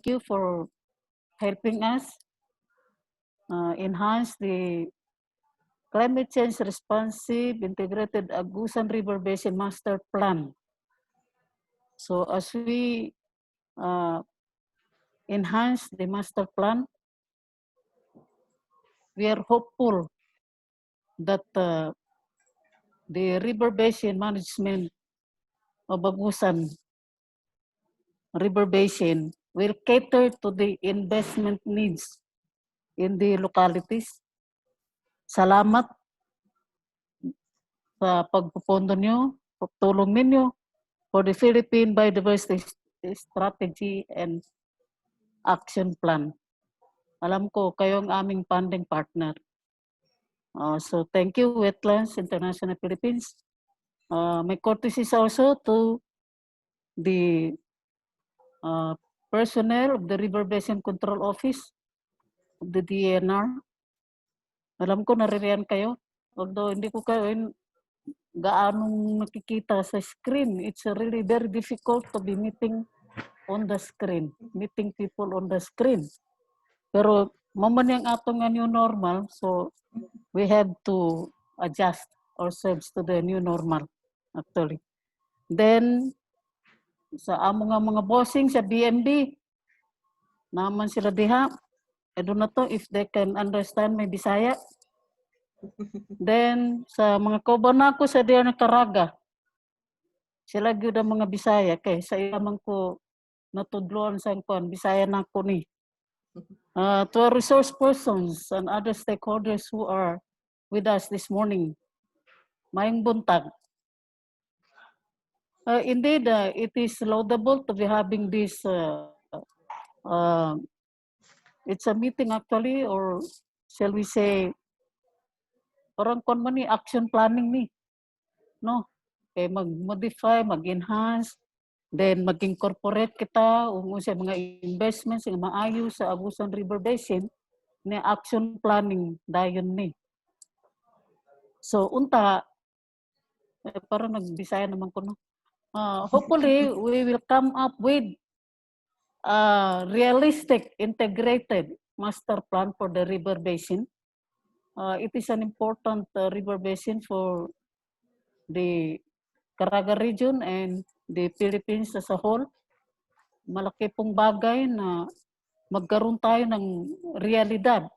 you for helping us enhance the climate change responsive integrated Agusan River Basin Master Plan. So as we enhance the master plan, we are hopeful that the river basin management of Agusan River Basin will cater to the investment needs in the localities. Salamat sa pagpupondo nyo, pagtulong ninyo for the Philippine Biodiversity Strategy and Action Plan. Alam ko, kayo ang aming funding partner. So thank you, Wetlands International Philippines. My courtesies also to the personnel of the River Basin Control Office of the DENR. Alam ko, naririyan kayo. Although hindi ko kayo gaanong nakikita sa screen. It's really very difficult to be meeting on the screen, meeting people on the screen. Pero maman yung atong new normal, so we have to adjust ourselves to the new normal, actually. Then, sa among mga bossing sa BMB, naman sila diha. I don't know if they can understand my Bisaya. Then, sa mga kauban ako sa diya na Caraga, sila gyud ang mga Bisaya kay sa ilamang ko natudloan sa kuan Bisaya na ko ni. To our resource persons and other stakeholders who are with us this morning, maayong buntag. Indeed, it is laudable to be having this. It's a meeting actually, or shall we say, parang kon man ni action planning ni, no? Kay mag-modify, mag-enhance, then mag-incorporate kita sa mga investments nga maayo sa Agusan River Basin ni action planning dayon ni. So unta parang nagbisaya naman ko no. Hopefully we will come up with a realistic integrated master plan for the river basin. It is an important river basin for the Caraga region and the Philippines as a whole. Malaki pong bagay na magkaroon tayo ng realidad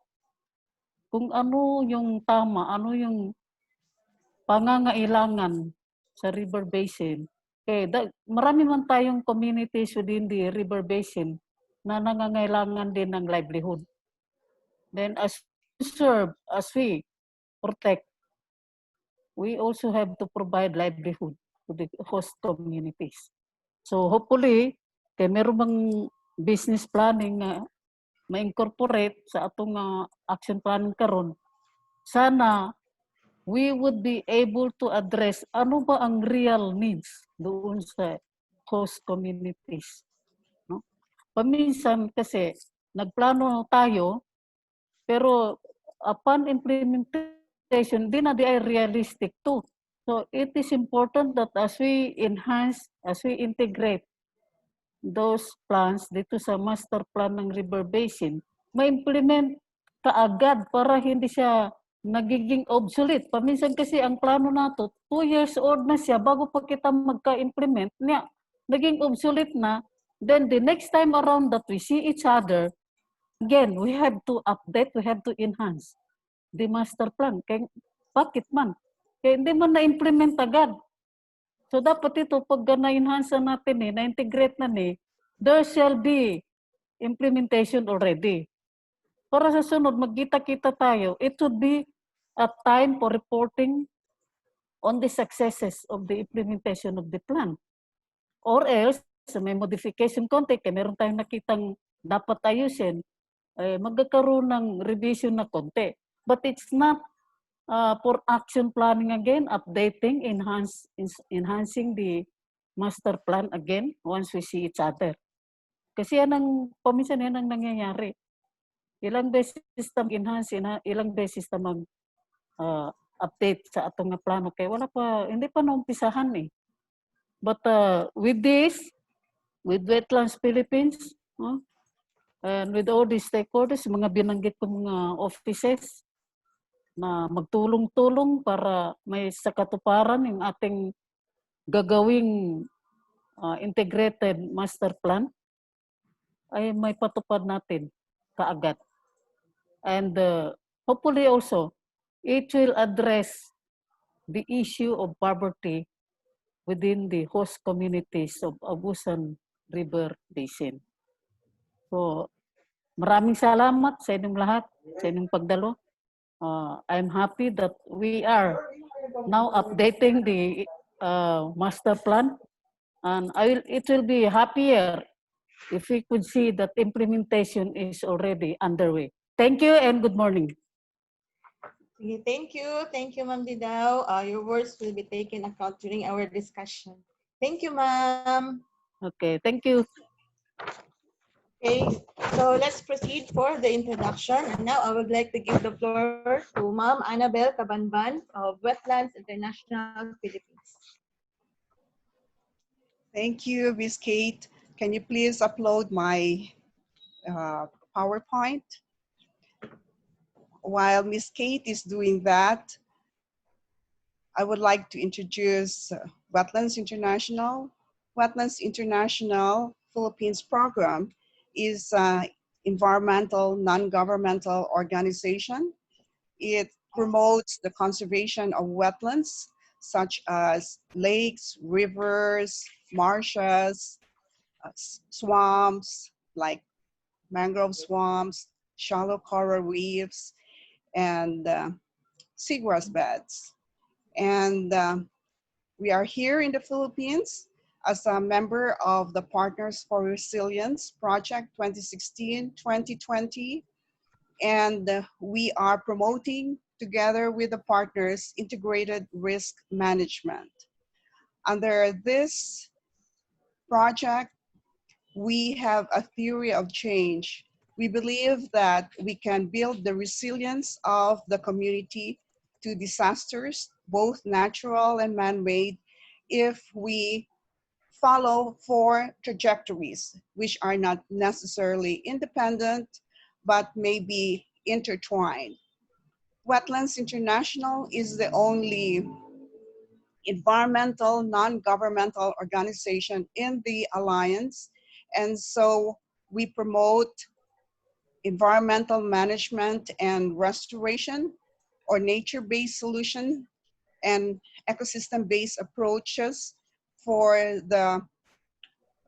kung ano yung tama, ano yung pangangailangan sa river basin. Marami man tayong communities within the river basin na nangangailangan din ng livelihood. Then as we serve, as we protect, we also have to provide livelihood to the host communities. So hopefully, kay meron bang business planning na ma-incorporate sa atong action planning karon, sana we would be able to address ano ba ang real needs doon sa host communities. No? Paminsan kasi nagplano tayo, pero upon implementation, di na di ay realistic too. So it is important that as we enhance, as we integrate those plans dito sa master plan ng river basin, ma-implement kaagad para hindi siya nagiging obsolete. Paminsan kasi ang plano nato, 2 years old na siya bago pa kita magka-implement niya. Naging obsolete na. Then the next time around that we see each other, again, we have to update, we have to enhance the master plan. Kaya bakit man? Kaya hindi man na-implement agad. So dapat ito, pag na-enhance natin na-integrate na there shall be implementation already. Para sa sunod, magkita-kita tayo, it would be a time for reporting on the successes of the implementation of the plan. Or else, may modification konti, kaya meron tayong nakitang dapat ayusin, magkakaroon ng revision na konti. But it's not for action planning again, updating, enhancing the master plan again once we see each other. Kasi paminsan yan ang nangyayari. Ilang beses system enhance, ilang beses system update sa atong plano. Kaya wala pa, hindi pa naumpisahan But with this, with Wetlands Philippines, And with all these stakeholders, mga binanggit kong mga offices na magtulong-tulong para may sa katuparan yung ating gagawing integrated master plan ay may patupad natin kaagad. And hopefully also, it will address the issue of poverty within the host communities of Agusan River Basin. So, maraming salamat sa inyong lahat, sa inyong pagdalo. I'm happy that we are now updating the master plan, and it will be happier if we could see that implementation is already underway. Thank you and good morning. Thank you, Ma'am Didaw. Your words will be taken account during our discussion. Thank you, Ma'am. Okay, thank you. Okay, so let's proceed for the introduction. And now I would like to give the floor to Ma'am Annadel Cabanban of Wetlands International, Philippines. Thank you, Ms. Kate. Can you please upload my PowerPoint? While Ms. Kate is doing that, I would like to introduce Wetlands International. Wetlands International Philippines program is an environmental, non-governmental organization. It promotes the conservation of wetlands, such as lakes, rivers, marshes, swamps, like mangrove swamps, shallow coral reefs, and seagrass beds. And we are here in the Philippines as a member of the Partners for Resilience Project 2016-2020. And we are promoting, together with the partners, integrated risk management. Under this project, we have a theory of change. We believe that we can build the resilience of the community to disasters, both natural and man-made, if we follow 4 trajectories, which are not necessarily independent, but may be intertwined. Wetlands International is the only environmental, non-governmental organization in the Alliance. And so we promote environmental management and restoration, or nature-based solution and ecosystem-based approaches for the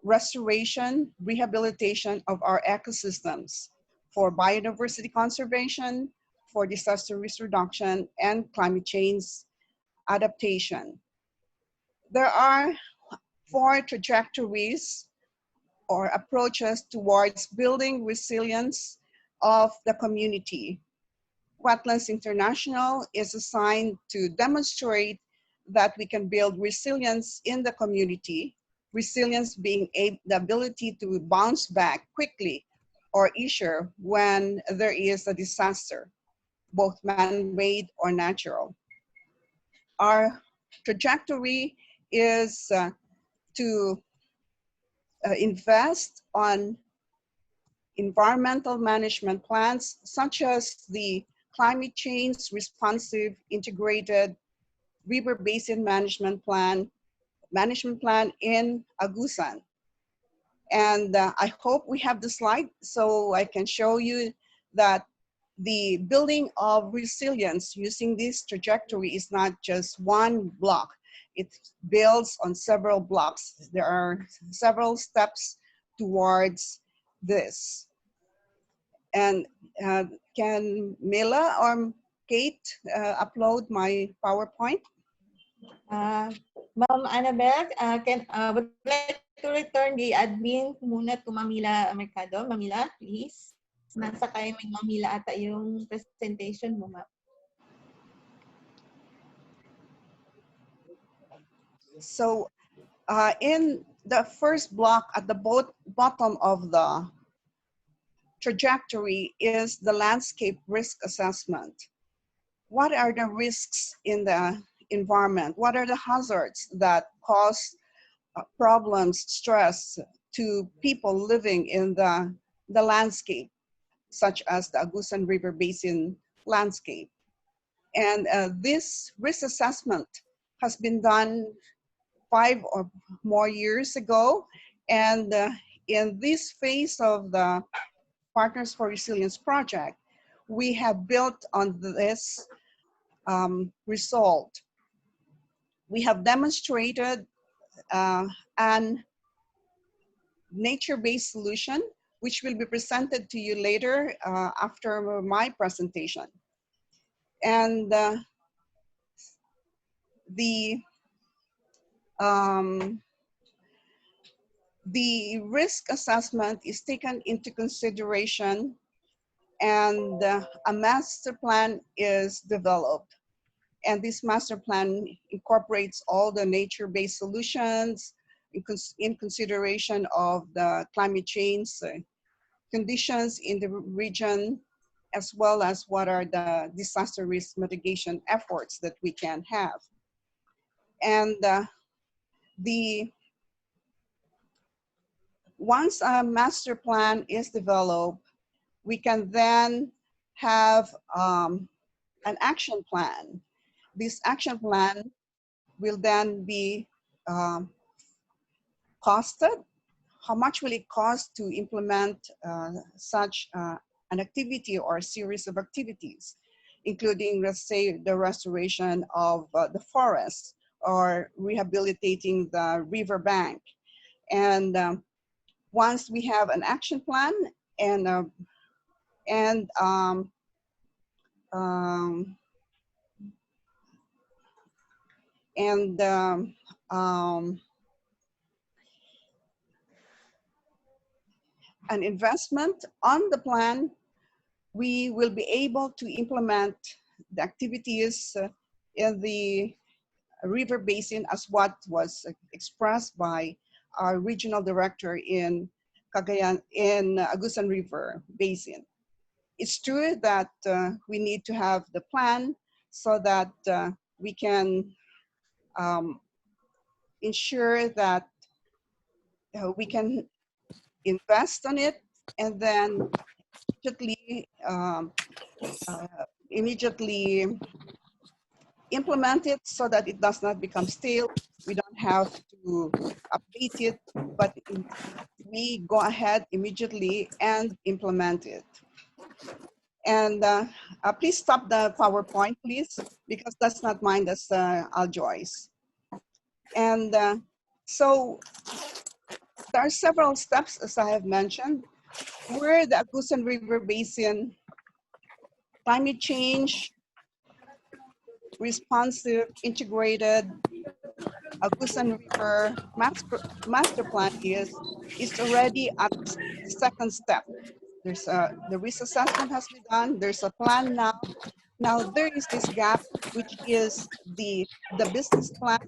restoration, rehabilitation of our ecosystems, for biodiversity conservation, for disaster risk reduction, and climate change adaptation. There are 4 trajectories or approaches towards building resilience of the community. Wetlands International is assigned to demonstrate that we can build resilience in the community, resilience being the ability to bounce back quickly or easier when there is a disaster, both man-made or natural. Our trajectory is to invest on environmental management plans, such as the climate change responsive integrated river basin management plan in Agusan. And I hope we have the slide so I can show you that the building of resilience using this trajectory is not just one block. It builds on several blocks. There are several steps towards this. And can Mila or Kate upload my PowerPoint? Ma'am Annabel, would like to return the admin muna to Mamila Mercado. Mamila, please. Nasa kay Mamila ata yung presentation mo, ma'am. So in the first block at the bottom of the trajectory is the landscape risk assessment. What are the risks in the environment? What are the hazards that cause problems, stress to people living in the the landscape, such as the Agusan River Basin landscape. And this risk assessment has been done 5 or more years ago. And in this phase of the Partners for Resilience project, we have built on this result. We have demonstrated an nature-based solution, which will be presented to you later after my presentation. And the risk assessment is taken into consideration, and a master plan is developed. And this master plan incorporates all the nature-based solutions in consideration of the climate change conditions in the region, as well as what are the disaster risk mitigation efforts that we can have. And once a master plan is developed, we can then have an action plan. This action plan will then be costed. How much will it cost to implement such an activity or a series of activities, including, let's say, the restoration of the forest or rehabilitating the river bank. And once we have an action plan and an investment on the plan, we will be able to implement the activities in the river basin as what was expressed by our regional director in Cagayan, in Agusan River Basin. It's true that we need to have the plan so that we can ensure that we can invest on it and then immediately implement it so that it does not become stale. We don't have to update it, but we go ahead immediately and implement it. And please stop the PowerPoint, please, because that's not mine, that's Aljoy's. And so there are several steps, as I have mentioned, where the Agusan River Basin climate change responsive integrated Agusan River Master Plan is already at the second step. There's the risk assessment has been done. There's a plan now. Now there is this gap, which is the business plan,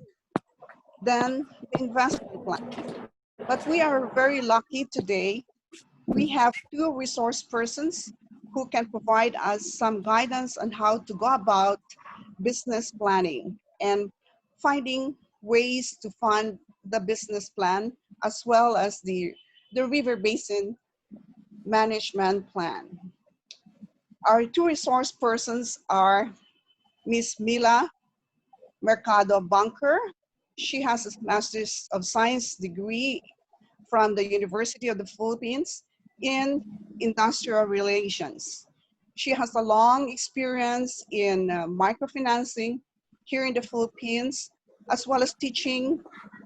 then the investment plan. But we are very lucky today. We have 2 resource persons who can provide us some guidance on how to go about business planning and finding ways to fund the business plan, as well as the river basin management plan. Our 2 resource persons are Ms. Mila Mercado Bunker. She has a Master's of Science degree from the University of the Philippines in Industrial Relations. She has a long experience in microfinancing here in the Philippines, as well as teaching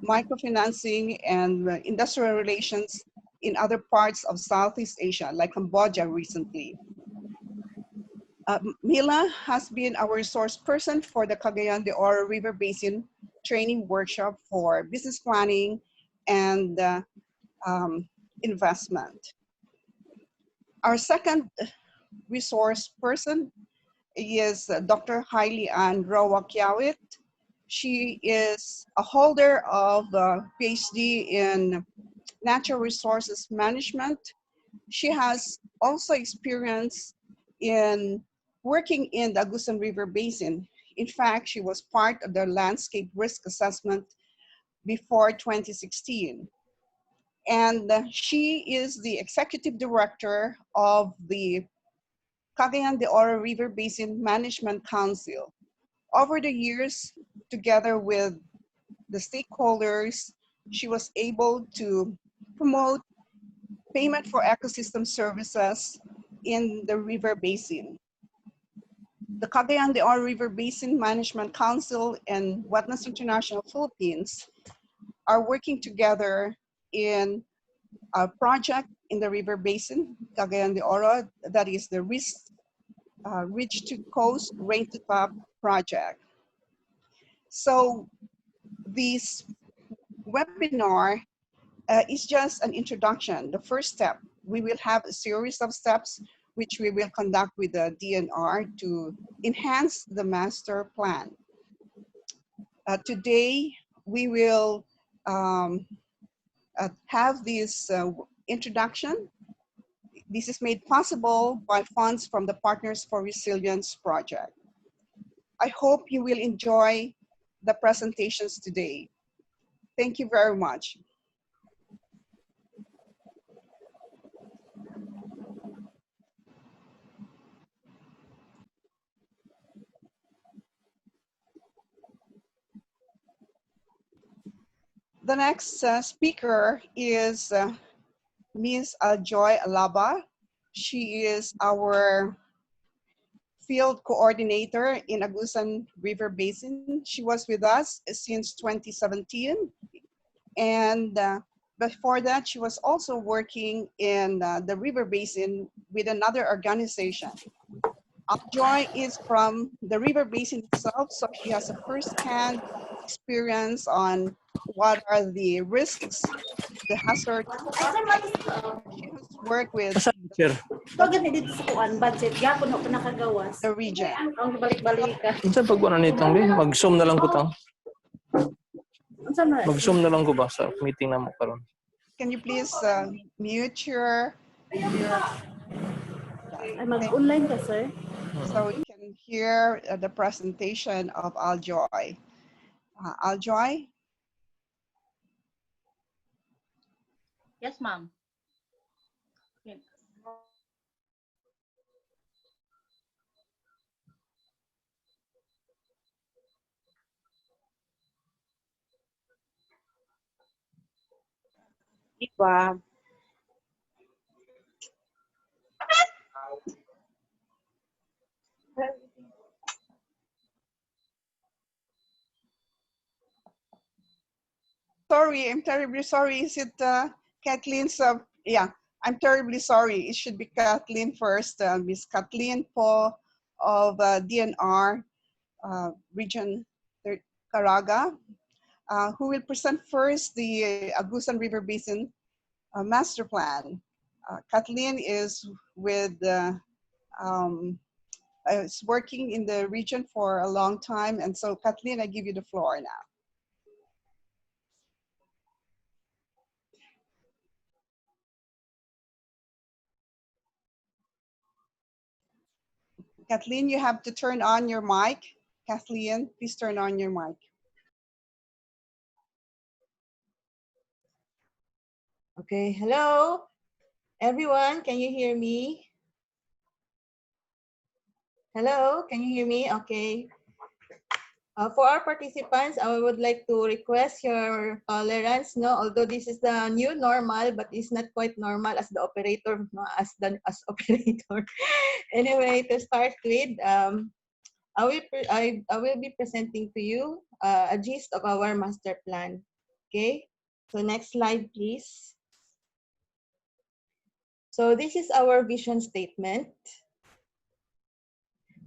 microfinancing and industrial relations in other parts of Southeast Asia, like Cambodia recently. Mila has been our resource person for the Cagayan de Oro River Basin training workshop for business planning and investment. Our second resource person is Dr. Hailey Ann Roa Kiawit. She is a holder of a PhD in natural resources management. She has also experience in working in the Agusan River Basin. In fact, she was part of the landscape risk assessment before 2016. And she is the executive director of the Cagayan de Oro River Basin Management Council. Over the years, together with the stakeholders, she was able to promote payment for ecosystem services in the river basin. The Cagayan de Oro River Basin Management Council and Wetlands International Philippines are working together in a project in the river basin, Cagayan de Oro, that is the Ridge to Coast, Rain to Top project. So this webinar is just an introduction, the first step. We will have a series of steps which we will conduct with the DNR to enhance the master plan. Today, we will have this introduction. This is made possible by funds from the Partners for Resilience project. I hope you will enjoy the presentations today. Thank you very much. The next speaker is Ms. Joy Alaba. She is our field coordinator in Agusan River Basin. She was with us since 2017. And before that, she was also working in the river basin with another organization. Joy is from the river basin itself, so she has a first-hand experience on what are the risks, the hazards. She has worked with the region. Unsa pag wala nitong di mag-zoom na lang ko tang. Mag-zoom na lang ko ba sa meeting na mo karon. Can you please mute your mag-online ka, sir? so you can hear the presentation of Aljoy. Aljoy? Yes, ma'am. Diba? Sorry, I'm terribly sorry. Is it Kathleen's? Yeah, I'm terribly sorry. It should be Kathleen first. Miss Kathleen Po of DNR Region Caraga, who will present first the Agusan River Basin Master Plan. Kathleen is is working in the region for a long time. And so Kathleen, I give you the floor now. Kathleen, you have to turn on your mic. Kathleen, please turn on your mic. Okay, hello, everyone. Can you hear me? Hello, can you hear me? Okay. For our participants, I would like to request your tolerance. No, although this is the new normal, but it's not quite normal as the operator, no, as operator. Anyway, to start with, I will be presenting to you a gist of our master plan. Okay. So next slide, please. So this is our vision statement.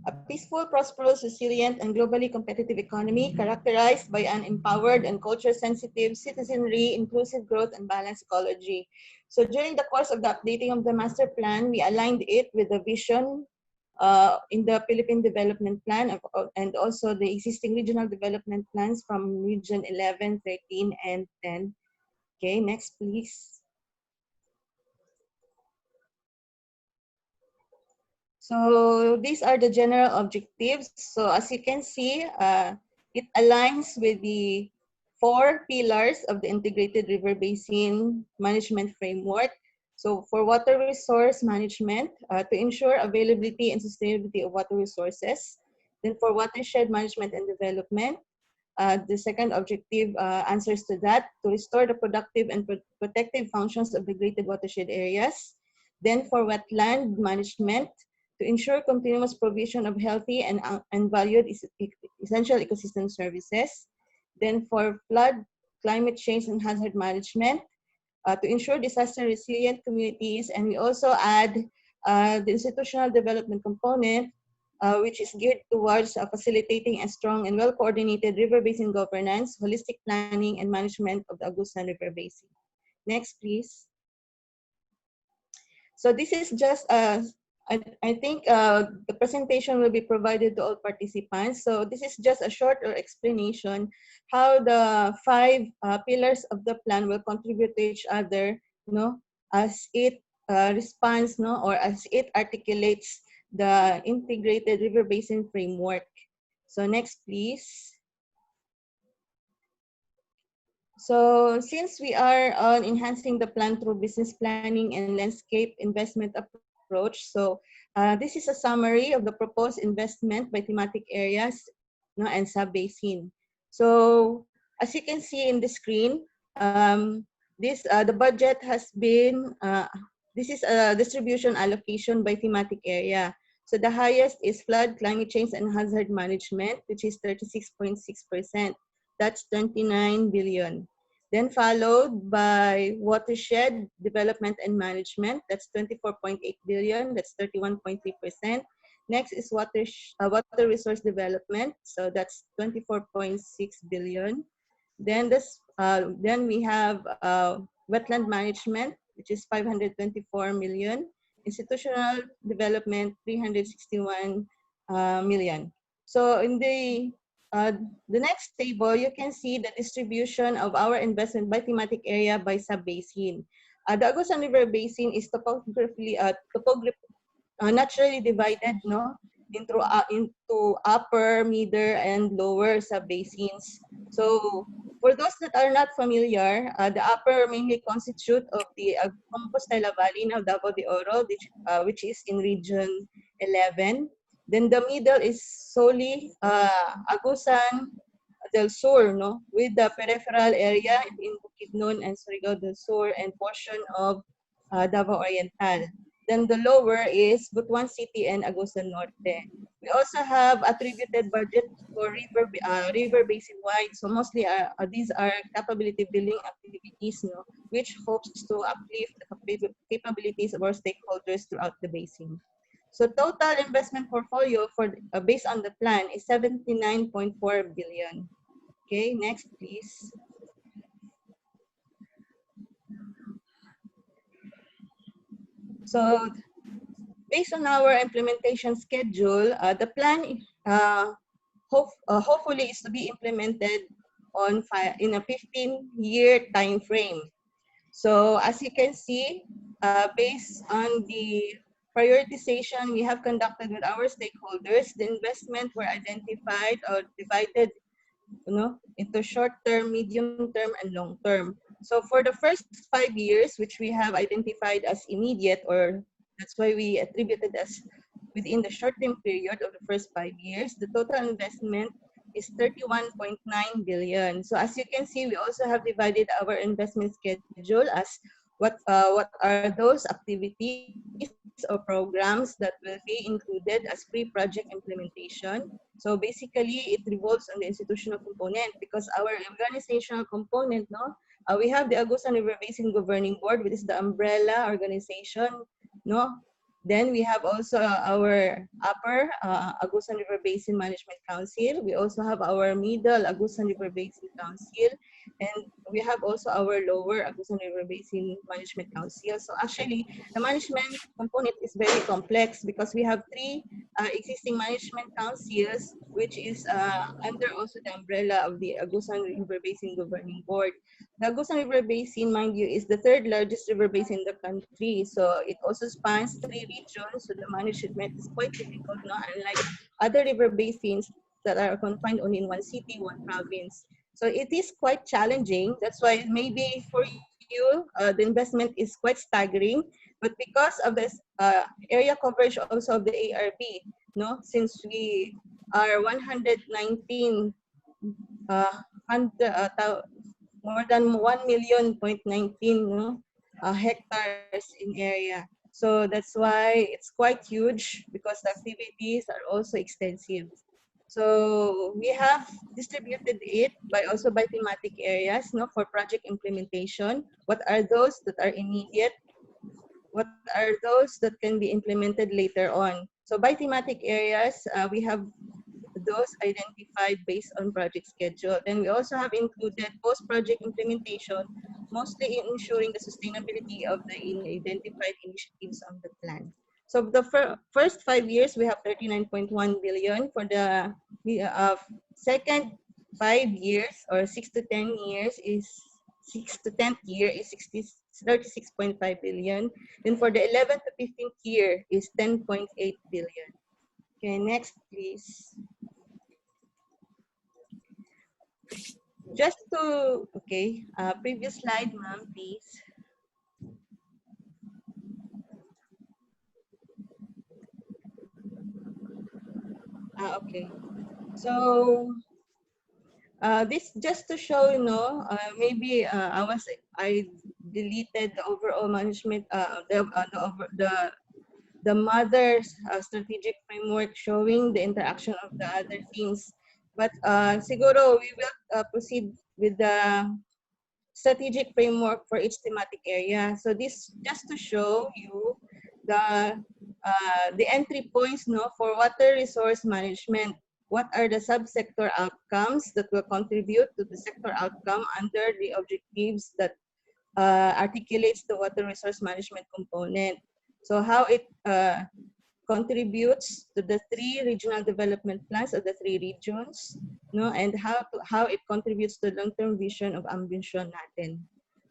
A peaceful, prosperous, resilient, and globally competitive economy characterized by an empowered and culture-sensitive citizenry, inclusive growth, and balanced ecology. So during the course of the updating of the master plan, we aligned it with the vision in the Philippine Development Plan and also the existing regional development plans from Region 11, 13, and 10. Okay, next, please. So these are the general objectives. So as you can see, it aligns with the 4 pillars of the Integrated River Basin Management Framework. So for water resource management, to ensure availability and sustainability of water resources. Then for watershed management and development, the second objective answers to that, to restore the productive and protective functions of degraded watershed areas. Then for wetland management, to ensure continuous provision of healthy and valued essential ecosystem services. Then for flood, climate change and hazard management, to ensure disaster resilient communities. And we also add the institutional development component, which is geared towards facilitating a strong and well-coordinated river basin governance, holistic planning, and management of the Agusan River Basin. Next, please. So this is just, I think the presentation will be provided to all participants. So this is just a shorter explanation how the 5 pillars of the plan will contribute to each other, as it responds, or as it articulates the Integrated River Basin Framework. So next, please. So since we are on enhancing the plan through business planning and landscape investment approach, so this is a summary of the proposed investment by thematic areas, and sub-basin. So as you can see in the screen, the budget has been, this is a distribution allocation by thematic area. So the highest is flood, climate change, and hazard management, which is 36.6%. That's 29 billion. Then followed by watershed development and management. That's 24.8 billion. That's 31.3%. Next is water resource development. So that's 24.6 billion. Then we have wetland management, which is 524 million. Institutional development, 361 million. So in the next table, you can see the distribution of our investment by thematic area by sub-basin. The Agusan River Basin is naturally divided, into upper, middle, and lower sub-basins. So for those that are not familiar, the upper mainly constitute of the Compostela Valley of Davao de Oro, which is in region 11. Then the middle is solely Agusan del Sur, with the peripheral area in Bukidnon and Surigao del Sur and portion of Davao Oriental. Then the lower is Butuan City and Agusan Norte. We also have attributed budget for river basin wide. So mostly these are capability building activities, which hopes to uplift the capabilities of our stakeholders throughout the basin. So total investment portfolio for based on the plan is 79.4 billion. Okay, next please. So based on our implementation schedule, the plan hopefully is to be implemented in a 15-year time frame. So as you can see, based on the prioritization we have conducted with our stakeholders, the investment were identified or divided into short-term, medium-term, and long-term. So for the first 5 years, which we have identified as immediate, or that's why we attributed as within the short-term period of the first 5 years, the total investment is 31.9 billion. So as you can see, we also have divided our investment schedule as what are those activities or programs that will be included as pre-project implementation. So basically, it revolves on the institutional component because our organizational component, we have the Agusan River Basin Governing Board, which is the umbrella organization, Then we have also our upper Agusan River Basin Management Council. We also have our middle Agusan River Basin Council. And we have also our lower Agusan River Basin Management Council. So actually, the management component is very complex because we have 3 existing management councils, which is under also the umbrella of the Agusan River Basin Governing Board. The Agusan River Basin, mind you, is the 3rd largest river basin in the country. So it also spans 3 regions. So the management is quite difficult, unlike other river basins that are confined only in one city, one province. So it is quite challenging. That's why maybe for you, the investment is quite staggering. But because of this area coverage also of the ARB, no, since we are 119, more than 1,000,019 no, hectares in area. So that's why it's quite huge because the activities are also extensive. So we have distributed it by also by thematic areas, no, for project implementation. What are those that are immediate? What are those that can be implemented later on? So by thematic areas, we have those identified based on project schedule. Then we also have included post-project implementation, mostly in ensuring the sustainability of the identified initiatives on the plan. So the first 5 years, we have 39.1 billion. For the second 5 years or 6 to 10 years is 6 to 10th year is 36.5 billion. Then for the 11th to 15th year is 10.8 billion. Okay, next please. Just to, okay, previous slide, ma'am, please. Okay, so this just to show, you know, maybe I deleted the overall management, the mother's strategic framework showing the interaction of the other things. But siguro we will proceed with the strategic framework for each thematic area. So this just to show you the entry points, no, for water resource management. What are the subsector outcomes that will contribute to the sector outcome under the objectives that articulates the water resource management component? So how it contributes to the 3 regional development plans of the 3 regions, no, and how it contributes to the long-term vision of ambition natin.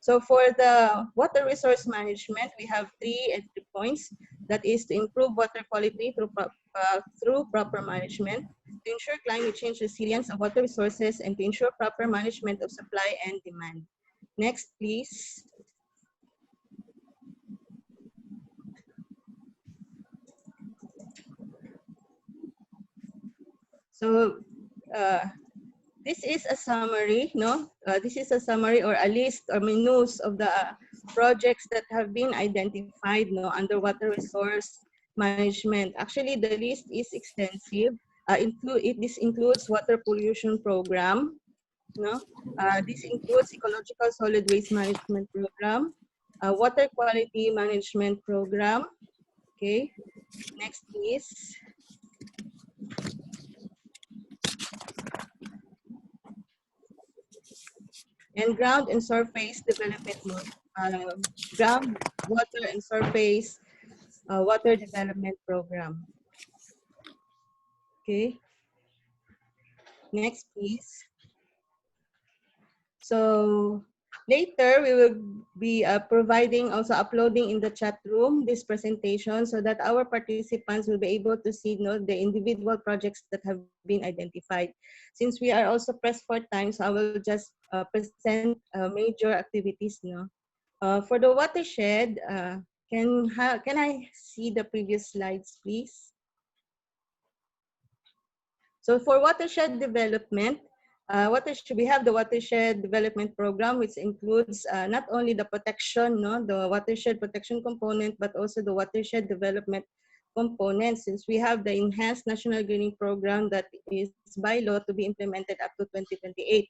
So for the water resource management, we have 3 entry points. That is to improve water quality through proper management, to ensure climate change resilience of water resources, and to ensure proper management of supply and demand. Next, please. So this is a summary, no? This is a summary or a list or menus of the projects that have been identified, no, under water resource management. Actually, the list is extensive. This includes water pollution program, no? This includes ecological solid waste management program, water quality management program. Okay, next please. And ground and surface development, groundwater and surface water development program. Okay, next please. So later we will be providing, also uploading in the chat room this presentation so that our participants will be able to see, no, the individual projects that have been identified. Since we are also pressed for time, so I will just present major activities, no. For the watershed, can I see the previous slides, please? So for watershed development, we have the watershed development program, which includes not only the protection, no, the watershed protection component, but also the watershed development component, since we have the enhanced national greening program that is by law to be implemented up to 2028.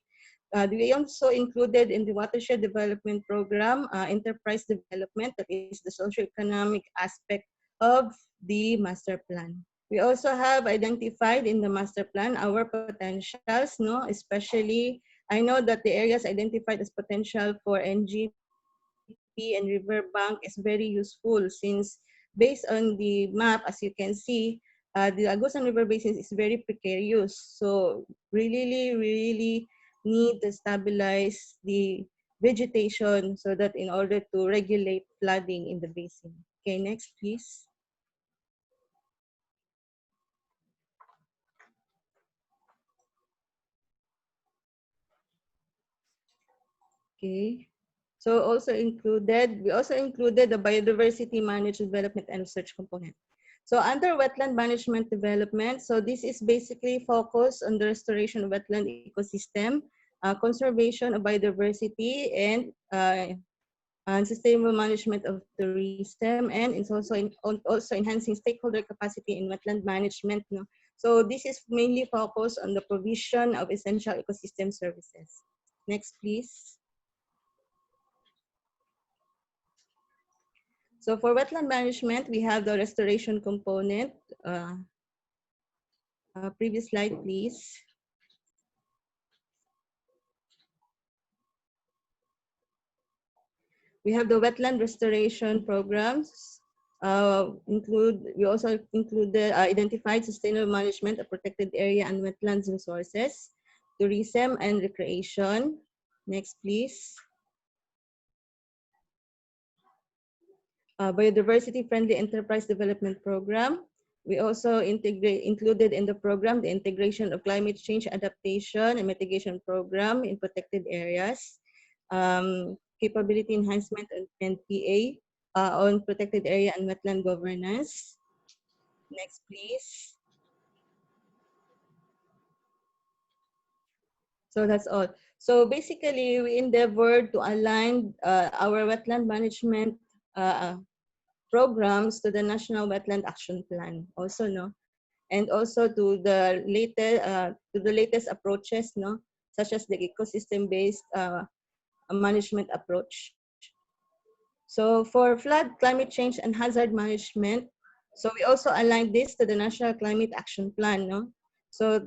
We also included in the watershed development program enterprise development, that is the socioeconomic aspect of the master plan. We also have identified in the master plan our potentials, no, especially I know that the areas identified as potential for NGP and riverbank is very useful, since based on the map, as you can see, the Agusan River Basin is very precarious. So really need to stabilize the vegetation so that in order to regulate flooding in the basin. Okay, next please. Okay. So we also included the biodiversity management development and research component. So under wetland management development, so this is basically focused on the restoration of wetland ecosystem, conservation of biodiversity, and sustainable management of tourism, and it's also also enhancing stakeholder capacity in wetland management. No? So this is mainly focused on the provision of essential ecosystem services. Next, please. So for wetland management, we have the restoration component. Previous slide, please. We have the wetland restoration programs. We also include the identified sustainable management of protected area and wetlands resources, tourism and recreation. Next, please. Biodiversity-friendly enterprise development program. We also included in the program the integration of climate change adaptation and mitigation program in protected areas, capability enhancement and NPA on protected area and wetland governance. Next, please. So that's all. So basically, we endeavored to align our wetland management programs to the National Wetland Action Plan. Also, no, and also to the latest approaches, no, such as the ecosystem-based management approach. So for flood, climate change, and hazard management, so we also aligned this to the National Climate Action Plan, no. So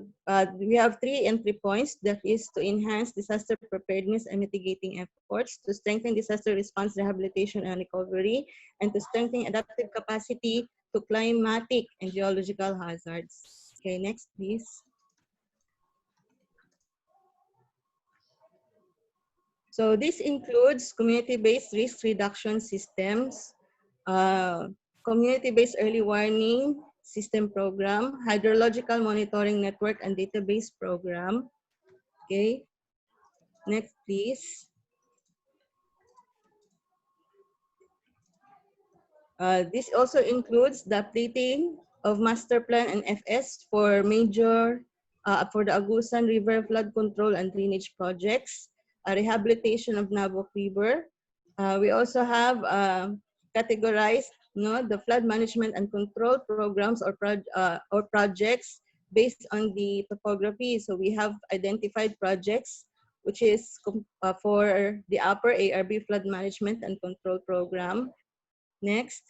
we have 3 entry points, that is to enhance disaster preparedness and mitigating efforts, to strengthen disaster response, rehabilitation, and recovery, and to strengthen adaptive capacity to climatic and geological hazards. Okay, next, please. So this includes community-based risk reduction systems, community-based early warning system program, hydrological monitoring network and database program. Okay, next, please. This also includes the updating of master plan and FS for for the Agusan River flood control and drainage projects, rehabilitation of Nabok River. We also have categorized, the flood management and control programs or projects based on the topography. So we have identified projects which is for the upper ARB flood management and control program. Next.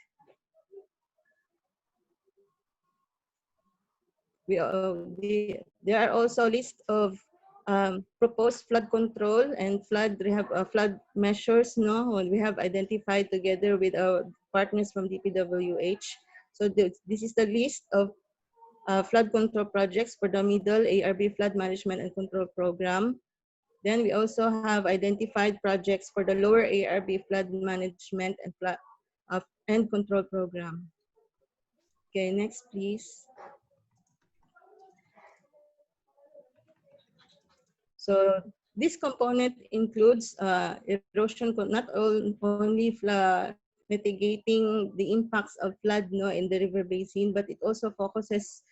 There are also lists of proposed flood control and flood measures. No, we have identified together with our partners from DPWH. So this is the list of flood control projects for the middle ARB flood management and control program. Then we also have identified projects for the lower ARB flood management and control program. Okay, next, please. So this component includes erosion, not only mitigating the impacts of flood, in the river basin, but it also focuses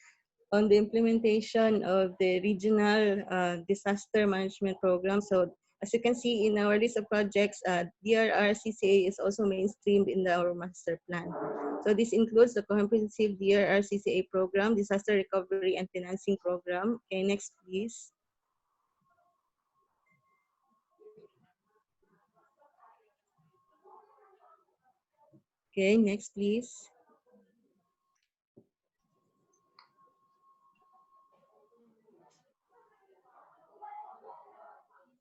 on the implementation of the regional disaster management program. So as you can see in our list of projects, DRR CCA is also mainstreamed in our master plan. So this includes the comprehensive DRR CCA program, disaster recovery and financing program. Okay, next, please. Okay, next, please.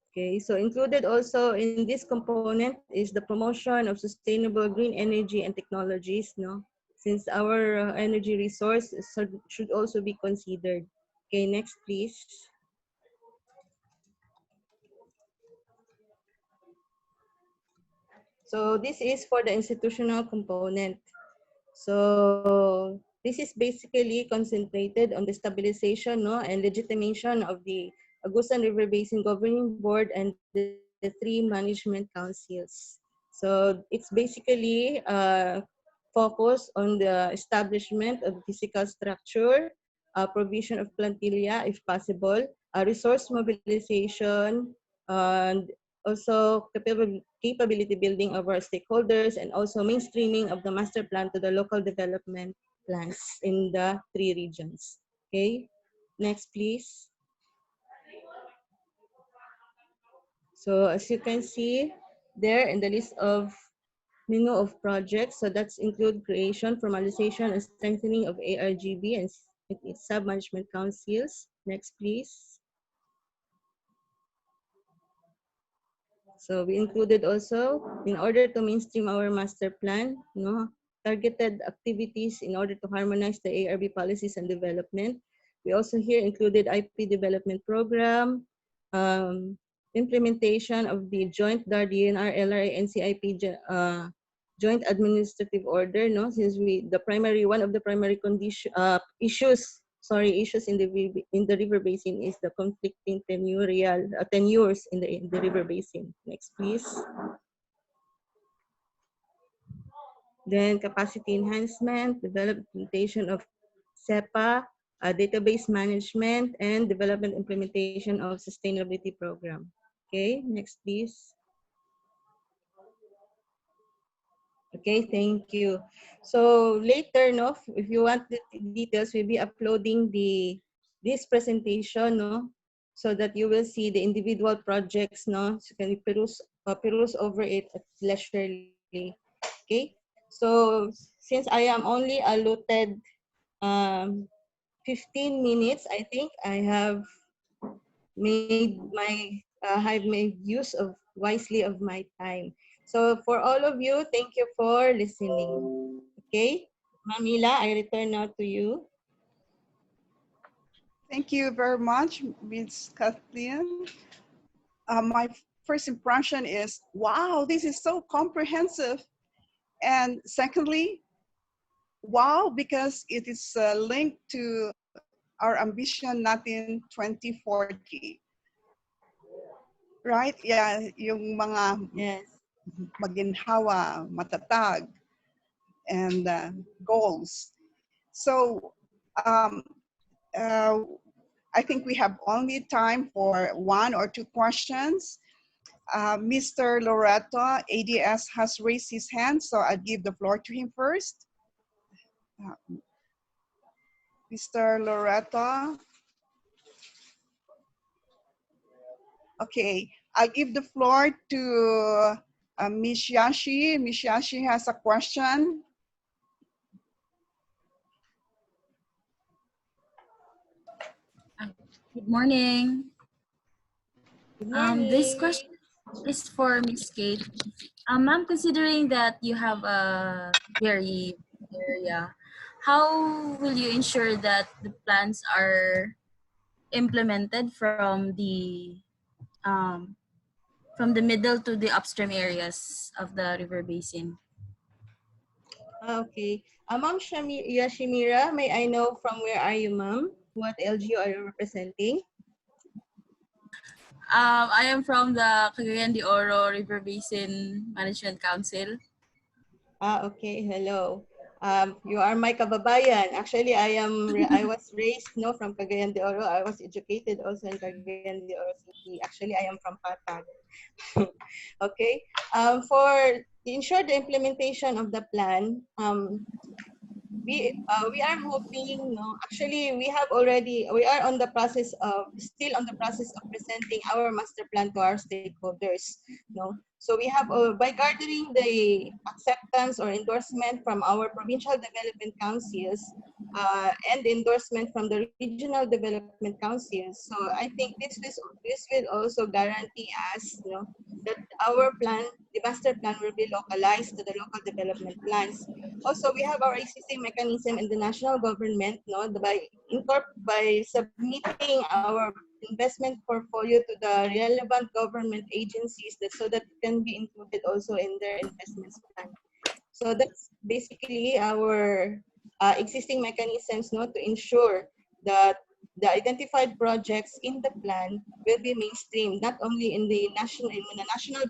Okay, so included also in this component is the promotion of sustainable green energy and technologies, since our energy resource should also be considered. Okay, next, please. So this is for the institutional component. So this is basically concentrated on the stabilization and legitimation of the Agusan River Basin Governing Board and the the 3 management councils. So it's basically focused on the establishment of physical structure, provision of plantilla if possible, resource mobilization, and also capability building of our stakeholders, and also mainstreaming of the master plan to the local development plans in the 3 regions. Okay, next please. So as you can see there in the list of menu of projects, so that's include creation, formalization, and strengthening of ARGB and its sub-management councils. Next, please. So we included also, in order to mainstream our master plan, targeted activities in order to harmonize the ARB policies and development. We also here included IP development program, implementation of the joint DAR, DNR, LRA, NCIP joint administrative order, since one of the primary issues in the river basin is the conflicting tenures in the river basin. Next, please. Then capacity enhancement, implementation of SEPA, database management, and development implementation of sustainability program. Okay, next, please. Okay, thank you. So later, if you want the details, we'll be uploading this presentation, so that you will see the individual projects, so you can peruse over it leisurely. Okay, so since I am only allotted 15 minutes, I think I have made use wisely of my time. So for all of you, thank you for listening. Okay, Mamila, I return now to you. Thank you very much, Ms. Kathleen. My first impression is, wow, this is so comprehensive. And secondly, wow, because it is linked to our ambition natin 2040. Right? Yeah, yung mga Yes. maginhawa, matatag, and goals. So I think we have only time for 1 or 2 questions. Mr. Loreto, ADS, has raised his hand, so I'll give the floor to him first. Mr. Loreto. Okay, I give the floor to Ms. Yashi. Ms. Yashi has a question. Good morning. Good morning. This question is for Miss Kate. Ma'am, considering that you have a very area, how will you ensure that the plans are implemented from the middle to the upstream areas of the river basin? Okay. Ma'am Yashimira, may I know from where are you, ma'am? What LGU are you representing? I am from the Cagayan de Oro River Basin Management Council. Okay. Hello. You are my kababayan. Actually, I was raised from Cagayan de Oro. I was educated also in Cagayan de Oro City. Actually, I am from Patag. Okay. For ensure the implementation of the plan, we are hoping, actually we are still on the process of presenting our master plan to our stakeholders, so we have by gathering the acceptance or endorsement from our provincial development councils and endorsement from the regional development councils. So I think this will also guarantee us, that our plan, the master plan, will be localized to the local development plans. Also, we have our existing mechanism in the national government, by submitting our investment portfolio to the relevant government agencies, so that it can be included also in their investments plan. So that's basically our existing mechanisms, to ensure that the identified projects in the plan will be mainstreamed, not only in the national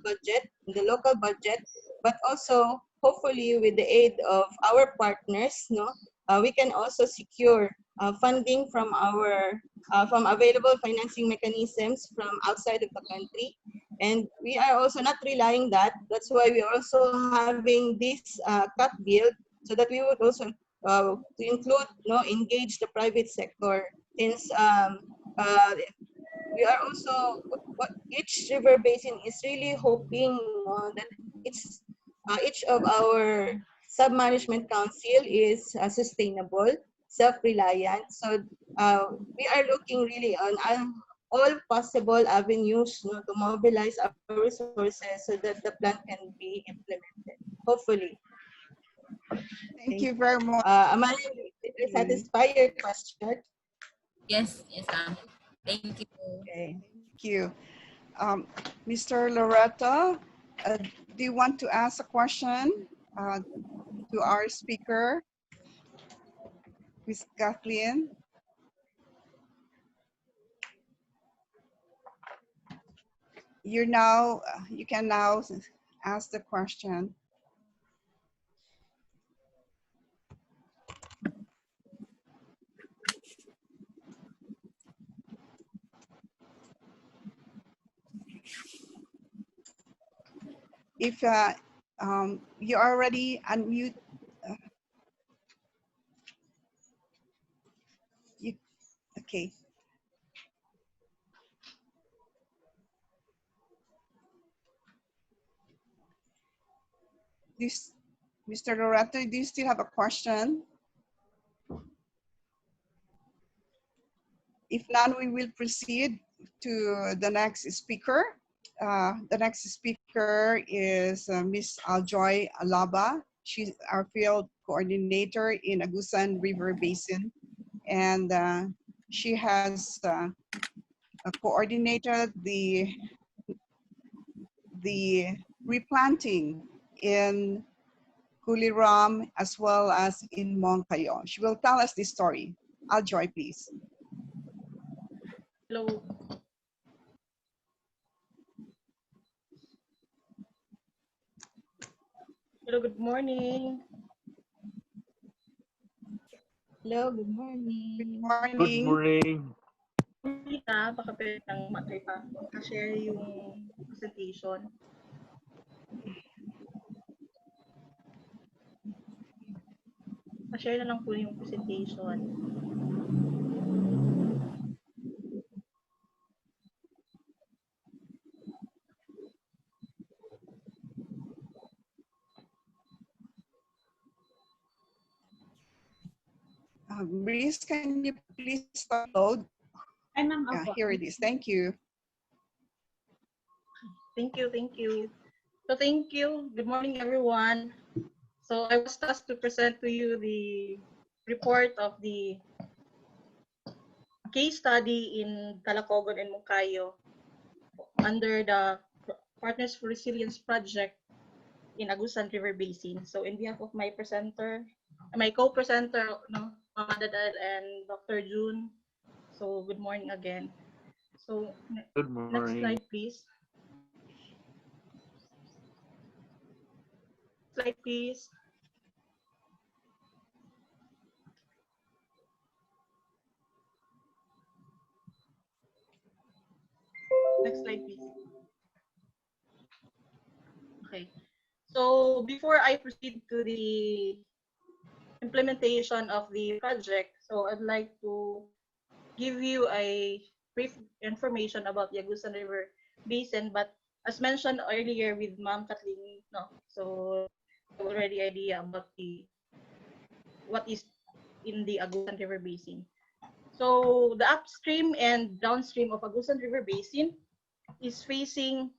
budget, in the local budget, but also hopefully with the aid of our partners, no, we can also secure funding from our from available financing mechanisms from outside of the country. And we are also not relying that. That's why we are also having this cut build, so that we would also to include, engage the private sector, since we are also, what each river basin is really hoping, that it's each of our sub-management council is sustainable, self-reliant. So we are looking really on all possible avenues, to mobilize our resources so that the plan can be implemented, hopefully. Thank you very much. Am I satisfied your question? Yes, ma'am. Thank you. Okay. Thank you. Mr. Loretta, do you want to ask a question to our speaker, Ms. Kathleen? You can now ask the question. If you already unmute, okay. Mr. Loreto, do you still have a question? If none, we will proceed to the next speaker. The next speaker is Ms. Aljoy Alaba. She's our field coordinator in Agusan River Basin. And she has coordinated the replanting in Kuliram as well as in Moncayo. She will tell us this story. Aljoy, please. Hello. Hello, good morning. Hello, good morning. Good morning. Good morning. Baka pwede nang share yung presentation. Pa-share na lang po yung presentation. Breeze, can you please upload? Ay, ma'am, Yeah, opo. here it is. Thank you. Thank you, thank you. So thank you. Good morning, everyone. So I was tasked to present to you the report of the case study in Talacogon and Moncayo under the Partners for Resilience Project in Agusan River Basin. So in behalf of my presenter, my co-presenter, Ma'am Annadel and Dr. June. So good morning again. So Good next morning. slide, please. Slide, please. Next slide, please. Okay. So before I proceed to the implementation of the project, so I'd like to give you a brief information about the Agusan River Basin. But as mentioned earlier with Ma'am Kathleen, so already idea about what is in the Agusan River Basin. So the upstream and downstream of Agusan River Basin is facing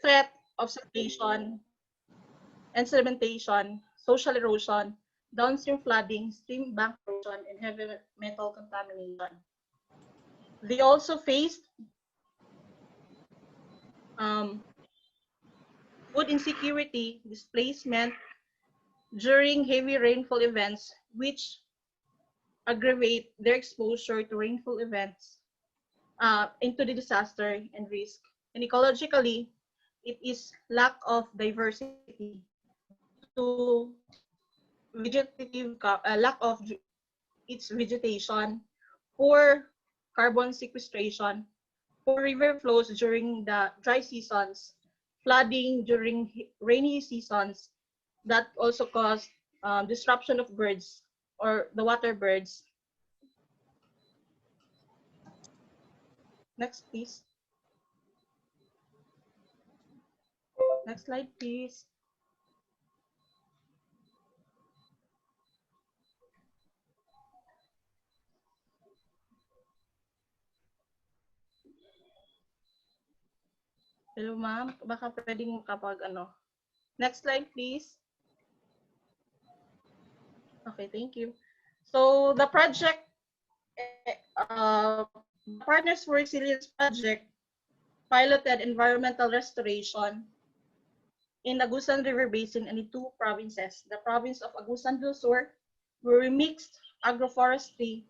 threat of subsidation and sedimentation, social erosion, downstream flooding, stream bank erosion, and heavy metal contamination. They also faced food insecurity, displacement during heavy rainfall events, which aggravate their exposure to rainfall events, into the disaster and risk. And ecologically, it is lack of diversity to lack of its vegetation, poor carbon sequestration, poor river flows during the dry seasons, flooding during rainy seasons that also cause disruption of birds or the water birds. Next, please. Next slide, please. Hello, ma'am. Baka pwedeng kapag ano. Next slide, please. Okay, thank you. So the project, Partners for Resilience project, piloted environmental restoration in Agusan River Basin and in 2 provinces. The province of Agusan del Sur, where we mixed agroforestry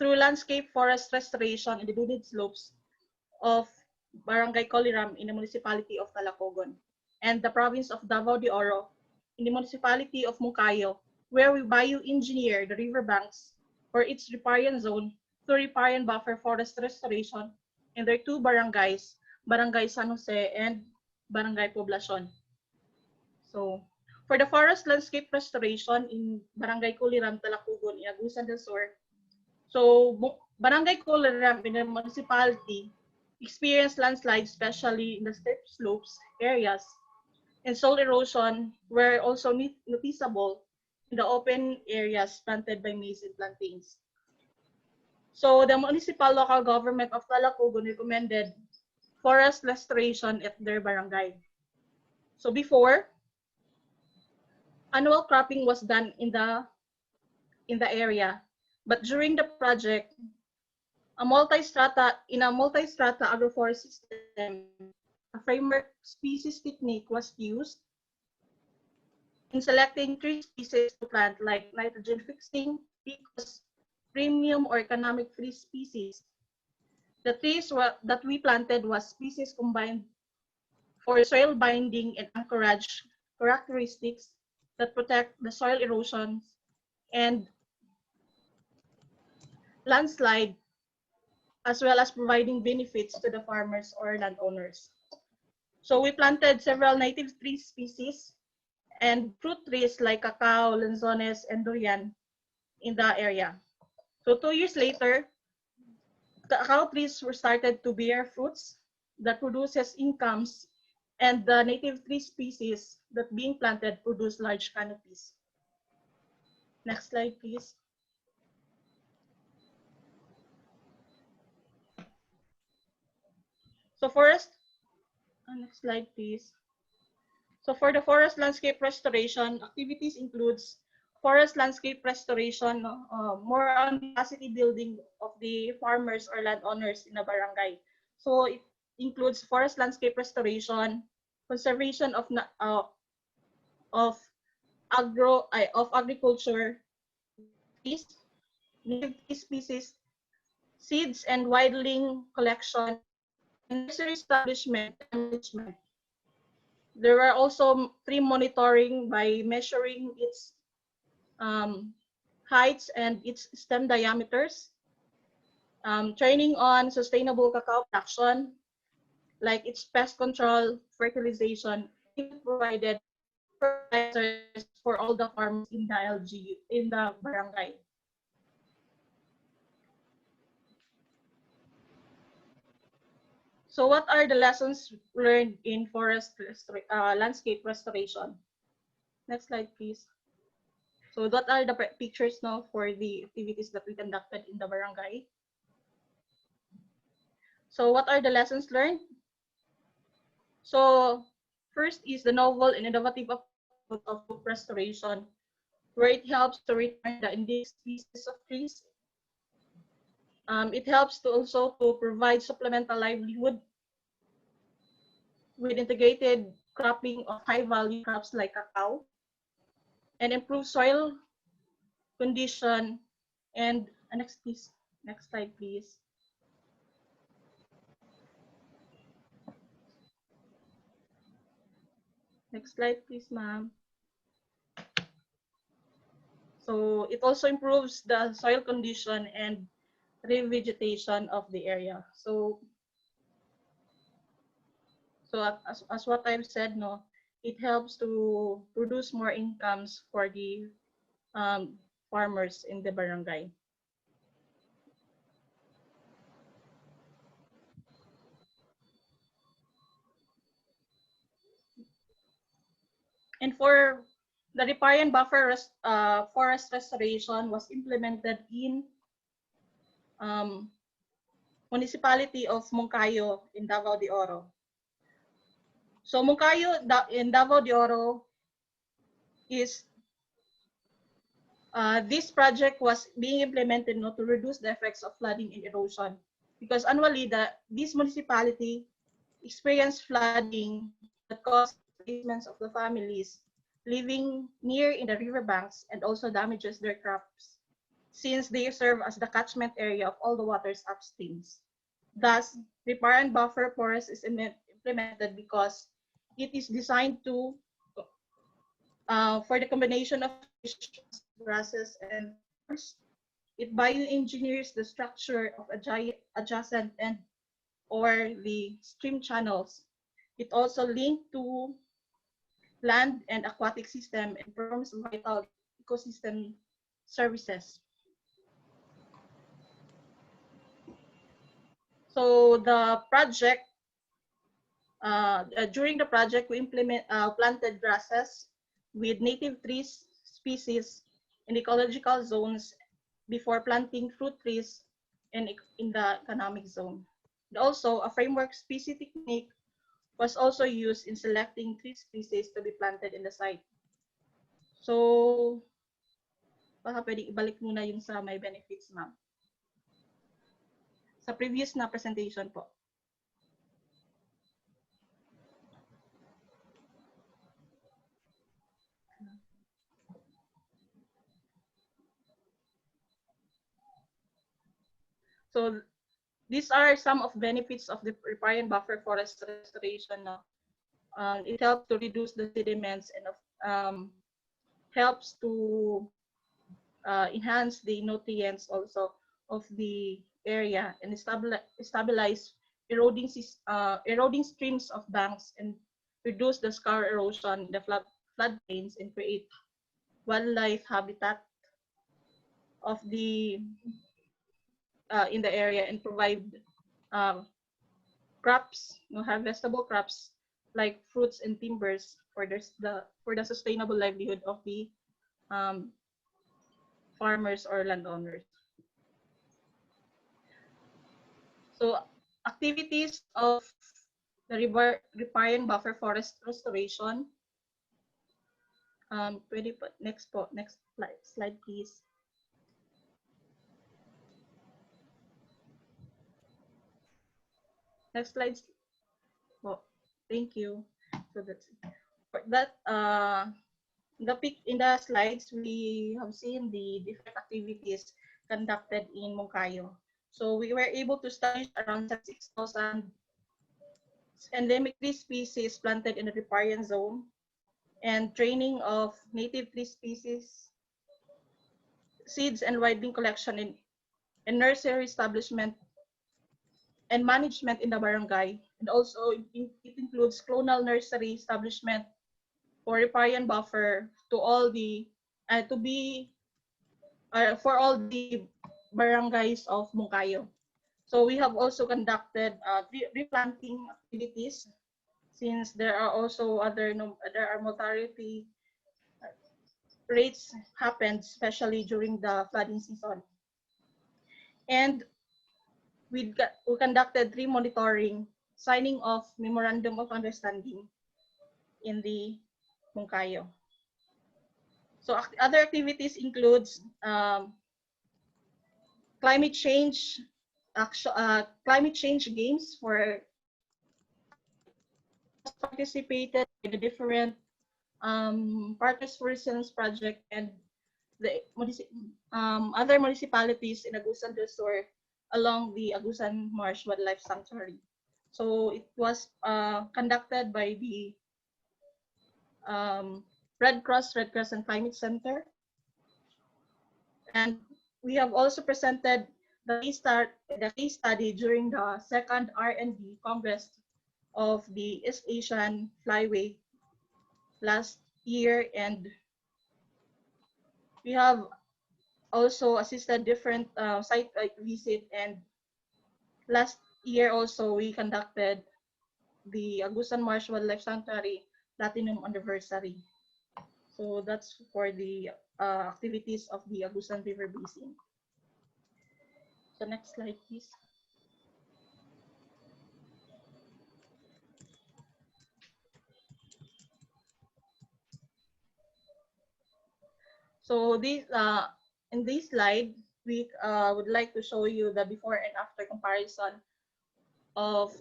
through landscape forest restoration in the wooded slopes of Barangay Coliram in the municipality of Talacogon, and the province of Davao de Oro in the municipality of Moncayo, where we bioengineer the riverbanks for its riparian zone through riparian buffer forest restoration in their 2 barangays, Barangay San Jose and Barangay Poblacion. So, for the forest landscape restoration in Barangay Coliram, Talacogon, in Agusan del Sur, so Barangay Coliram in the municipality experienced landslides, especially in the steep slopes areas, and soil erosion were also noticeable in the open areas planted by maize and plantains. So the municipal local government of Talacogon recommended forest restoration at their barangay. So before, annual cropping was done in the area, but during the project, in a multi-strata agroforest system, a framework species technique was used in selecting 3 species to plant, like nitrogen fixing, because premium or economic free species. The trees that we planted was species combined for soil binding and anchorage characteristics that protect the soil erosion and landslide, as well as providing benefits to the farmers or landowners. So we planted several native tree species and fruit trees like cacao, lanzones, and durian in the area. So 2 years later, the cacao trees were started to bear fruits that produces incomes, and the native tree species that being planted produce large canopies. Next slide, please. So next slide, please. So for the forest landscape restoration, activities includes forest landscape restoration, more on capacity building of the farmers or landowners in a barangay. So it includes forest landscape restoration, conservation of agriculture, trees, native tree species, seeds and wildling collection, and nursery establishment and management. There were also tree monitoring by measuring its heights and its stem diameters, training on sustainable cacao production, like its pest control, fertilization, provided fertilizers for all the farmers in the LGU, in the barangay. So what are the lessons learned in landscape restoration? Next slide, please. So what are the pictures now for the activities that we conducted in the barangay? So what are the lessons learned? So first is the novel and innovative approach of restoration, where it helps to return the endangered species of trees. It helps to also to provide supplemental livelihood with integrated cropping of high-value crops like cacao. and improve soil condition. And next, please. Next slide, please. Next slide, please, ma'am. So it also improves the soil condition and revegetation of the area. So as what I've said, no, it helps to produce more incomes for the farmers in the barangay. And for the riparian buffer forest restoration was implemented in municipality of Moncayo in Davao de Oro. So Moncayo in Davao de Oro is this project was being implemented to reduce the effects of flooding and erosion, because annually this municipality experienced flooding that caused displacements of the families living near in the riverbanks and also damages their crops, since they serve as the catchment area of all the waters upstreams. Thus, riparian buffer forest is implemented because it is designed to for the combination of grasses and ferns. It bioengineers the structure of adjacent and or the stream channels. It also linked to land and aquatic system and performs vital ecosystem services. So the project, during the project, we planted grasses with native trees species in ecological zones before planting fruit trees in the economic zone. And also, a framework species technique was also used in selecting tree species to be planted in the site. So, baka pwede ibalik muna yung sa may benefits, ma'am. Sa previous na presentation po. So, these are some of benefits of the riparian buffer forest restoration. It helps to reduce the sediments and helps to enhance the nutrients also of the area and stabilize eroding streams of banks and reduce the scar erosion in the floodplains and create wildlife habitat of the in the area and provide crops, harvestable crops like fruits and timbers for the sustainable livelihood of the farmers or landowners. So activities of the riparian buffer forest restoration. Next slide, please. Next slide. Oh, thank you. So that's that. In the slides, we have seen the different activities conducted in Moncayo. So we were able to establish around 6,000 endemic tree species planted in the riparian zone and training of native tree species, seeds and widening collection in nursery establishment and management in the barangay. And also it includes clonal nursery establishment for riparian buffer to all the for all the barangays of Moncayo. So we have also conducted replanting activities, since there are also there are mortality rates happened, especially during the flooding season. And we conducted tree monitoring, signing of memorandum of understanding in the Moncayo. So other activities includes climate change games for participated in the different Partners for Resilience Project and the other municipalities in Agusan Resort along the Agusan Marsh Wildlife Sanctuary. So it was conducted by the Red Crescent Climate Center. And we have also presented the case study during the second R&D Congress of the East Asian Flyway last year, and we have also assisted different site visit, and last year also we conducted the Agusan Marsh Wildlife Sanctuary Platinum Anniversary. So that's for the activities of the Agusan River Basin. So next slide, please. So in this slide, we would like to show you the before and after comparison of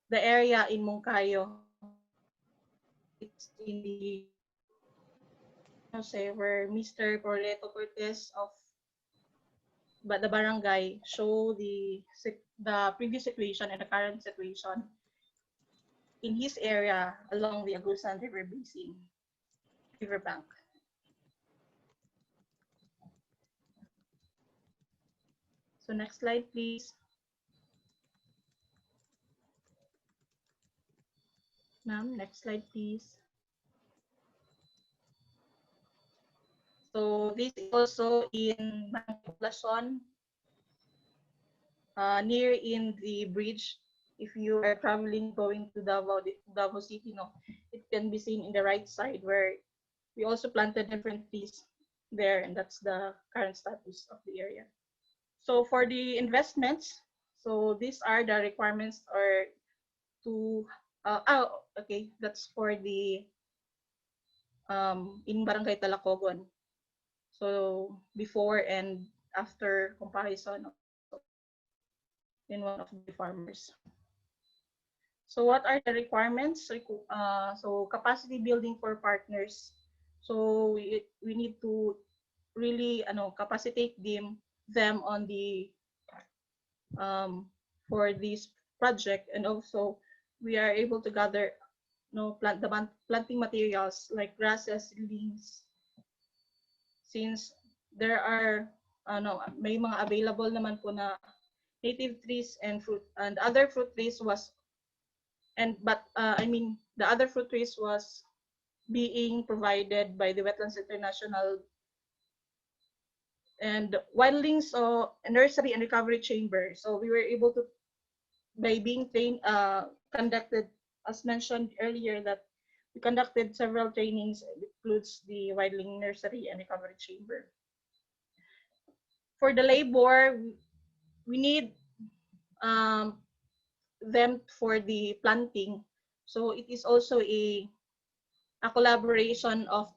the area in Moncayo. It's in the where Mr. Corleto Cortez of the barangay show the previous situation and the current situation in his area along the Agusan River Basin, riverbank. So next slide, please. Ma'am, next slide, please. So this is also in Poblacion, near in the bridge. If you are traveling going to Davao City, it can be seen in the right side where we also planted different trees there, and that's the current status of the area. So for the investments, so these are the requirements or to, okay, that's for the in Barangay Talacogon. So before and after comparison in one of the farmers. So what are the requirements? So capacity building for partners. So we need to really capacitate them on the for this project, and also we are able to gather planting materials like grasses, leaves, since there are may mga available naman po na native trees and fruit and other fruit trees was the other fruit trees was being provided by the Wetlands International and Wildlings Nursery and Recovery Chamber. So we were able to, by being trained, conducted, as mentioned earlier, that we conducted several trainings. It includes the Wildling Nursery and Recovery Chamber. For the labor, we need them for the planting. So it is also a collaboration of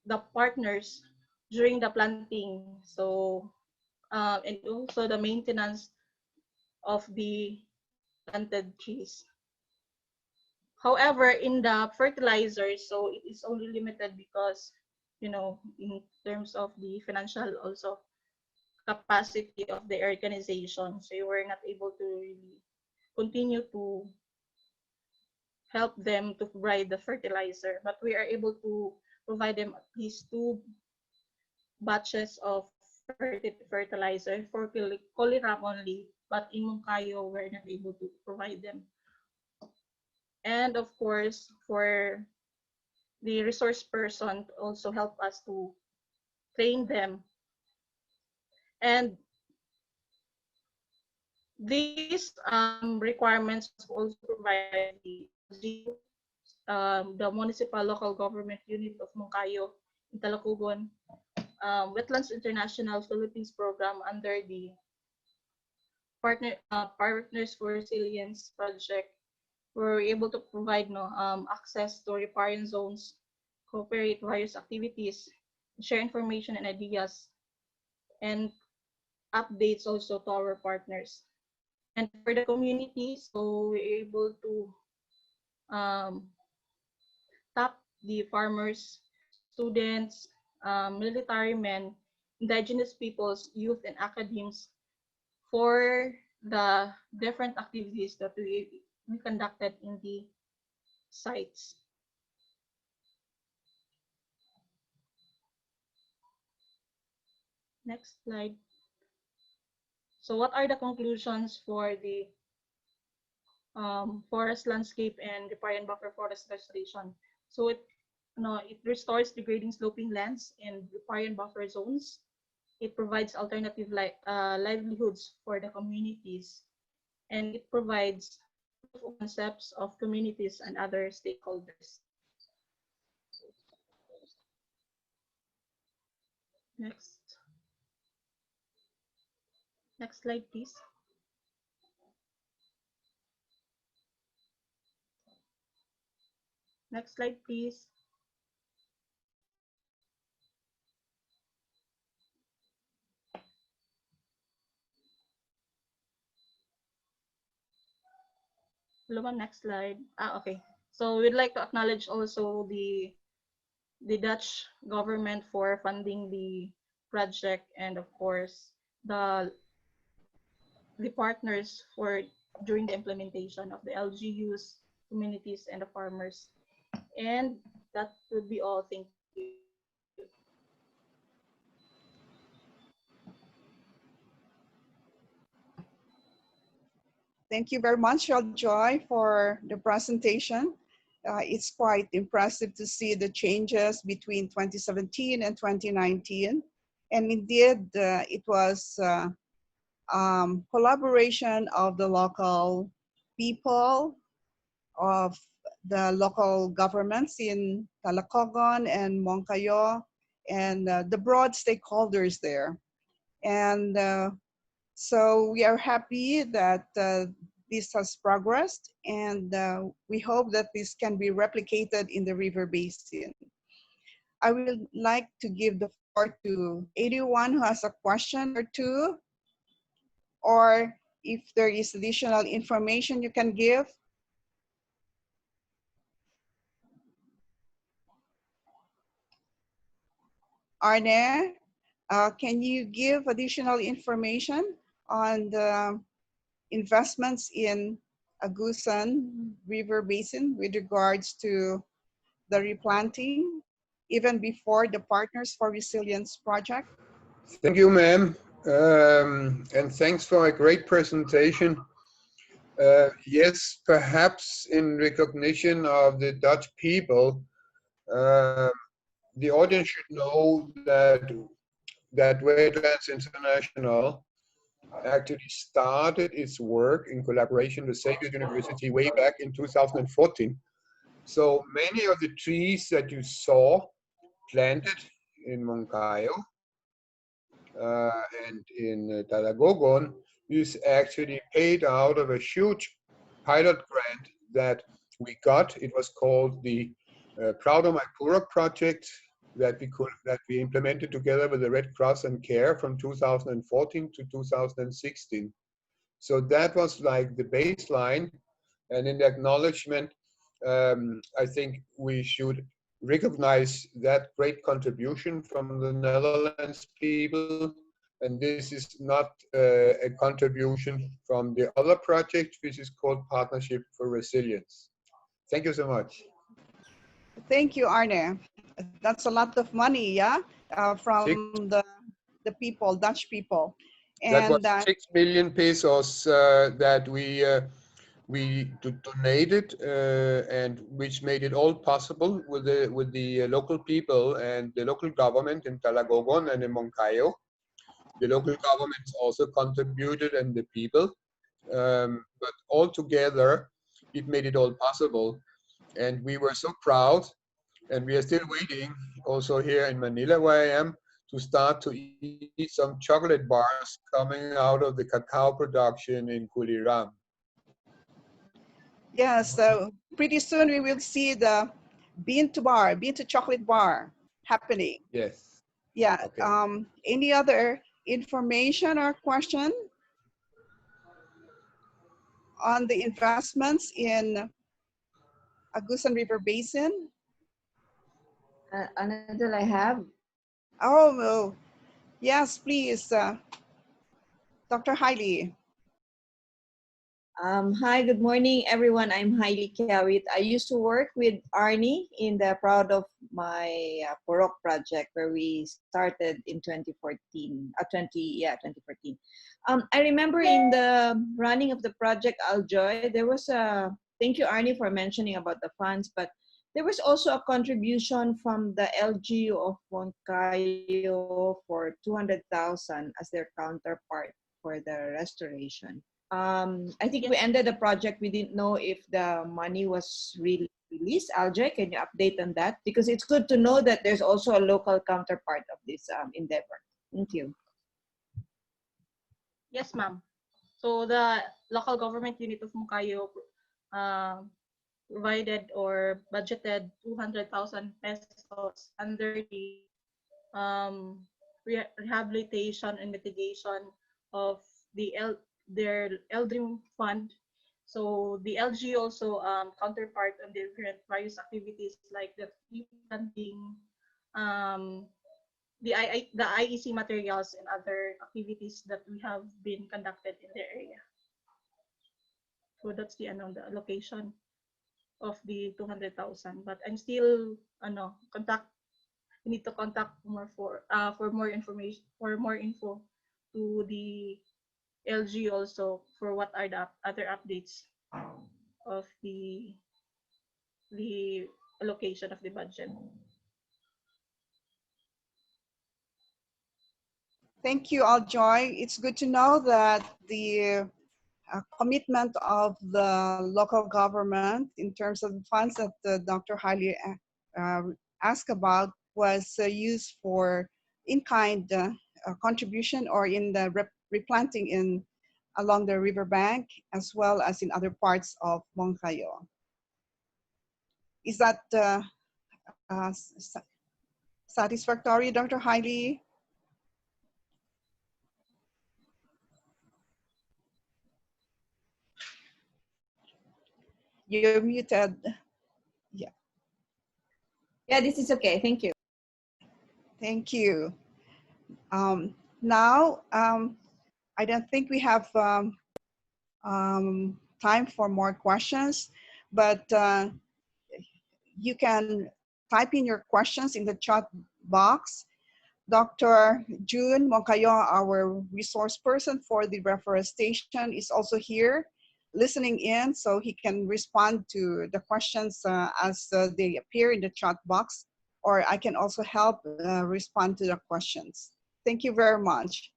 the partners during the planting. So and also the maintenance of the planted trees. However, in the fertilizers, so it is only limited because, in terms of the financial also capacity of the organization. So you were not able to really continue to help them to provide the fertilizer, but we are able to provide them at least 2 batches of fertilizer for Coliram only, but in Moncayo, we're not able to provide them. And of course, for the resource person to also help us to train them. And these requirements also provide the municipal local government unit of Moncayo in Talacogon, Wetlands International Philippines program under the Partners for Resilience project. We're able to provide access to riparian zones, cooperate various activities, share information and ideas, and updates also to our partners. And for the community, so we're able to tap the farmers, students, military men, indigenous peoples, youth, and academics for the different activities that we conducted in the sites. Next slide. So what are the conclusions for the forest landscape and riparian buffer forest restoration? So it restores degrading sloping lands and riparian buffer zones. It provides alternative livelihoods for the communities, and it provides proof of concepts of communities and other stakeholders. Next. Next slide, please. Next slide, please. Hello, ma'am, next slide. Okay. So we'd like to acknowledge also the Dutch government for funding the project, and of course the partners for during the implementation of the LGUs, communities, and the farmers. And that would be all. Thank you. Thank you very much, Joy, for the presentation. It's quite impressive to see the changes between 2017 and 2019. And indeed, it was collaboration of the local people, of the local governments in Talacogon and Moncayo, and the broad stakeholders there. And so we are happy that this has progressed, and we hope that this can be replicated in the river basin. I would like to give the floor to anyone who has a question or two, or if there is additional information you can give. Arne, can you give additional information on the investments in Agusan River Basin with regards to the replanting, even before the Partners for Resilience project? Thank you, ma'am. And thanks for a great presentation. Yes, perhaps in recognition of the Dutch people, the audience should know that Wetlands International actually started its work in collaboration with Xavier University way back in 2014. So many of the trees that you saw planted in Moncayo and in Talagogon is actually paid out of a huge pilot grant that we got. It was called the Proud of My Purok project that we implemented together with the Red Cross and CARE from 2014 to 2016. So that was like the baseline, and in the acknowledgement, I think we should recognize that great contribution from the Netherlands people, and this is not a contribution from the other project, which is called Partnership for Resilience. Thank you so much. Thank you, Arne. That's a lot of money, yeah, from the people, Dutch people. And that was 6 million pesos that we donated, and which made it all possible with the local people and the local government in Talagogon and in Moncayo. The local governments also contributed, and the people, but all together it made it all possible. And we were so proud, and we are still waiting also here in Manila, where I am, to start to eat some chocolate bars coming out of the cacao production in Kuliram. yeah, so pretty soon we will see the bean to chocolate bar happening. Yes. Yeah. Okay. Any other information or question on the investments in Agusan River Basin? Annadel, I have. Oh, no. Yes, please. Dr. Hailey. Hi, good morning, everyone. I'm Hailey Kiawit. I used to work with Arnie in the Proud of My Purok project where we started in 2014. I remember in the running of the project Aljoy, there was a, thank you Arnie for mentioning about the funds, but there was also a contribution from the LGU of Moncayo for 200,000 as their counterpart for the restoration. I think we ended the project. We didn't know if the money was really released. Aljoy, can you update on that? Because it's good to know that there's also a local counterpart of this endeavor. Thank you. Yes, ma'am. So the local government unit of Moncayo provided or budgeted 200,000 pesos under the rehabilitation and mitigation of their LDRIM fund. So the LG also counterpart on different various activities like the tree planting, the IEC materials and other activities that we have been conducted in the area. So that's the allocation of the 200,000. But I'm still we need to contact more for more information, for more info to the LG also for what are the other updates of the allocation of the budget. Thank you, Aljoy. It's good to know that the commitment of the local government in terms of the funds that Dr. Hailey asked about was used for in-kind contribution or in the replanting along the riverbank as well as in other parts of Moncayo. Is that satisfactory, Dr. Hailey? You're muted. Yeah. Yeah, this is okay. Thank you. Thank you. Now, I don't think we have time for more questions, but you can type in your questions in the chat box. Dr. June Moncayo, our resource person for the reforestation, is also here listening in, so he can respond to the questions as they appear in the chat box, or I can also help respond to the questions. Thank you very much.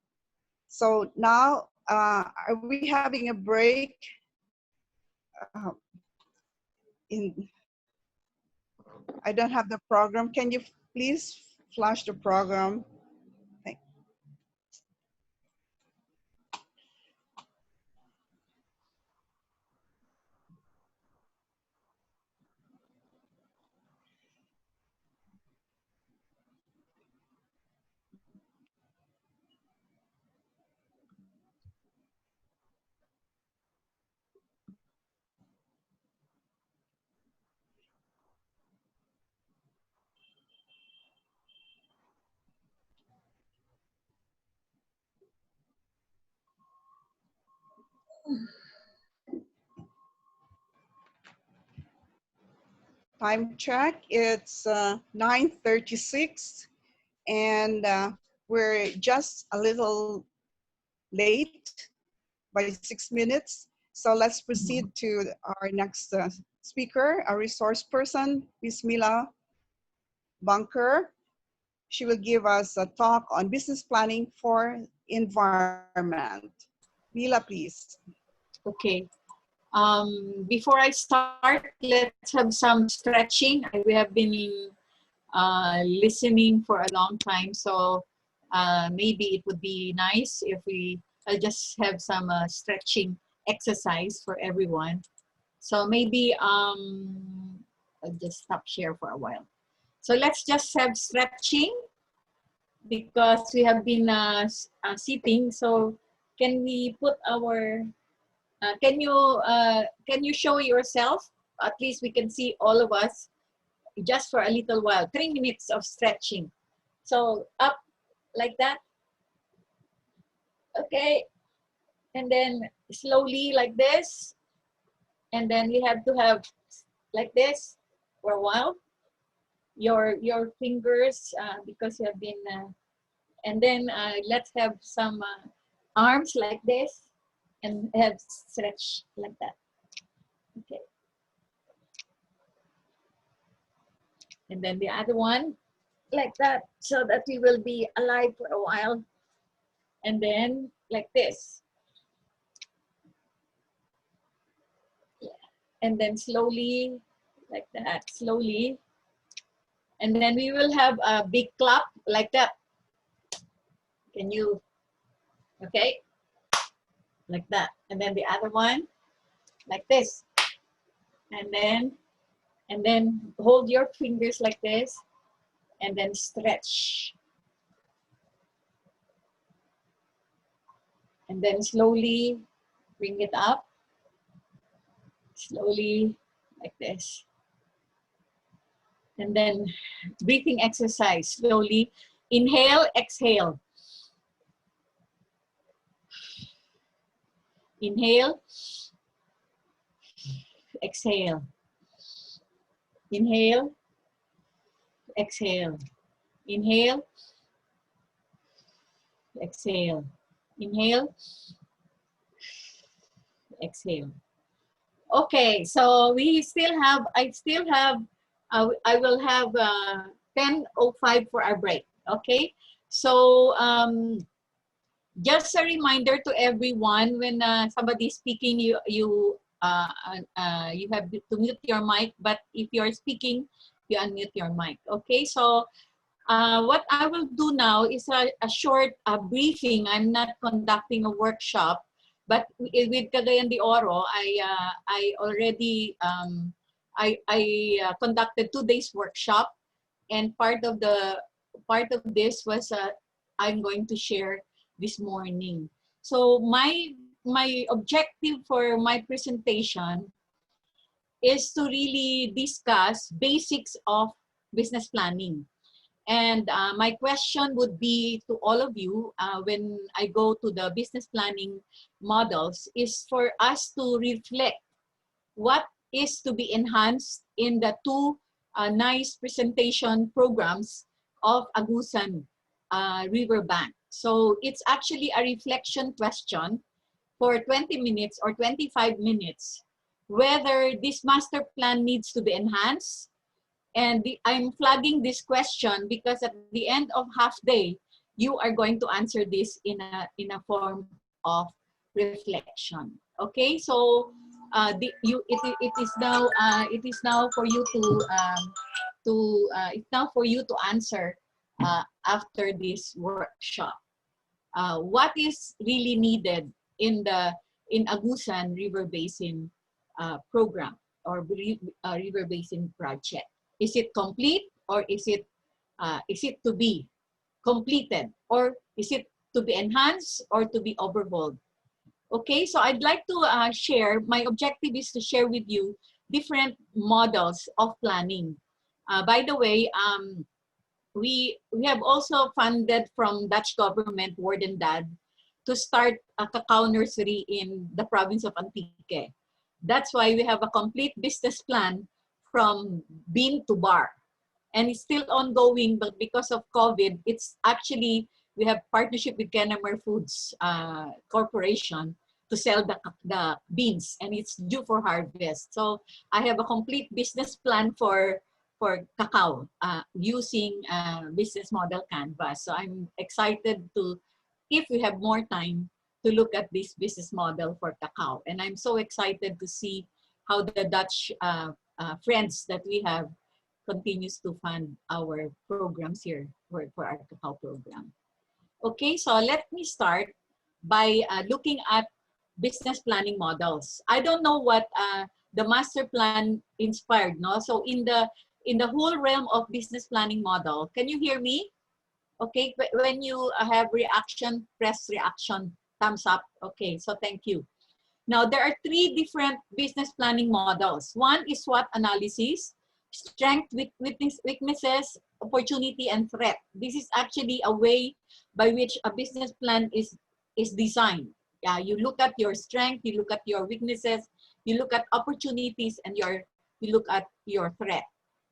So now, are we having a break? I don't have the program. Can you please flash the program? Time check, it's 9:36 and we're just a little late by 6 minutes. So let's proceed to our next speaker, our resource person, Ms. Mila Bunker. She will give us a talk on business planning for environment. Mila, please. Okay. Before I start, let's have some stretching. We have been listening for a long time, so maybe it would be nice if I'll just have some stretching exercise for everyone. So maybe I'll just stop share for a while. So let's just have stretching because we have been sitting. So can we put our can you show yourself? At least we can see all of us. just for a little while, 3 minutes of stretching. So up like that. Okay. And then slowly like this. And then we have to have like this for a while. Your fingers, because you have been, and then let's have some arms like this and have stretch like that. Okay. And then the other one like that, so that we will be alive for a while. And then like this. Yeah. And then slowly like that, slowly. And then we will have a big clap like that. Can you, okay? Like that. And then the other one like this. And then hold your fingers like this and then stretch. And then slowly bring it up. Slowly like this. And then breathing exercise. Slowly inhale, exhale. Inhale, exhale. Inhale, exhale. Inhale, exhale. Inhale, exhale. Okay, so we still have, I will have 10:05 for our break, okay? So just a reminder to everyone, when somebody's speaking, you have to mute your mic, but if you're speaking, you unmute your mic, okay? So what I will do now is a short briefing. I'm not conducting a workshop, but with Cagayan de Oro, I already conducted 2 days workshop, and part of this was I'm going to share this morning. So my objective for my presentation is to really discuss basics of business planning. And my question would be to all of you when I go to the business planning models is for us to reflect what is to be enhanced in the 2 nice presentation programs of Agusan River Bank. So it's actually a reflection question for 20 minutes or 25 minutes, whether this master plan needs to be enhanced. And I'm flagging this question because at the end of half day, you are going to answer this in a form of reflection. Okay, so it is now for you to answer after this workshop. What is really needed in Agusan River Basin program or River Basin project? Is it complete, or is it to be completed, or is it to be enhanced or to be overhauled? Okay, so I'd like to share, my objective is to share with you different models of planning. By the way, we have also funded from Dutch government, Wetlands, to start a cacao nursery in the province of Antique. That's why we have a complete business plan from bean to bar. And it's still ongoing, but because of COVID, it's actually, we have partnership with Kennemer Foods Corporation to sell the beans, and it's due for harvest. So I have a complete business plan for cacao using business model canvas. So I'm excited to, if we have more time, to look at this business model for cacao. And I'm so excited to see how the Dutch friends that we have continues to fund our programs here for our cacao program. Okay, so let me start by looking at business planning models. I don't know what the master plan inspired, no? So in the whole realm of business planning model, can you hear me? Okay, when you have reaction, press reaction, thumbs up. Okay, so thank you. Now, there are 3 different business planning models. One is SWOT analysis, strength, weaknesses, opportunity, and threat. This is actually a way by which a business plan is designed. Yeah, you look at your strength, you look at your weaknesses, you look at opportunities, and you look at your threat.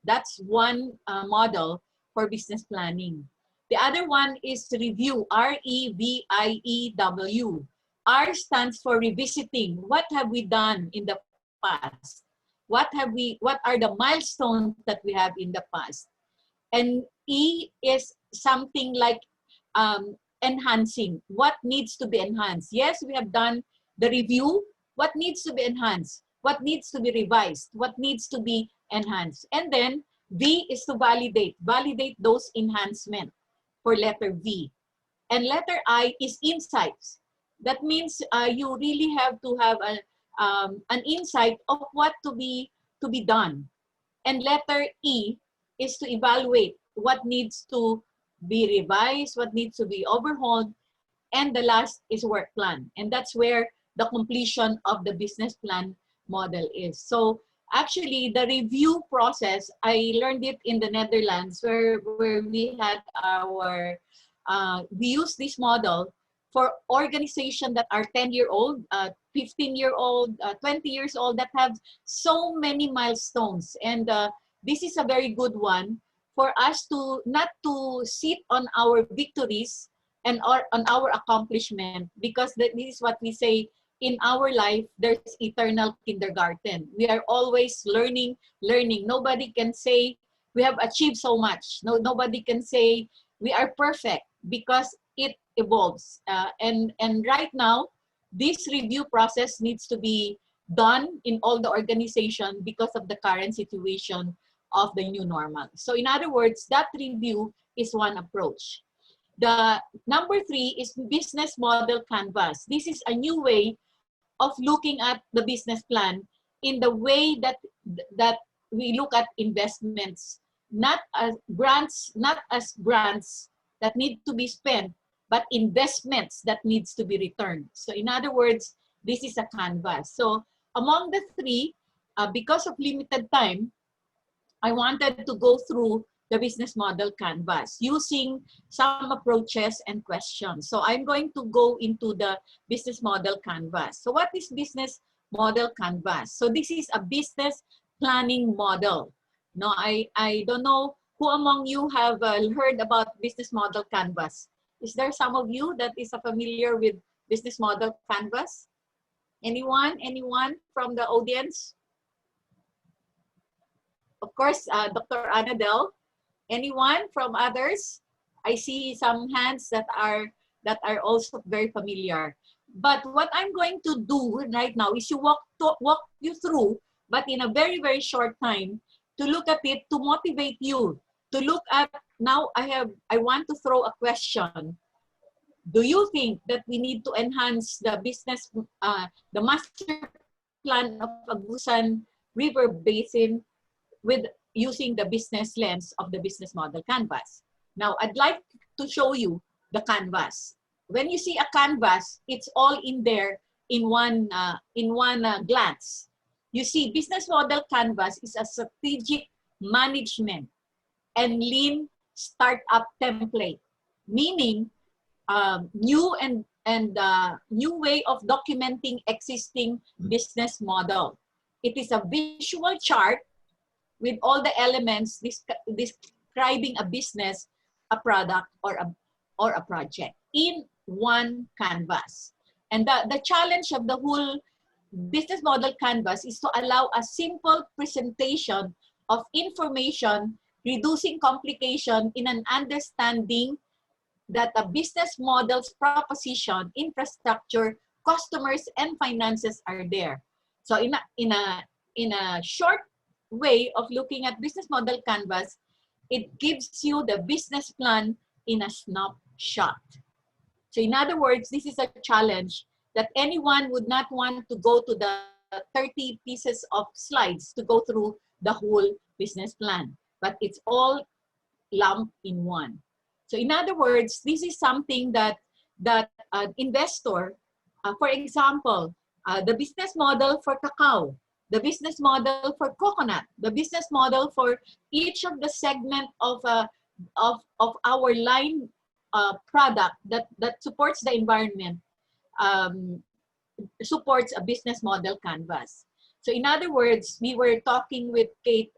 That's one model for business planning. The other one is review, REVIEW. R stands for revisiting. What have we done in the past? What are the milestones that we have in the past? And E is something like enhancing. What needs to be enhanced? Yes, we have done the review. What needs to be enhanced? What needs to be revised? What needs to be enhanced? And then V is to validate. Validate those enhancements for letter V. And letter I is insights. That means you really have to have an insight of what to be done. And letter E is to evaluate what needs to be revised, what needs to be overhauled. And the last is work plan. And that's where the completion of the business plan model is. So actually, the review process, I learned it in the Netherlands where we had our, we use this model for organizations that are 10-year-old, 15-year-old, 20 years old that have so many milestones. And this is a very good one for us to not to sit on our victories and on our accomplishment, because this is what we say in our life, there's eternal kindergarten. We are always learning. Nobody can say we have achieved so much. Nobody can say we are perfect, because it evolves. And right now, this review process needs to be done in all the organization because of the current situation of the new normal. So in other words, that review is one approach. The number 3 is business model canvas. This is a new way of looking at the business plan in the way that we look at investments, not as grants that need to be spent, but investments that needs to be returned. So in other words, this is a canvas. So among the 3, because of limited time, I wanted to go through the business model canvas using some approaches and questions. So I'm going to go into the business model canvas. So what is business model canvas? So this is a business planning model. No, I don't know who among you have heard about business model canvas. Is there some of you that is familiar with business model canvas? Anyone from the audience? Of course, Dr. Annadel. Anyone from others? I see some hands that are also very familiar. But what I'm going to do right now is to walk you through, but in a very, very short time, to look at it, to motivate you, to look at, now I want to throw a question. Do you think that we need to enhance the business, the master plan of Agusan River Basin with using the business lens of the business model canvas? Now, I'd like to show you the canvas. When you see a canvas, it's all in there in one glance. You see, business model canvas is a strategic management and lean startup template, meaning new way of documenting existing business model. It is a visual chart with all the elements describing a business, a product, or a project in one canvas. And the challenge of the whole business model canvas is to allow a simple presentation of information, reducing complication in an understanding that a business model's proposition, infrastructure, customers, and finances are there. So in a short way of looking at business model canvas, it gives you the business plan in a snapshot. So in other words, this is a challenge that anyone would not want to go to the 30 pieces of slides to go through the whole business plan, but it's all lumped in one. So in other words, this is something that an investor, for example, the business model for cacao, the business model for coconut, the business model for each of the segment of our line product that supports the environment, supports a business model canvas. So in other words, we were talking with Kate,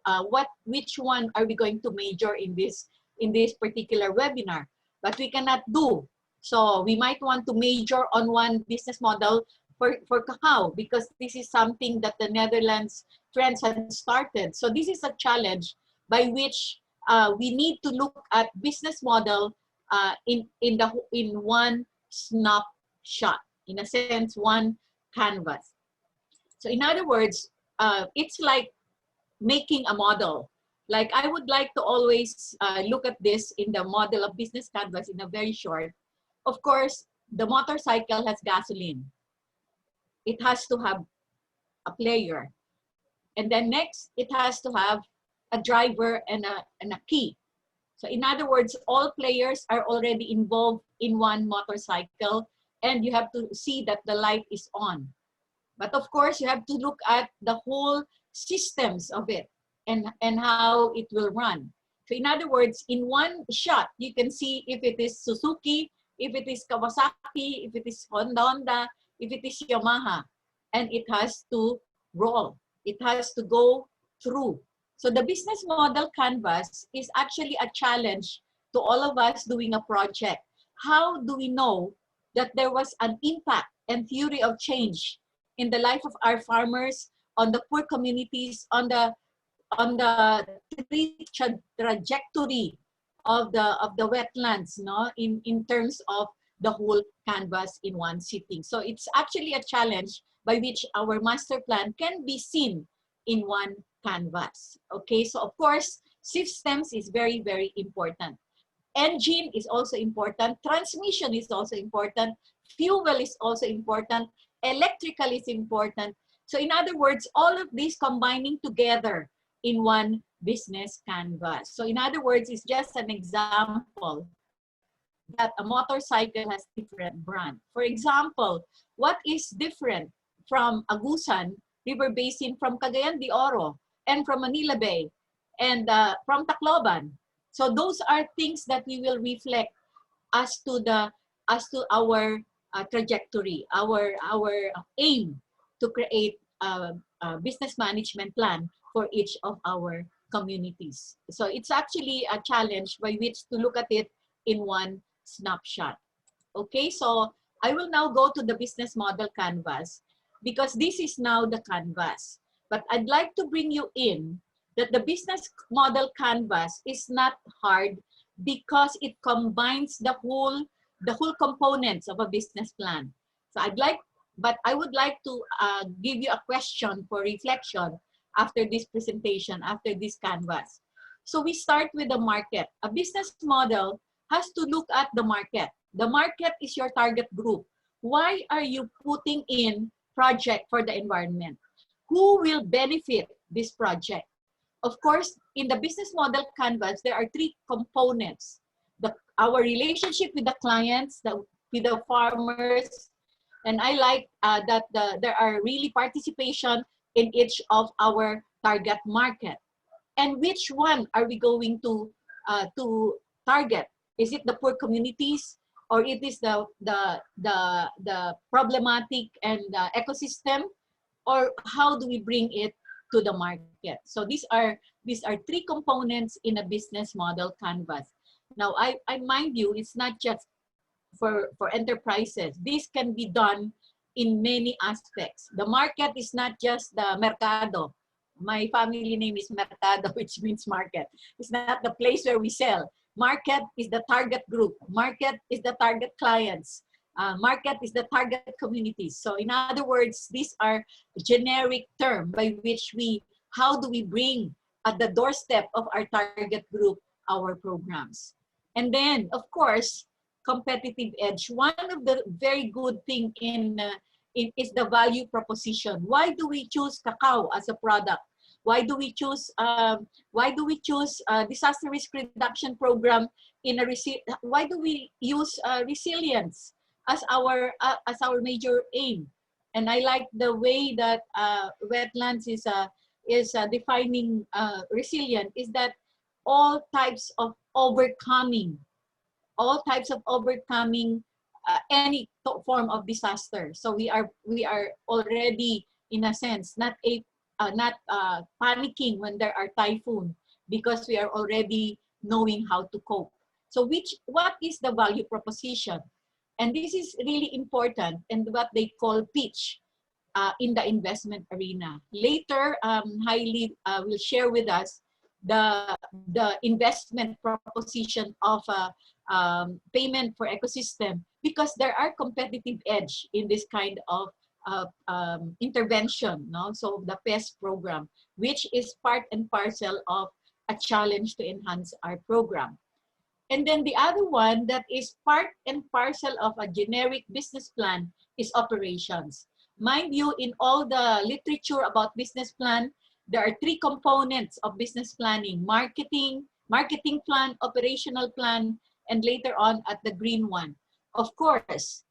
which one are we going to major in this particular webinar? But we cannot do. So we might want to major on one business model for cacao, because this is something that the Netherlands friends had started. So this is a challenge by which we need to look at business model in one snapshot, in a sense, one canvas. So in other words, it's like making a model. Like I would like to always look at this in the model of business canvas in a very short. Of course, the motorcycle has gasoline. It has to have a player. And then next, it has to have a driver and a key. So in other words, all players are already involved in one motorcycle, and you have to see that the light is on. But of course, you have to look at the whole systems of it and how it will run. So in other words, in one shot, you can see if it is Suzuki, if it is Kawasaki, if it is Honda, if it is Yamaha, and it has to roll. It has to go through. So the business model canvas is actually a challenge to all of us doing a project. How do we know that there was an impact and theory of change in the life of our farmers, on the poor communities, on the trajectory of the wetlands, no, in terms of the whole canvas in one sitting? So it's actually a challenge by which our master plan can be seen in one canvas. Okay, so of course, systems is very, very important. Engine is also important. Transmission is also important. Fuel is also important. Electrical is important. So in other words, all of these combining together in one business canvas. So in other words, it's just an example that a motorcycle has different brand. For example, what is different from Agusan River Basin, from Cagayan de Oro, and from Manila Bay, and from Tacloban? So those are things that we will reflect as to our trajectory, our aim to create a business management plan for each of our communities. So it's actually a challenge by which to look at it in one snapshot. Okay, so I will now go to the business model canvas, because this is now the canvas. But I'd like to bring you in that the business model canvas is not hard, because it combines the whole components of a business plan. So I would like to give you a question for reflection after this presentation, after this canvas. So we start with the market. A business model has to look at the market. The market is your target group. Why are you putting in project for the environment? Who will benefit this project? Of course, in the business model canvas, there are three components. Our relationship with the clients, with the farmers, and I like that there are really participation in each of our target market. And which one are we going to target? Is it the poor communities, or it is the problematic and ecosystem, or how do we bring it to the market? So these are three components in a business model canvas. Now, I mind you, it's not just for enterprises. This can be done in many aspects. The market is not just the mercado. My family name is Mercado, which means market. It's not the place where we sell. Market is the target group. Market is the target clients. Market is the target communities. So in other words, these are generic terms by which how do we bring at the doorstep of our target group our programs. And then, of course, competitive edge. One of the very good thing is the value proposition. Why do we choose cacao as a product? Why do we choose disaster risk reduction program why do we use resilience as our major aim? And I like the way that wetlands is defining resilient, is that all types of overcoming any form of disaster. So we are already, in a sense, not panicking when there are typhoon, because we are already knowing how to cope. So what is the value proposition? And this is really important, and what they call pitch in the investment arena. Later, Hailey will share with us the investment proposition of payment for ecosystem, because there are competitive edge in this kind of intervention. No? So the PEST program, which is part and parcel of a challenge to enhance our program. And then the other one that is part and parcel of a generic business plan is operations. Mind you, in all the literature about business plan, there are three components of business planning: marketing plan, operational plan, and later on at the green one. Of course,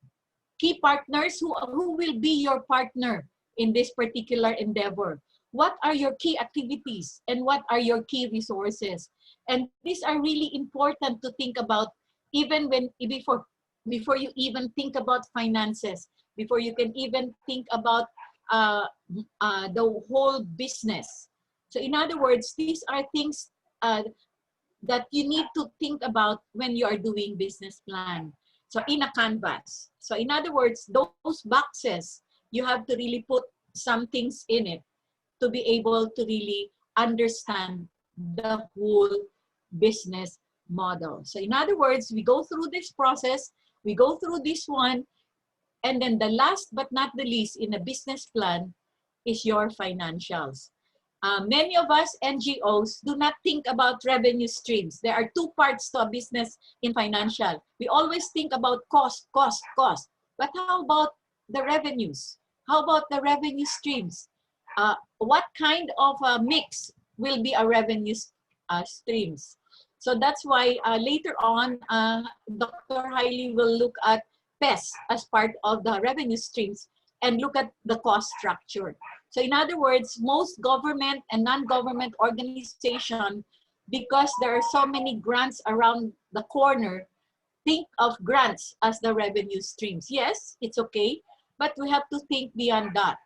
key partners, who will be your partner in this particular endeavor? What are your key activities and what are your key resources? And these are really important to think about, even before you even think about finances, before you can even think about the whole business. So in other words, these are things that you need to think about when you are doing business plan. So in a canvas. So in other words, those boxes, you have to really put some things in it to be able to really understand the whole business model. So in other words, we go through this process, we go through this one, and then the last but not the least in a business plan is your financials. Many of us NGOs do not think about revenue streams. There are two parts to a business in financial. We always think about cost. But how about the revenues? How about the revenue streams? What kind of a mix will be our revenue streams? So that's why later on, Dr. Hailey will look at PES as part of the revenue streams and look at the cost structure. So in other words, most government and non-government organization, because there are so many grants around the corner, think of grants as the revenue streams. Yes, it's okay, but we have to think beyond that.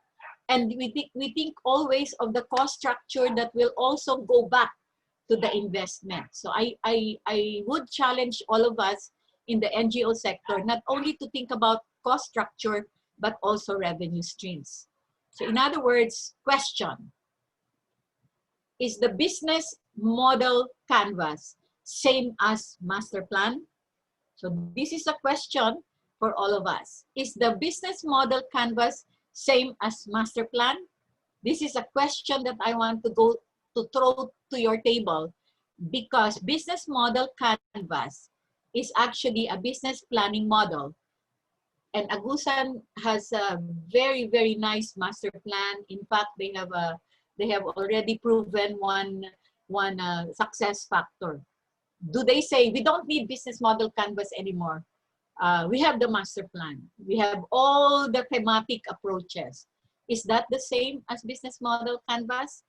And we think always of the cost structure that will also go back to the investment. So I would challenge all of us in the NGO sector, not only to think about cost structure, but also revenue streams. So in other words, question: is the business model canvas same as master plan? So this is a question for all of us. Is the business model canvas same as master plan? This is a question that I want to throw to your table, because business model canvas is actually a business planning model. And Agusan has a very, very nice master plan. In fact, they have already proven one success factor. Do they say we don't need business model canvas anymore? We have the master plan. We have all the thematic approaches. Is that the same as business model canvas?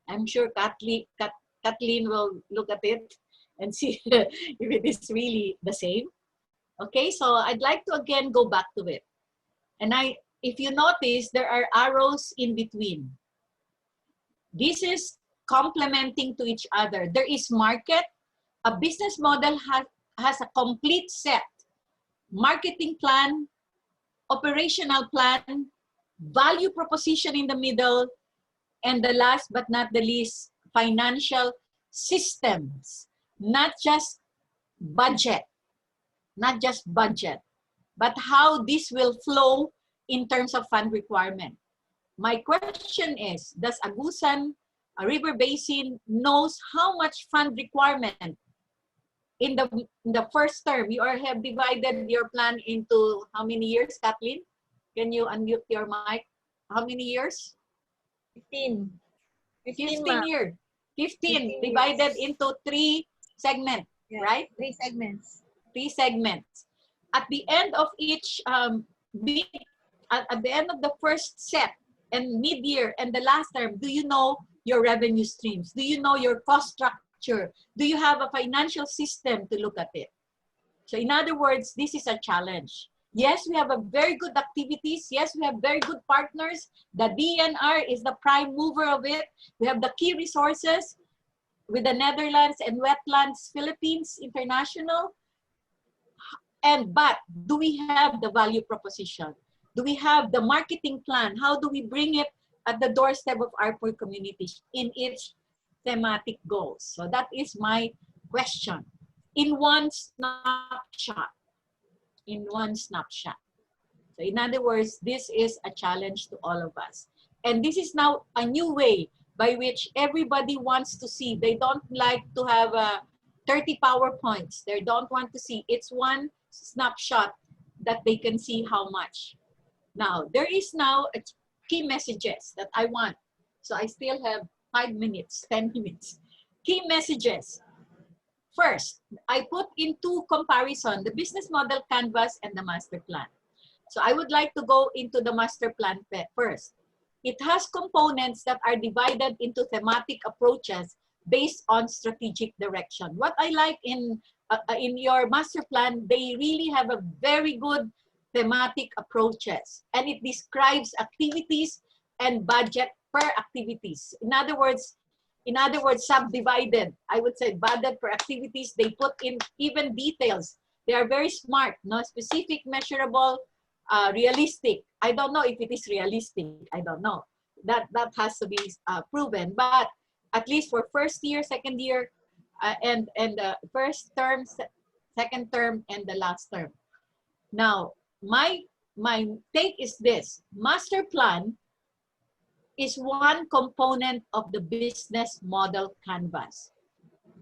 I'm sure Kathleen will look at it and see if it is really the same. Okay, so I'd like to again go back to it. And if you notice, there are arrows in between. This is complementing to each other. There is market. A business model has a complete set: marketing plan, operational plan, value proposition in the middle, and the last but not the least, financial systems. Not just budget, but how this will flow in terms of fund requirement. My question is, does Agusan River Basin knows how much fund requirement in the first term? You have divided your plan into how many years, Kathleen? Can you unmute your mic? How many years? 15. 15 years. 15 divided into 3 segments, Yeah, right? 3 segments. 3 segments. At the end of each at the end of the first set and mid-year and the last term, do you know your revenue streams? Do you know your cost structure? Do you have a financial system to look at it? So in other words, this is a challenge. Yes, we have a very good activities. Yes, we have very good partners. The DENR is the prime mover of it. We have the key resources with the Netherlands and Wetlands Philippines International. But do we have the value proposition? Do we have the marketing plan? How do we bring it at the doorstep of our poor communities in its thematic goals? So that is my question. In one snapshot. In one snapshot. So in other words, this is a challenge to all of us. And this is now a new way by which everybody wants to see. They don't like to have 30 PowerPoints. They don't want to see. It's one snapshot that they can see how much. Now, there is now a key messages that I want. So I still have 5 minutes, 10 minutes. Key messages. First, I put into comparison the business model canvas and the master plan. So I would like to go into the master plan first. It has components that are divided into thematic approaches based on strategic direction. What I like in your master plan, they really have a very good thematic approaches, and it describes activities and budget per activities. In other words, subdivided. I would say budget per activities. They put in even details. They are very smart, no? Specific, measurable, realistic. I don't know if it is realistic. I don't know. That has to be proven. But at least for first year, second year, and the first term, second term, and the last term. Now, my take is this: master plan is one component of the business model canvas,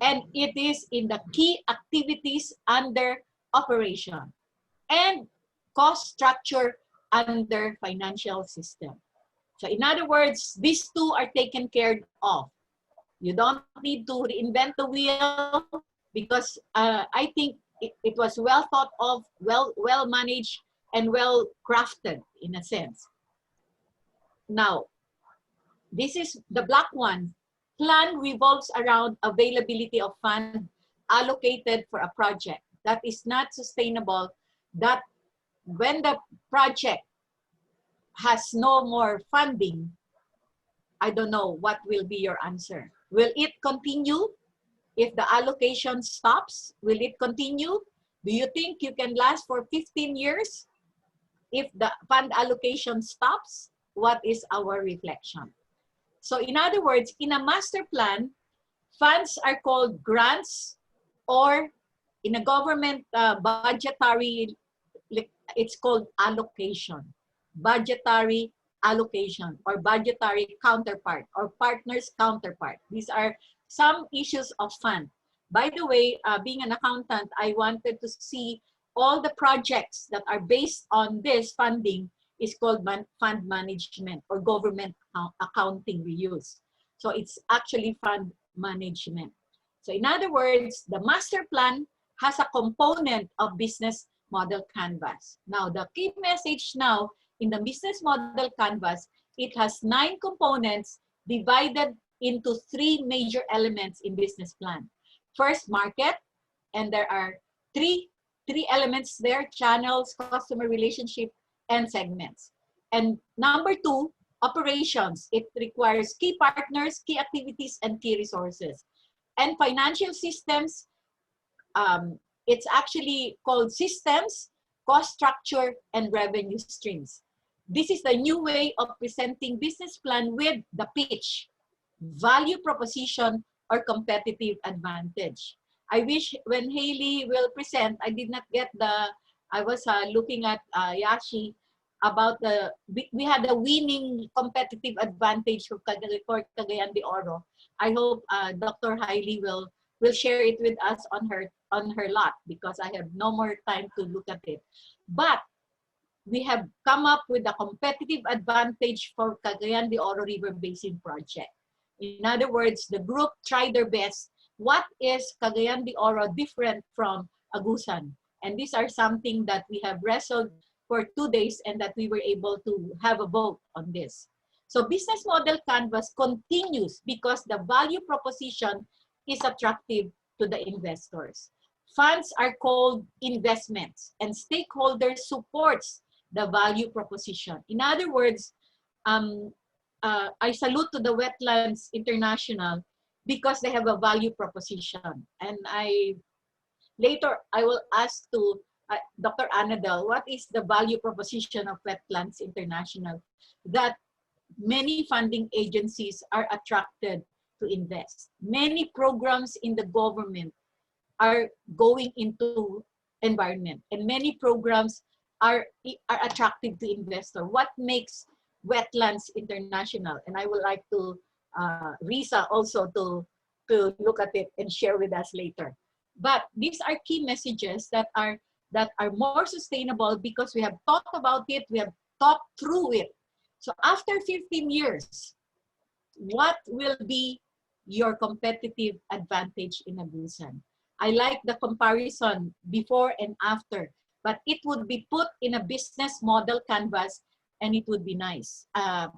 and it is in the key activities under operation and cost structure under financial system. So in other words, these two are taken care of. You don't need to reinvent the wheel because I think it was well thought of, well managed, and well crafted in a sense. Now, this is the black one. Plan revolves around availability of funds allocated for a project that is not sustainable, that when the project has no more funding, I don't know what will be your answer. Will it continue if the allocation stops? Will it continue? Do you think you can last for 15 years if the fund allocation stops? What is our reflection? So in other words, in a master plan, funds are called grants, or in a government budgetary, it's called allocation. Budgetary allocation, or budgetary counterpart, or partners counterpart. These are some issues of fund. By the way, being an accountant, I wanted to see all the projects that are based on this funding is called fund management, or government accounting we use. So it's actually fund management. So in other words, the master plan has a component of business model canvas. Now, the key message now in the business model canvas, it has 9 components divided into 3 major elements in business plan. First, market, and there are three elements there: channels, customer relationship, and segments. And number 2, operations. It requires key partners, key activities, and key resources. And financial systems, it's actually called systems, cost structure, and revenue streams. This is the new way of presenting business plan with the pitch, value proposition, or competitive advantage. I wish when Haley will present, I did not get I was looking at Yashi about we had a winning competitive advantage for Cagayan de Oro. I hope Dr. Hailey will share it with us on her lot, because I have no more time to look at it. But we have come up with a competitive advantage for Cagayan de Oro River Basin project. In other words, the group tried their best. What is Cagayan de Oro different from Agusan? And these are something that we have wrestled for 2 days and that we were able to have a vote on this. So business model canvas continues because the value proposition is attractive to the investors. Funds are called investments and stakeholders supports the value proposition. In other words, I salute to the Wetlands International because they have a value proposition. And later I will ask to Dr. Annadel, what is the value proposition of Wetlands International that many funding agencies are attracted to invest? Many programs in the government are going into environment and many programs are attractive to investor. What makes Wetlands International? And I would like to Risa also to look at it and share with us later. But these are key messages that are more sustainable because we have thought about it, we have thought through it. So after 15 years, what will be your competitive advantage in Agusan? I like the comparison before and after, but it would be put in a business model canvas and it would be nice.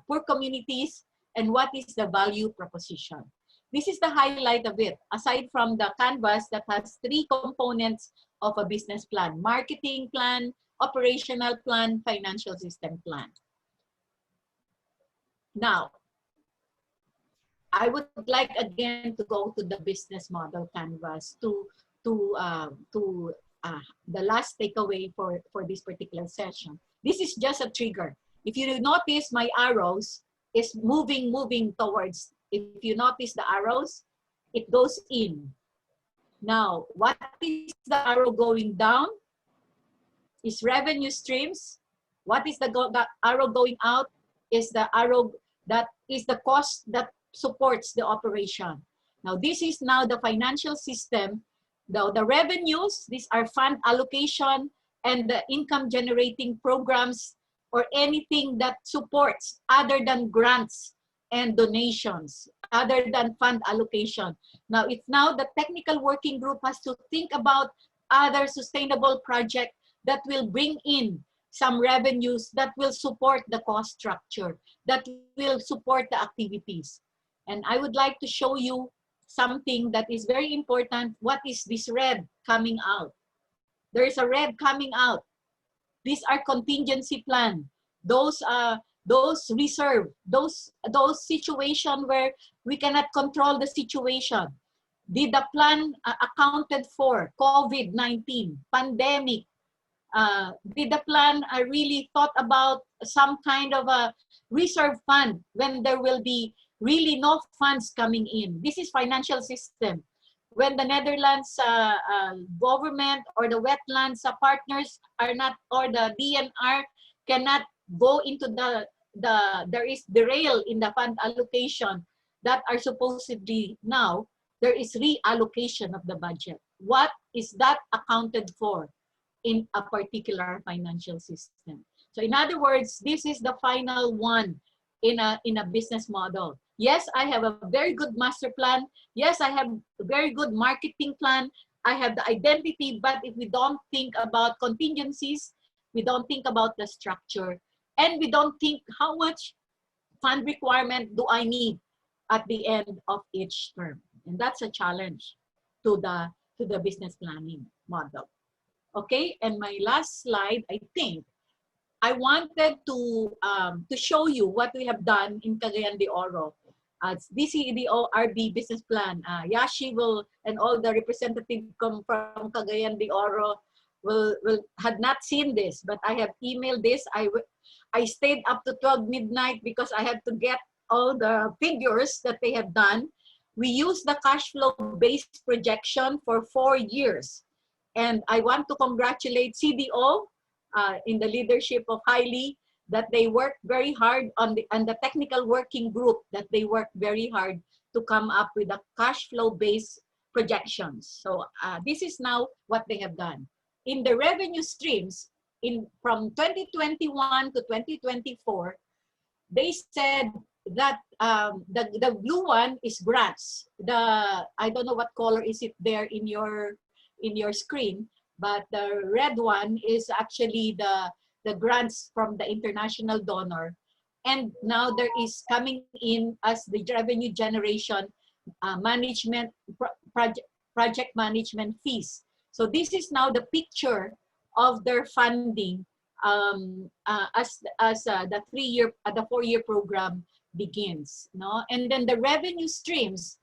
Poor communities and what is the value proposition? This is the highlight of it, aside from the canvas that has 3 components of a business plan: marketing plan, operational plan, financial system plan. Now, I would like again to go to the business model canvas to the last takeaway for this particular session. This is just a trigger. If you notice, my arrows is moving towards. If you notice the arrows, it goes in. Now, what is the arrow going down? Is revenue streams. What is the arrow going out? Is the arrow that is the cost that supports the operation. Now, this is now the financial system. The revenues, these are fund allocation and the income generating programs or anything that supports other than grants and donations, other than fund allocation. Now, it's now the technical working group has to think about other sustainable projects that will bring in some revenues that will support the cost structure, that will support the activities. And I would like to show you something that is very important. What is this red coming out? There is a red coming out. These are contingency plan. Those reserve, those situations where we cannot control the situation. Did the plan accounted for COVID-19, pandemic? Did the plan really thought about some kind of a reserve fund when there will be really no funds coming in? This is financial system. When the Netherlands government or the wetlands partners are not, or the DENR cannot go into there is derail in the fund allocation that are supposedly now, there is reallocation of the budget. What is that accounted for in a particular financial system? So in other words, this is the final one in a business model. Yes, I have a very good master plan. Yes, I have a very good marketing plan. I have the identity, but if we don't think about contingencies, we don't think about the structure, and we don't think how much fund requirement do I need at the end of each term. And that's a challenge to the business planning model. Okay, and my last slide, I think, I wanted to show you what we have done in Cagayan de Oro. DCEDO ARB Business Plan. Yashi will, and all the representatives come from Cagayan de Oro had not seen this, but I have emailed this. I stayed up to 12 midnight because I had to get all the figures that they have done. We use the cash flow based projection for 4 years. And I want to congratulate CDO in the leadership of Hailey, that they worked very hard on the technical working group, that they worked very hard to come up with a cash flow based projections. So this is now what they have done. In the revenue streams, from 2021 to 2024, they said that the blue one is grants. I don't know what color is it there in your screen, but the red one is actually the grants from the international donor. And now there is coming in as the revenue generation management, project management fees. So this is now the picture of their funding as the 4-year program begins, no? And then the revenue streams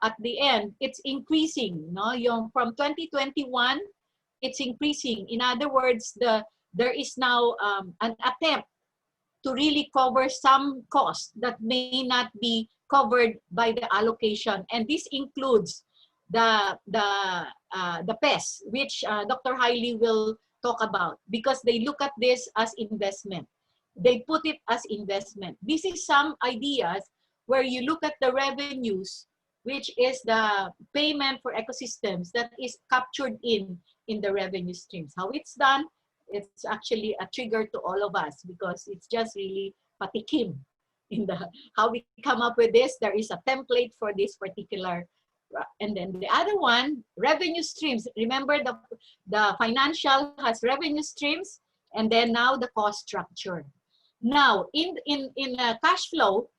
at the end, it's increasing, no? Yung from 2021, it's increasing. In other words, there is now an attempt to really cover some costs that may not be covered by the allocation, and this includes the PES, which Dr. Hailey will talk about, because they look at this as investment. They put it as investment. This is some ideas where you look at the revenues, which is the payment for ecosystems that is captured in the revenue streams. How it's done, it's actually a trigger to all of us, because it's just really patikim in the how we come up with this. There is a template for this particular. And then the other one, revenue streams. Remember, the financial has revenue streams, and then now the cost structure. Now, in cash flow,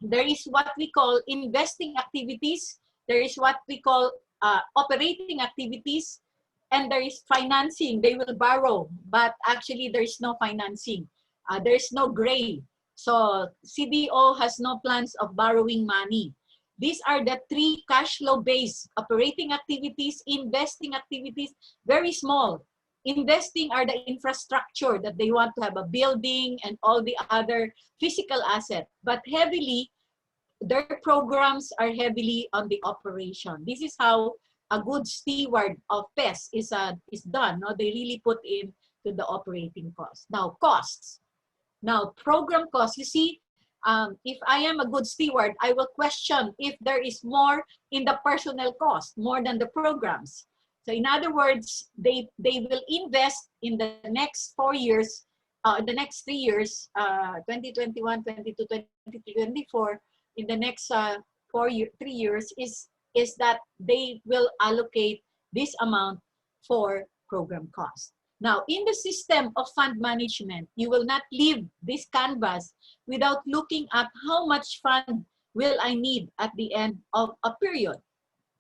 there is what we call investing activities. There is what we call operating activities, and there is financing. They will borrow, but actually there is no financing. There is no gray. So CBO has no plans of borrowing money. These are the 3 cash flow based operating activities, investing activities, very small. Investing are the infrastructure that they want to have, a building and all the other physical assets, but heavily, their programs are heavily on the operation. This is how a good steward of PES is done. No? They really put in to the operating costs. Now, costs. Now, program costs, you see, if I am a good steward, I will question if there is more in the personnel cost, more than the programs. So in other words, they will invest in the next 4 years, in the next 3 years, 2021, 22, 23, 24, in the next 3 years is that they will allocate this amount for program cost. Now, in the system of fund management, you will not leave this canvas without looking at how much fund will I need at the end of a period.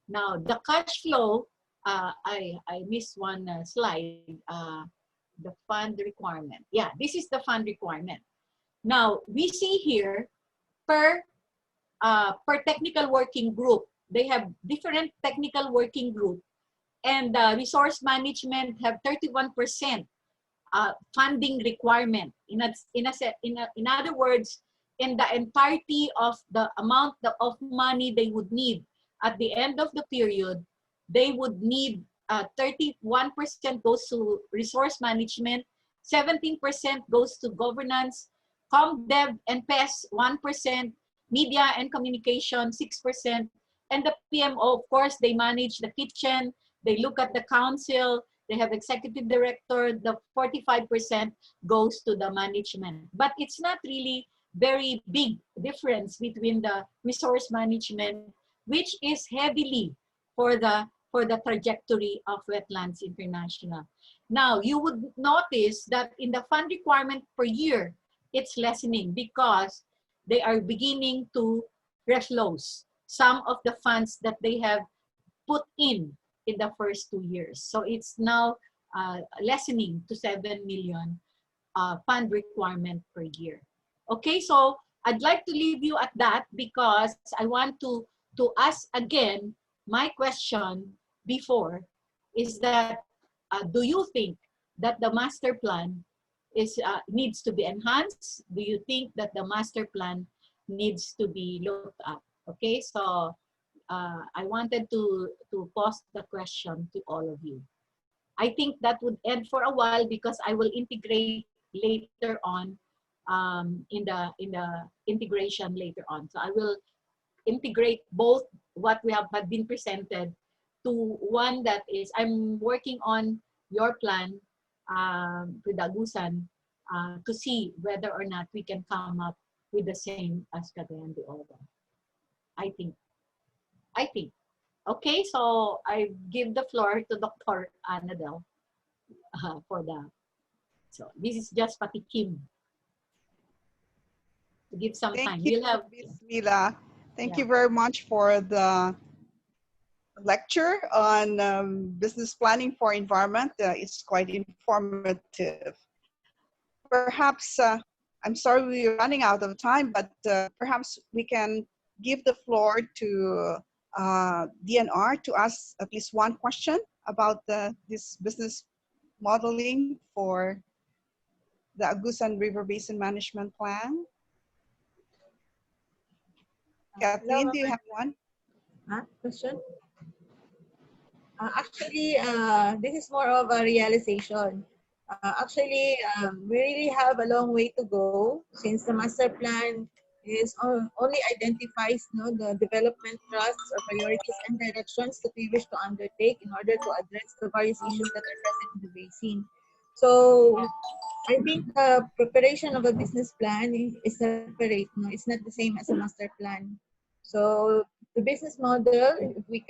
Now, the cash flow, I missed one slide, the fund requirement. Yeah, this is the fund requirement. Now, we see here per technical working group, they have different technical working group, and resource management have 31% funding requirement. In other words, in the entirety of the amount of money they would need at the end of the period, they would need 31% goes to resource management, 17% goes to governance, ComDev and PES 1%, media and communication 6%, and the PMO, of course, they manage the kitchen, they look at the council, they have executive director, the 45% goes to the management. But it's not really very big difference between the resource management, which is heavily for the trajectory of Wetlands International. Now, you would notice that in the fund requirement per year, it's lessening because they are beginning to reflows some of the funds that they have put in the first 2 years. So it's now lessening to 7 million fund requirement per year. Okay, so I'd like to leave you at that because I want to ask again my question before is that do you think that the master plan needs to be enhanced? Do you think that the master plan needs to be looked at? Okay, so I wanted to pose the question to all of you. I think that would end for a while because I will integrate later on in the integration later on. So I will integrate both what we have been presented to one that is, I'm working on your plan with Agusan to see whether or not we can come up with the same as Cagayan de Oro. I think. Okay, so I give the floor to Dr. Annadel for the So this is just patikim to give some Thank time. you, We'll have, Miss Mila. Thank Yeah. you very much for the lecture on business planning for environment. It's quite informative. Perhaps, I'm sorry we're running out of time, but perhaps we can give the floor to DNR to ask at least one question about this business modeling for the Agusan River Basin Management Plan. Kathleen, do you have one? Question? Actually, this is more of a realization. We really have a long way to go since the master plan only identifies the development thrusts or priorities and directions that we wish to undertake in order to address the various issues that are present in the basin. So I think the preparation of a business plan is separate. No, it's not the same as a master plan. So the business model, if we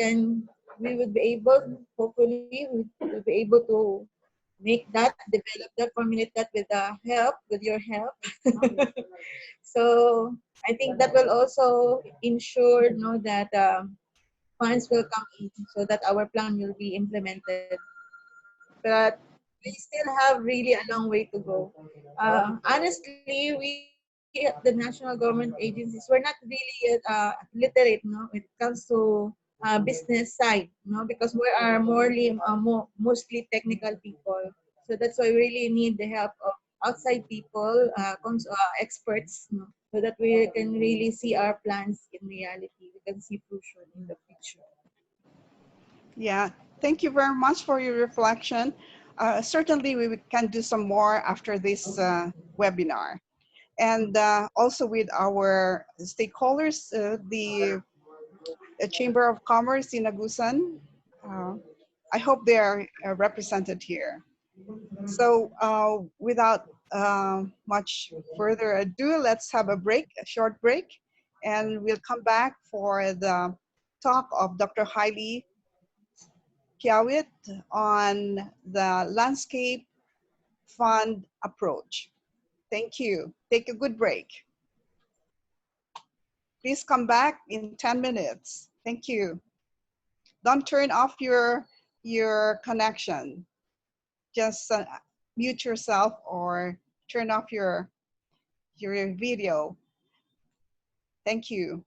would be able, hopefully, we will be able to make that, develop that, formulate that with your help. So I think that will also ensure that funds will come in so that our plan will be implemented. But we still have really a long way to go. Honestly, we at the national government agencies, we're not really literate, when it comes to business side, because we are mostly technical people. So that's why we really need the help of outside people, experts, so that we can really see our plans in reality. We can see fruition in the future. Yeah, thank you very much for your reflection. Certainly, we can do some more after this webinar. And also with our stakeholders, the Chamber of Commerce in Agusan, I hope they are represented here. So without much further ado, let's have a break, a short break, and we'll come back for the talk of Dr. Hailey Kiawit on the landscape fund approach. Thank you. Take a good break. Please come back in 10 minutes. Thank you. Don't turn off your connection. Just mute yourself or turn off your video. Thank you.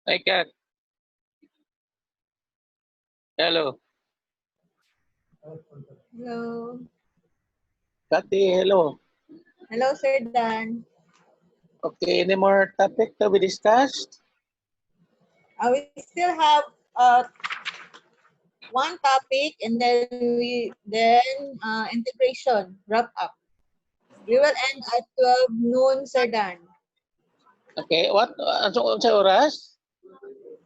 Hi, Kat. Hello. Hello. Kati, hello. Hello, Sir Dan. Okay, any more topic to be discussed? We still have one topic, and then integration wrap up. We will end at 12 noon, Sir Dan. Okay, what? Sa oras?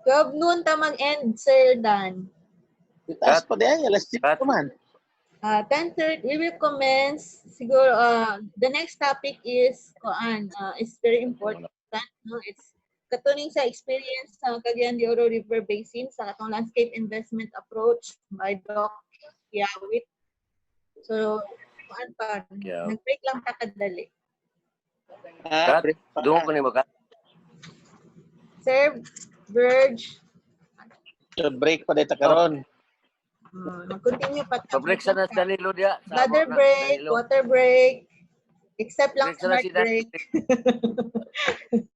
12 noon tamang end, Sir Dan. Itaas pa din, alas 5 man. 10:30, we will commence. Siguro, the next topic is very important. No? It's katuning sa experience sa Cagayan de Oro River Basin sa katong landscape investment approach by Doc Yawit. So, nag-break lang ta kadali. Doon ko ni Baka. Sir Verge. Break pa dito karon. Mag-continue pa. Pa-break sa Danilo dia. Bladder break, water break. Except lang sa heart break.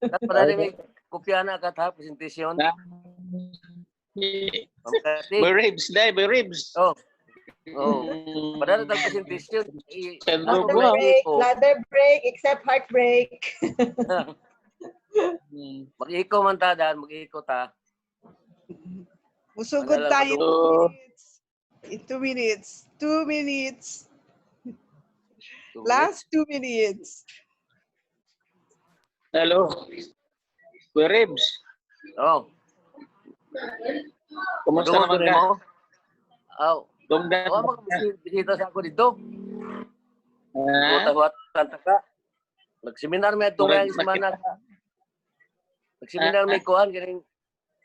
Kat pa rin may kopya na kat ha, presentation. May ribs, may ribs. Oh. Padahal tag presentation. Bladder break, except heart break. Mag-iko man ta dan, mag-iko ta. Musugod tayo. 2 minutes. 2 minutes. Last 2 minutes. Hello. May ribs. Oh. Kumusta naman ka? Oh. Dumdan. Magbisita sa ako dito. Buta-butan ka. Nag-seminar may itong ngayong semana ka. Nag-seminar may kuhan,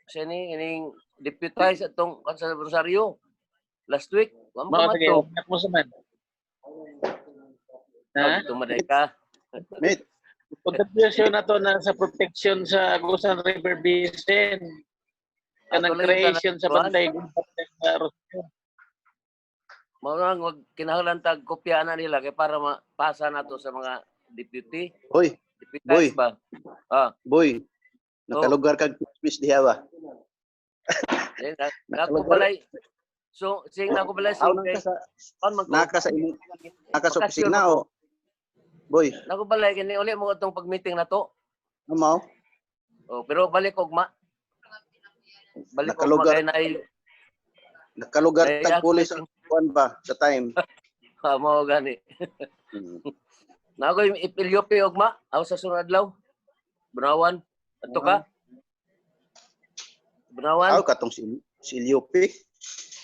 kining deputize itong sa Rosario. Last week. Mo sa man. Ha? Tumaday ka. Mate. Contribution na to na sa protection sa Agusan River Basin. Kanang creation sa bantay. Mga kinahanglan tag kopya na nila kay para mapasa nato sa mga deputy. Hoy. Boy. Ba? Boy. Nakalugar kag fish diha ba? Nako balay. So, sing nako balay sing naka sa opisina o. Boy. Nako balay kini uli mo itong pag-meeting na to. Amo. Oh, pero balik ugma. Balik nakalugar ugma kay nakalugar tag pulis ang kuan ba sa time. Mao gani. Nagoy ipilyopi ugma aw sa sunod adlaw. Bunawan. Ato ka? Bunawan. Aw katong si Ilyopi.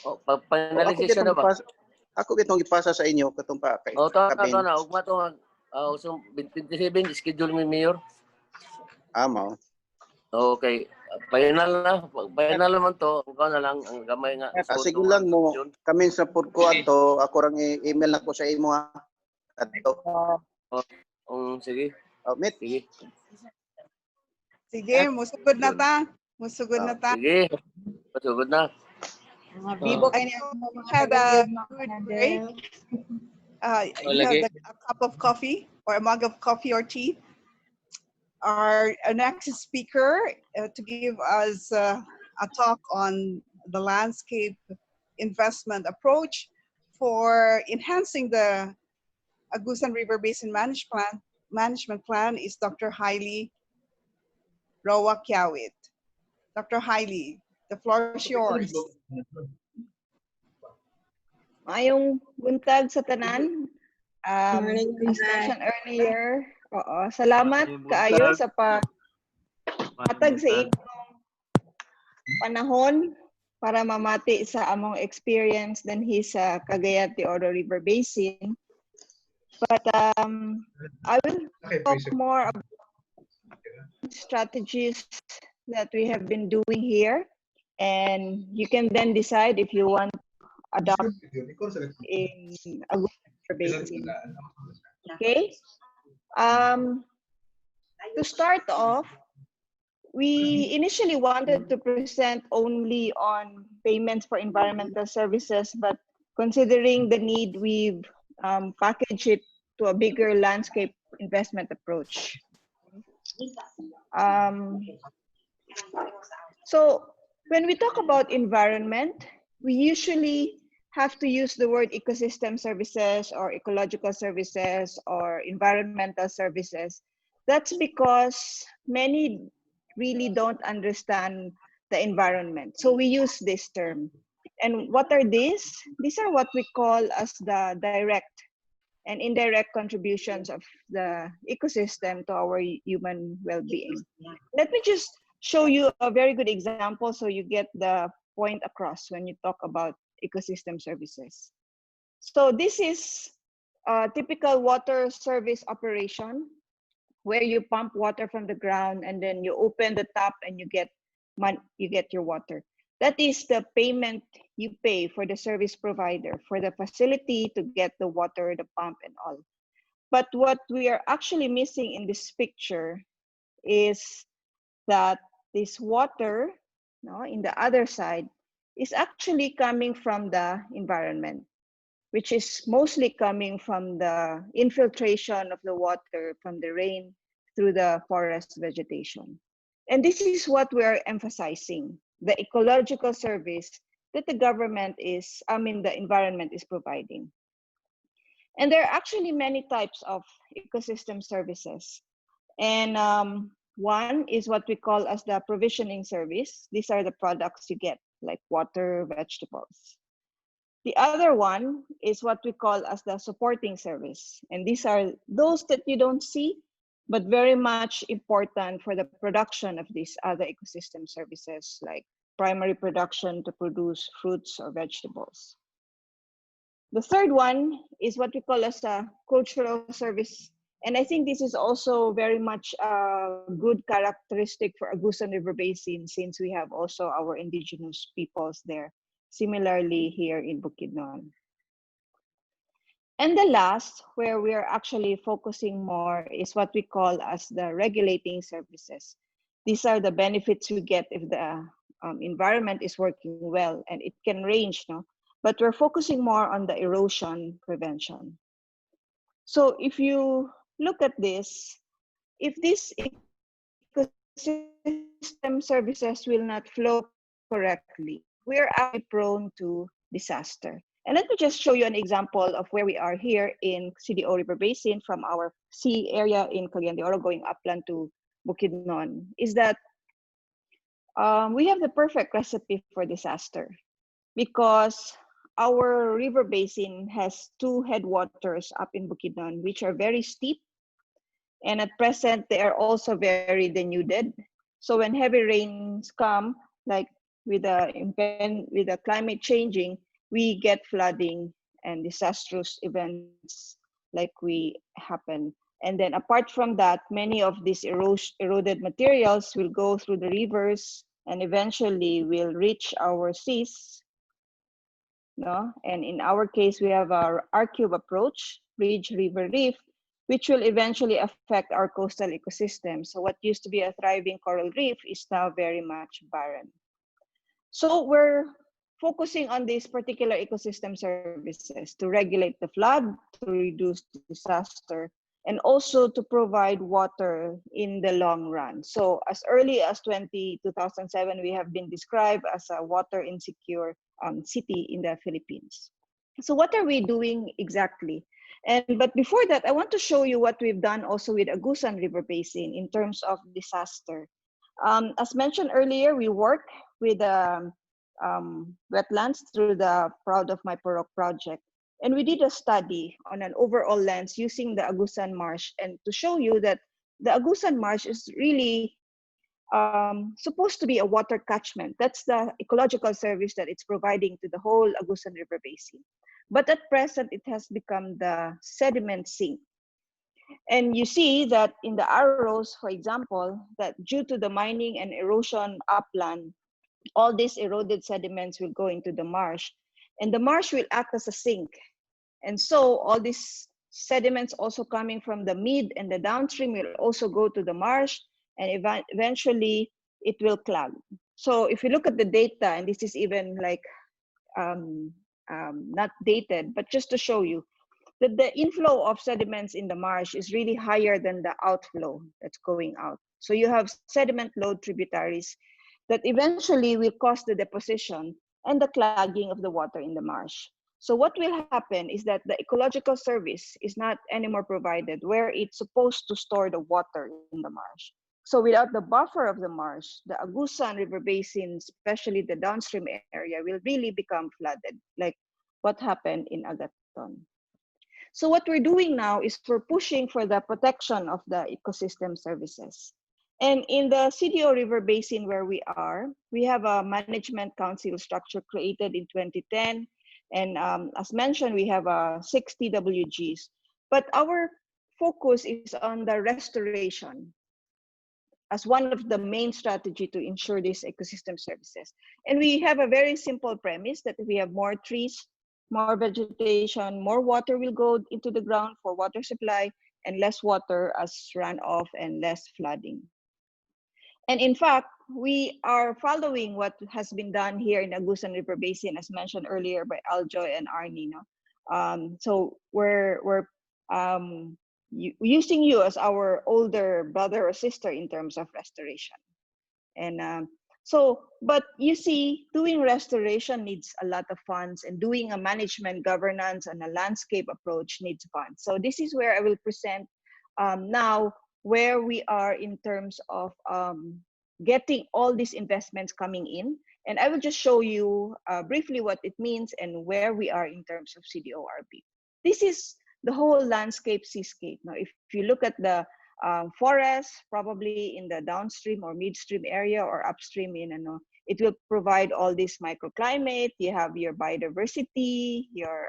Oh, pag-analysis na ba? Ako kitong ipasa sa inyo katong pa kay. Oh, na ugma to. So 27 schedule mi mayor. Mao. Okay. Final naman to. Ikaw na lang ang gamay nga. Sige lang mo. Kami sa food ko ato, ako rang email na ko sa imo ha. Ato. Sige. Meet. Sige. Sige, musugod na ta. Musugod na ta. Sige. Musugod na. I had a good break. You have a cup of coffee or a mug of coffee or tea. Our next speaker to give us a talk on the landscape investment approach for enhancing the Agusan River Basin Management Plan is Dr. Hailey Roa Kiawit. Dr. Hailey, the floor is yours. Mayong buntag sa tanan. As mentioned earlier, salamat kaayo sa paghatag sa inyong panahon para mamati sa among experience din sa Cagayan de Oro River Basin. But I will talk more about strategies that we have been doing here, and you can then decide if you want to adopt in Agusan River Basin. Okay. To start off, we initially wanted to present only on payments for environmental services, but considering the need, we've packaged it to a bigger landscape investment approach. So when we talk about environment, we usually have to use the word ecosystem services or ecological services or environmental services. That's because many really don't understand the environment. So we use this term. And what are these? These are what we call as the direct and indirect contributions of the ecosystem to our human well-being. Let me just show you a very good example so you get the point across when you talk about ecosystem services. So this is a typical water service operation where you pump water from the ground and then you open the tap and you get your water. That is the payment you pay for the service provider, for the facility to get the water, the pump and all. But what we are actually missing in this picture is that this water, no, in the other side, is actually coming from the environment, which is mostly coming from the infiltration of the water from the rain through the forest vegetation. And this is what we are emphasizing, the ecological service that the the environment is providing. And there are actually many types of ecosystem services. And one is what we call as the provisioning service. These are the products you get, like water, vegetables. The other one is what we call as the supporting service. And these are those that you don't see, but very much important for the production of these other ecosystem services, like primary production to produce fruits or vegetables. The third one is what we call as a cultural service. And I think this is also very much a good characteristic for Agusan River Basin, since we have also our indigenous peoples there. Similarly here in Bukidnon. And the last, where we are actually focusing more, is what we call as the regulating services. These are the benefits we get if the environment is working well, and it can range, no? But we're focusing more on the erosion prevention. So if you look at this, if these ecosystem services will not flow correctly, we are actually prone to disaster. And let me just show you an example of where we are here in CDO River Basin from our sea area in Cagayan de Oro going upland to Bukidnon, is that we have the perfect recipe for disaster because our river basin has two headwaters up in Bukidnon, which are very steep. And at present, they are also very denuded. So when heavy rains come, like with the climate changing, we get flooding and disastrous events like we happen. And then apart from that, many of these eroded materials will go through the rivers and eventually will reach our seas. No? And in our case, we have our R-cube approach, bridge, river, reef, which will eventually affect our coastal ecosystem. So what used to be a thriving coral reef is now very much barren. So we're focusing on these particular ecosystem services to regulate the flood, to reduce disaster, and also to provide water in the long run. So as early as 2007, we have been described as a water insecure city in the Philippines. So what are we doing exactly? But before that, I want to show you what we've done also with Agusan River Basin in terms of disaster. As mentioned earlier, we work with wetlands through the Proud of My Purok project. And we did a study on an overall lens using the Agusan Marsh, and to show you that the Agusan Marsh is really supposed to be a water catchment. That's the ecological service that it's providing to the whole Agusan River Basin. But at present, it has become the sediment sink. And you see that in the arrows, for example, that due to the mining and erosion upland, all these eroded sediments will go into the marsh. And the marsh will act as a sink. And so all these sediments also coming from the mid and the downstream will also go to the marsh, and eventually it will clog. So if you look at the data, and this is even like not dated, but just to show you that the inflow of sediments in the marsh is really higher than the outflow that's going out. So you have sediment load tributaries that eventually will cause the deposition and the clogging of the water in the marsh. So what will happen is that the ecological service is not anymore provided where it's supposed to store the water in the marsh. So without the buffer of the marsh, the Agusan River Basin, especially the downstream area, will really become flooded, like what happened in Agaton. So what we're doing now is we're pushing for the protection of the ecosystem services. And in the CDO River Basin where we are, we have a management council structure created in 2010. And as mentioned, we have 60 WGs. But our focus is on the restoration as one of the main strategy to ensure these ecosystem services. And we have a very simple premise that if we have more trees, more vegetation, more water will go into the ground for water supply, and less water as runoff and less flooding. And in fact, we are following what has been done here in Agusan River Basin, as mentioned earlier by Aljoy and Arnie. No? So we're using you as our older brother or sister in terms of restoration. And but you see, doing restoration needs a lot of funds, and doing a management governance and a landscape approach needs funds. So this is where I will present now where we are in terms of getting all these investments coming in. And I will just show you briefly what it means and where we are in terms of CDORB. This is the whole landscape seascape. Now, if you look at the forest, probably in the downstream or midstream area or upstream, it will provide all this microclimate. You have your biodiversity, your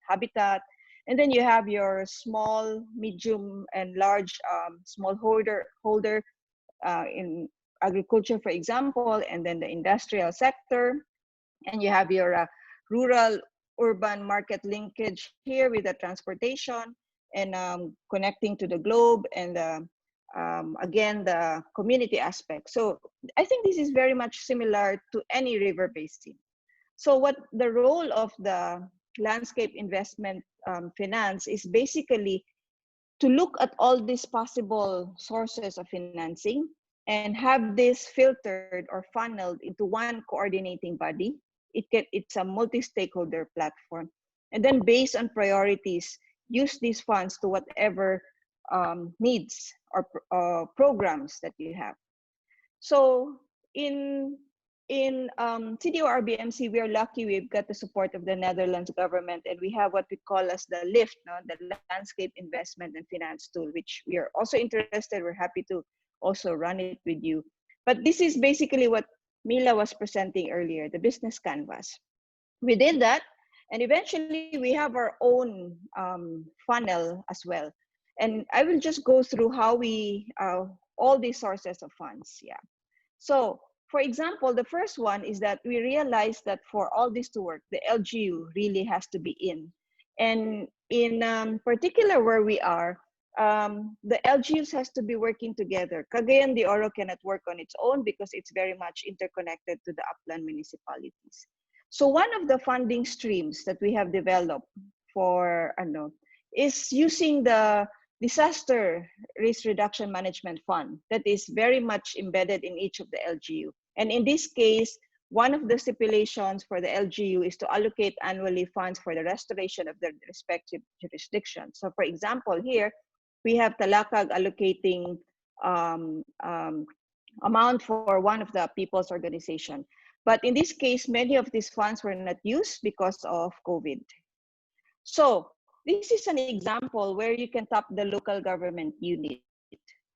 habitat, and then you have your small, medium, and large smallholder in agriculture, for example, and then the industrial sector. And you have your rural urban market linkage here with the transportation and connecting to the globe, and again, the community aspect. So I think this is very much similar to any river basin. So what the role of the landscape investment finance is basically to look at all these possible sources of financing and have this filtered or funneled into one coordinating body. It's a multi-stakeholder platform. And then based on priorities, use these funds to whatever needs or programs that you have. So in CDORBMC, we are lucky we've got the support of the Netherlands government, and we have what we call as the LIFT, the Landscape Investment and Finance Tool, which we are also interested. We're happy to also run it with you. But this is basically what Mila was presenting earlier, the business canvas. We did that, and eventually we have our own funnel as well. And I will just go through how we, all these sources of funds, yeah. So, for example, the first one is that we realized that for all this to work, the LGU really has to be in. And in particular where we are, the LGUs has to be working together. Cagayan de Oro cannot work on its own because it's very much interconnected to the upland municipalities. So one of the funding streams that we have developed for is using the Disaster Risk Reduction Management Fund that is very much embedded in each of the LGU. And in this case, one of the stipulations for the LGU is to allocate annually funds for the restoration of their respective jurisdictions. So for example, here, we have Talakag allocating amount for one of the people's organization. But in this case, many of these funds were not used because of COVID. So this is an example where you can tap the local government unit.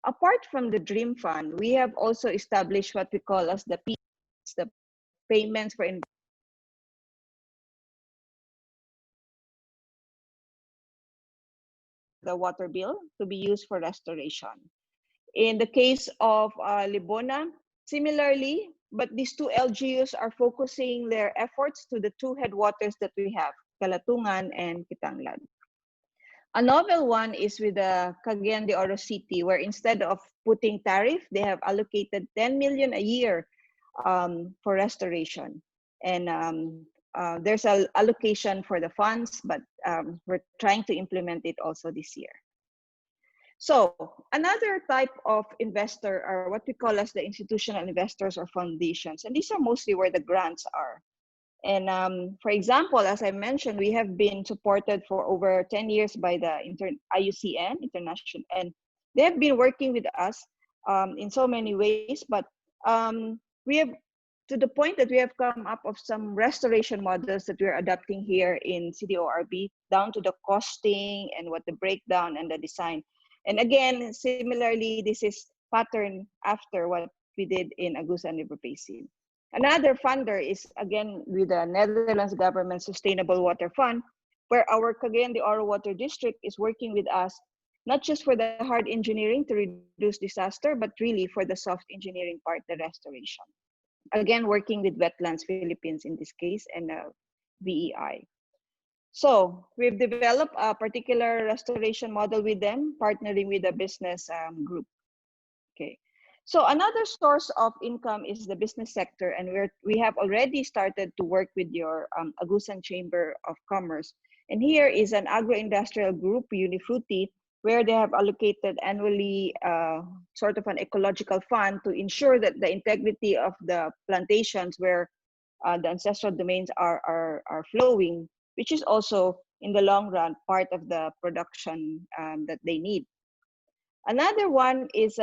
Apart from the Dream Fund, we have also established what we call as the PIS, the payments for the water bill to be used for restoration. In the case of Libona, similarly, but these two LGUs are focusing their efforts to the two headwaters that we have, Calatungan and Kitanglad. A novel one is with the Cagayan de Oro City, where instead of putting tariff, they have allocated 10 million a year for restoration. And there's an allocation for the funds, but we're trying to implement it also this year. So another type of investor are what we call as the institutional investors or foundations. And these are mostly where the grants are. And for example, as I mentioned, we have been supported for over 10 years by the IUCN, International, and they have been working with us in so many ways, but we have, to the point that we have come up with some restoration models that we're adapting here in CDORB, down to the costing and what the breakdown and the design. And again, similarly, this is pattern after what we did in Agusan River Basin. Another funder is, again, with the Netherlands Government Sustainable Water Fund, where our Cagayan de Oro Water District is working with us, not just for the hard engineering to reduce disaster, but really for the soft engineering part, the restoration. Again, working with Wetlands Philippines in this case, and VEI. So we've developed a particular restoration model with them, partnering with a business group. Okay. So another source of income is the business sector, and we have already started to work with your Agusan Chamber of Commerce. And here is an agro-industrial group, Unifruti, where they have allocated annually sort of an ecological fund to ensure that the integrity of the plantations where the ancestral domains are flowing, which is also in the long run part of the production that they need. Another one is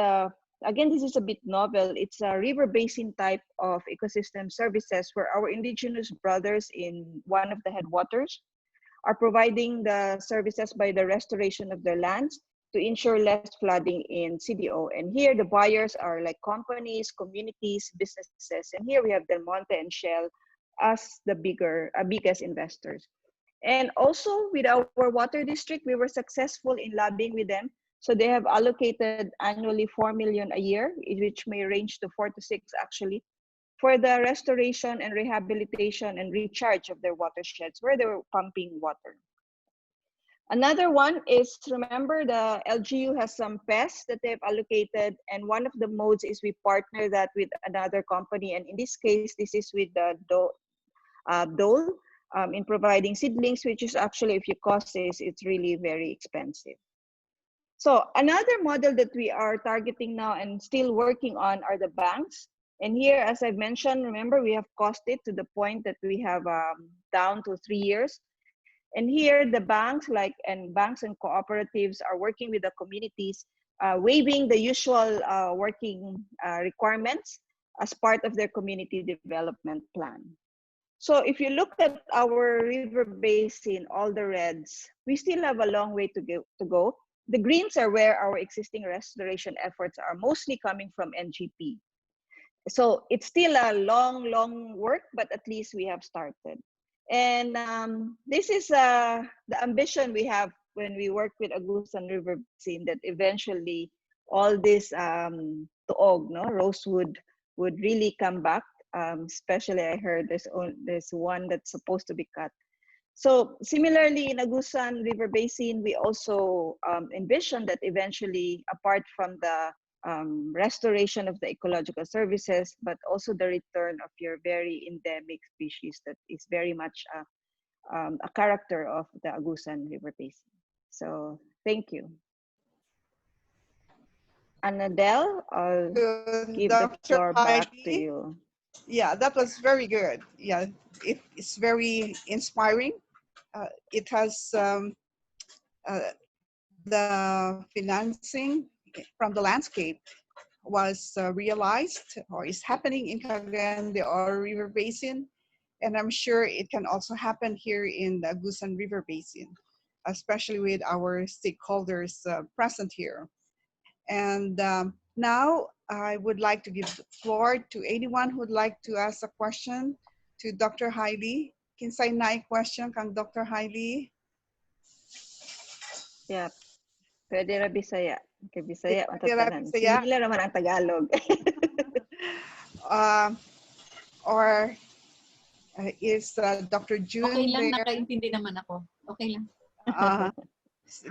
again, this is a bit novel. It's a river basin type of ecosystem services where our indigenous brothers in one of the headwaters are providing the services by the restoration of their lands to ensure less flooding in CDO. And here the buyers are like companies, communities, businesses. And here we have Del Monte and Shell as the biggest investors. And also with our water district, we were successful in lobbying with them. So they have allocated annually 4 million a year, which may range to 4 to 6 actually, for the restoration and rehabilitation and recharge of their watersheds where they were pumping water. Another one is, remember, the LGU has some pests that they've allocated, and one of the modes is we partner that with another company, and in this case, this is with the Dole in providing seedlings, which is actually, if you cost this, it's really very expensive. So another model that we are targeting now and still working on are the banks. And here, as I've mentioned, remember, we have costed to the point that we have down to 3 years. And here, the banks banks and cooperatives are working with the communities, waiving the usual working requirements as part of their community development plan. So if you look at our river basin, all the reds, we still have a long way to go. The greens are where our existing restoration efforts are mostly coming from NGP. So it's still a long work, but at least we have started. And this is the ambition we have when we work with Agusan River Basin, that eventually all this tuog, rosewood, would really come back. Especially I heard there's one that's supposed to be cut. So similarly in Agusan River Basin, we also envision that eventually, apart from the restoration of the ecological services, but also the return of your very endemic species that is very much a character of the Agusan River Basin. So thank you. Annadel, I'll give the floor back to you. Yeah, that was very good. Yeah, it's very inspiring. It has the financing from the landscape was realized or is happening in Cagayan de Oro River Basin. And I'm sure it can also happen here in the Agusan River Basin, especially with our stakeholders present here. And now I would like to give the floor to anyone who would like to ask a question to Dr. Hailey. Kinsay na question kang Dr. Hailey? Yeah. Pwede ra Bisaya. Kay Bisaya ang Pwede ra tatanan. Bisaya. Sila naman ang Tagalog. Or is Dr. June Okay lang, there? nakaintindi naman ako. Okay lang.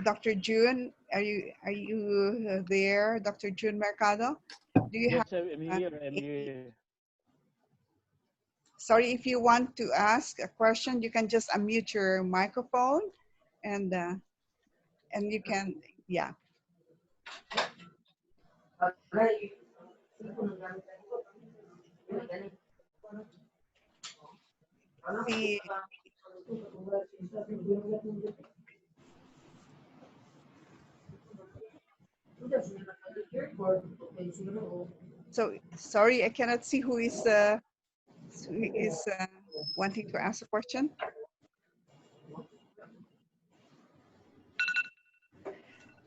Dr. June, are you there? Dr. June Mercado? Do you Yes, have? I'm here. I'm here. Sorry, if you want to ask a question, you can just unmute your microphone, and you can, yeah. The, so sorry, I cannot see who is wanting to ask a question.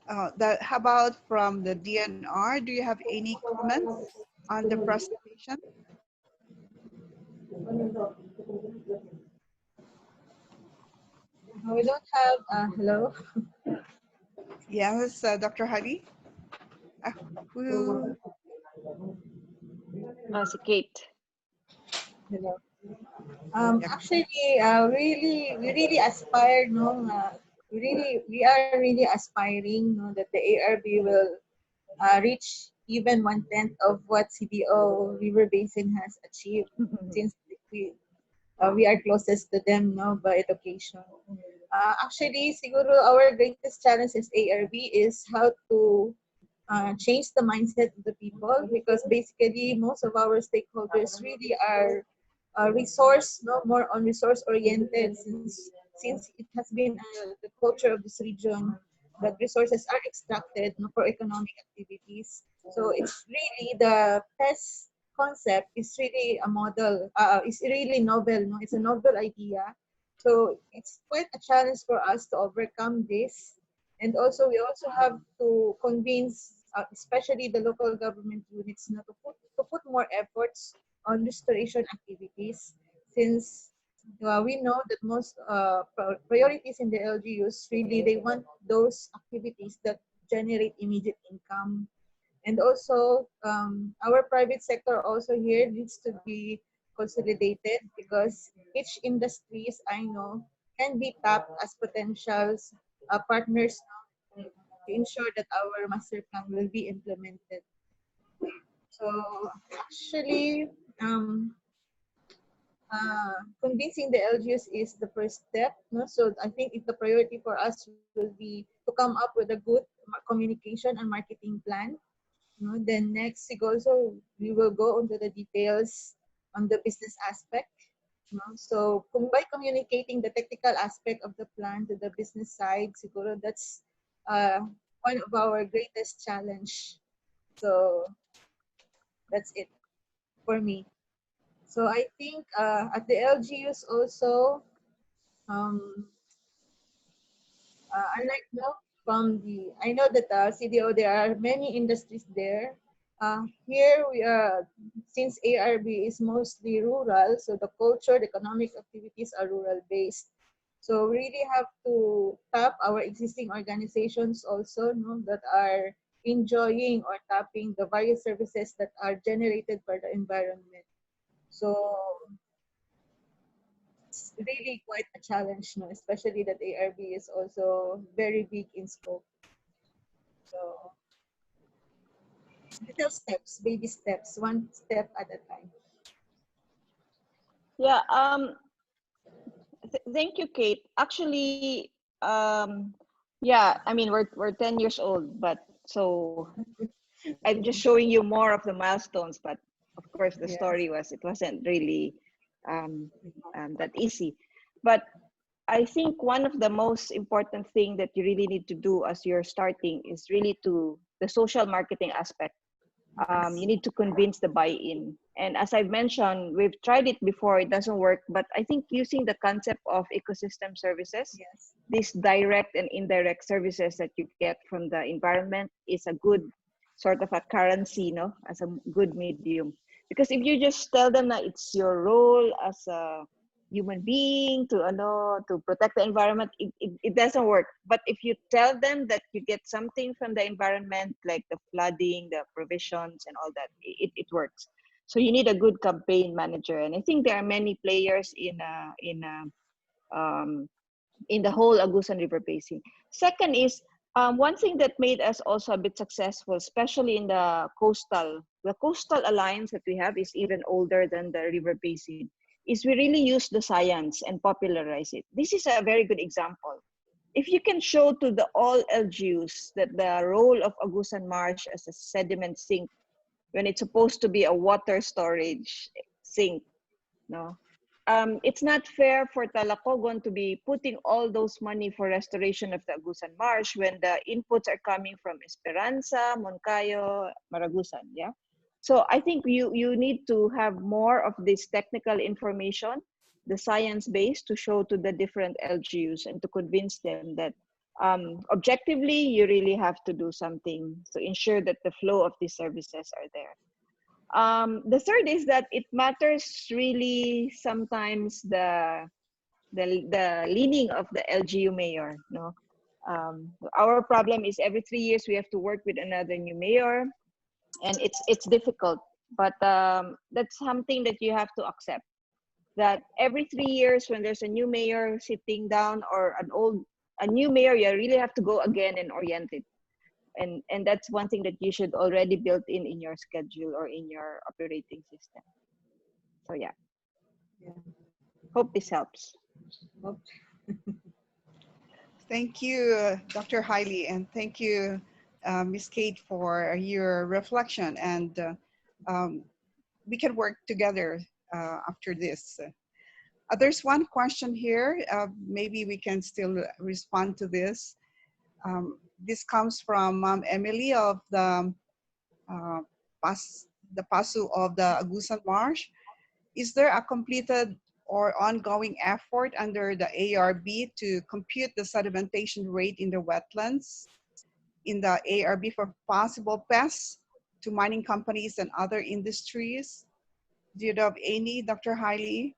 How about from the DNR? Do you have any comments on the presentation? We don't have, hello? Yes, Dr. Hadi? Who? Si Kate. Hello. Yeah. Actually, we really aspire, no, we are really aspiring, no, that the ARB will reach even 1/10 of what CDO River Basin has achieved, since we are closest to them, no, by education. Actually, siguro our greatest challenge as ARB is how to change the mindset of the people, because basically most of our stakeholders really are resource, no, more on resource oriented, since it has been the culture of this region that resources are extracted, no, for economic activities. So it's really the PES concept is really a model, it's really novel, no, it's a novel idea. So it's quite a challenge for us to overcome this. And also, we also have to convince, especially the local government units, to put more efforts on restoration activities, since we know that most priorities in the LGUs, really, they want those activities that generate immediate income. And also, our private sector also here needs to be consolidated, because each industries, I know, can be tapped as potentials partners to ensure that our master plan will be implemented. So actually, convincing the LGUs is the first step. No? So I think the priority for us will be to come up with a good communication and marketing plan. No? Then next, we will go into the details on the business aspect. No? So by communicating the technical aspect of the plan to the business side, siguro that's one of our greatest challenge. So that's it for me. So I think at the LGUs also, unlike I know that CDO, there are many industries there. Here we are, since ARB is mostly rural, so the culture, the economic activities are rural based. So we really have to tap our existing organizations also, no, that are enjoying or tapping the various services that are generated for the environment. So it's really quite a challenge, no, especially that ARB is also very big in scope. So little steps, baby steps, one step at a time. Yeah. Thank you, Kate. Actually, yeah. I mean, we're 10 years old, but so I'm just showing you more of the milestones. But of course, the story wasn't really that easy. But I think one of the most important thing that you really need to do as you're starting is really the social marketing aspect. You need to convince the buy-in. And as I've mentioned, we've tried it before, it doesn't work, but I think using the concept of ecosystem services, these direct and indirect services that you get from the environment is a good sort of a currency, no, as a good medium. Because if you just tell them that it's your role as a human being to protect the environment, it doesn't work. But if you tell them that you get something from the environment, like the flooding, the provisions and all that, it works. So you need a good campaign manager, and I think there are many players in the whole Agusan River Basin. Second is one thing that made us also a bit successful, especially in the coastal alliance that we have is even older than the river basin, is we really use the science and popularize it. This is a very good example. if you can show to the all LGUs that the role of Agusan Marsh as a sediment sink, when it's supposed to be a water storage sink, no, it's not fair for Talacogon to be putting all those money for restoration of the Agusan Marsh when the inputs are coming from Esperanza, Moncayo, Maragusan, yeah? So I think you need to have more of this technical information, the science base, to show to the different LGUs and to convince them that objectively, you really have to do something to ensure that the flow of these services are there. The third is that it matters really sometimes the leaning of the LGU mayor. No, our problem is every 3 years we have to work with another new mayor, and it's difficult. But that's something that you have to accept. That every 3 years when there's a new mayor sitting down or a new mayor, you really have to go again and orient it. And that's one thing that you should already build in your schedule or in your operating system. So yeah. Hope this helps. Thank you, Dr. Hailey, and thank you, Ms. Kate, for your reflection. And we can work together after this. There's one question here. Maybe we can still respond to this. This comes from Ma'am Emily of the PASU of the Agusan Marsh. Is there a completed or ongoing effort under the ARB to compute the sedimentation rate in the wetlands in the ARB for possible pests to mining companies and other industries? Do you have any, Dr. Hailey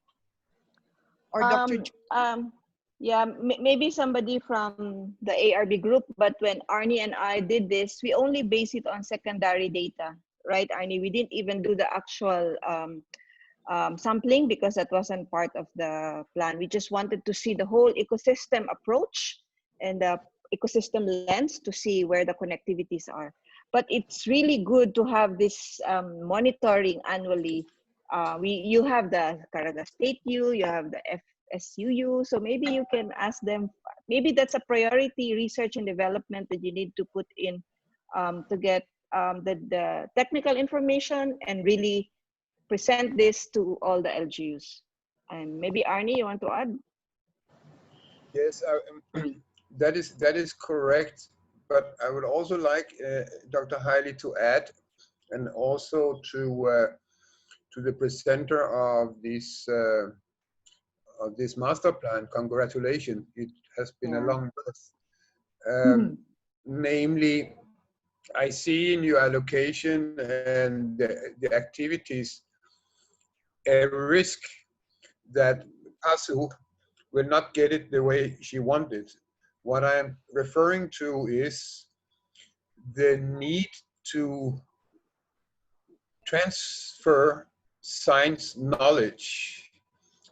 or Dr. Yeah, maybe somebody from the ARB group, but when Arnie and I did this, we only base it on secondary data, right, Arnie? We didn't even do the actual sampling because that wasn't part of the plan. We just wanted to see the whole ecosystem approach and the ecosystem lens to see where the connectivities are. But it's really good to have this monitoring annually. You have the Caraga State U, you have the SUU, so maybe you can ask them, maybe that's a priority research and development that you need to put in to get the technical information and really present this to all the LGUs. And maybe Arnie, you want to add? Yes, that is correct, but I would also like Dr. Hailey to add, and also to the presenter of this master plan. Congratulations, it has been a long birth. Namely, I see in your allocation and the activities a risk that PASU will not get it the way she wanted. What I'm referring to is the need to transfer science knowledge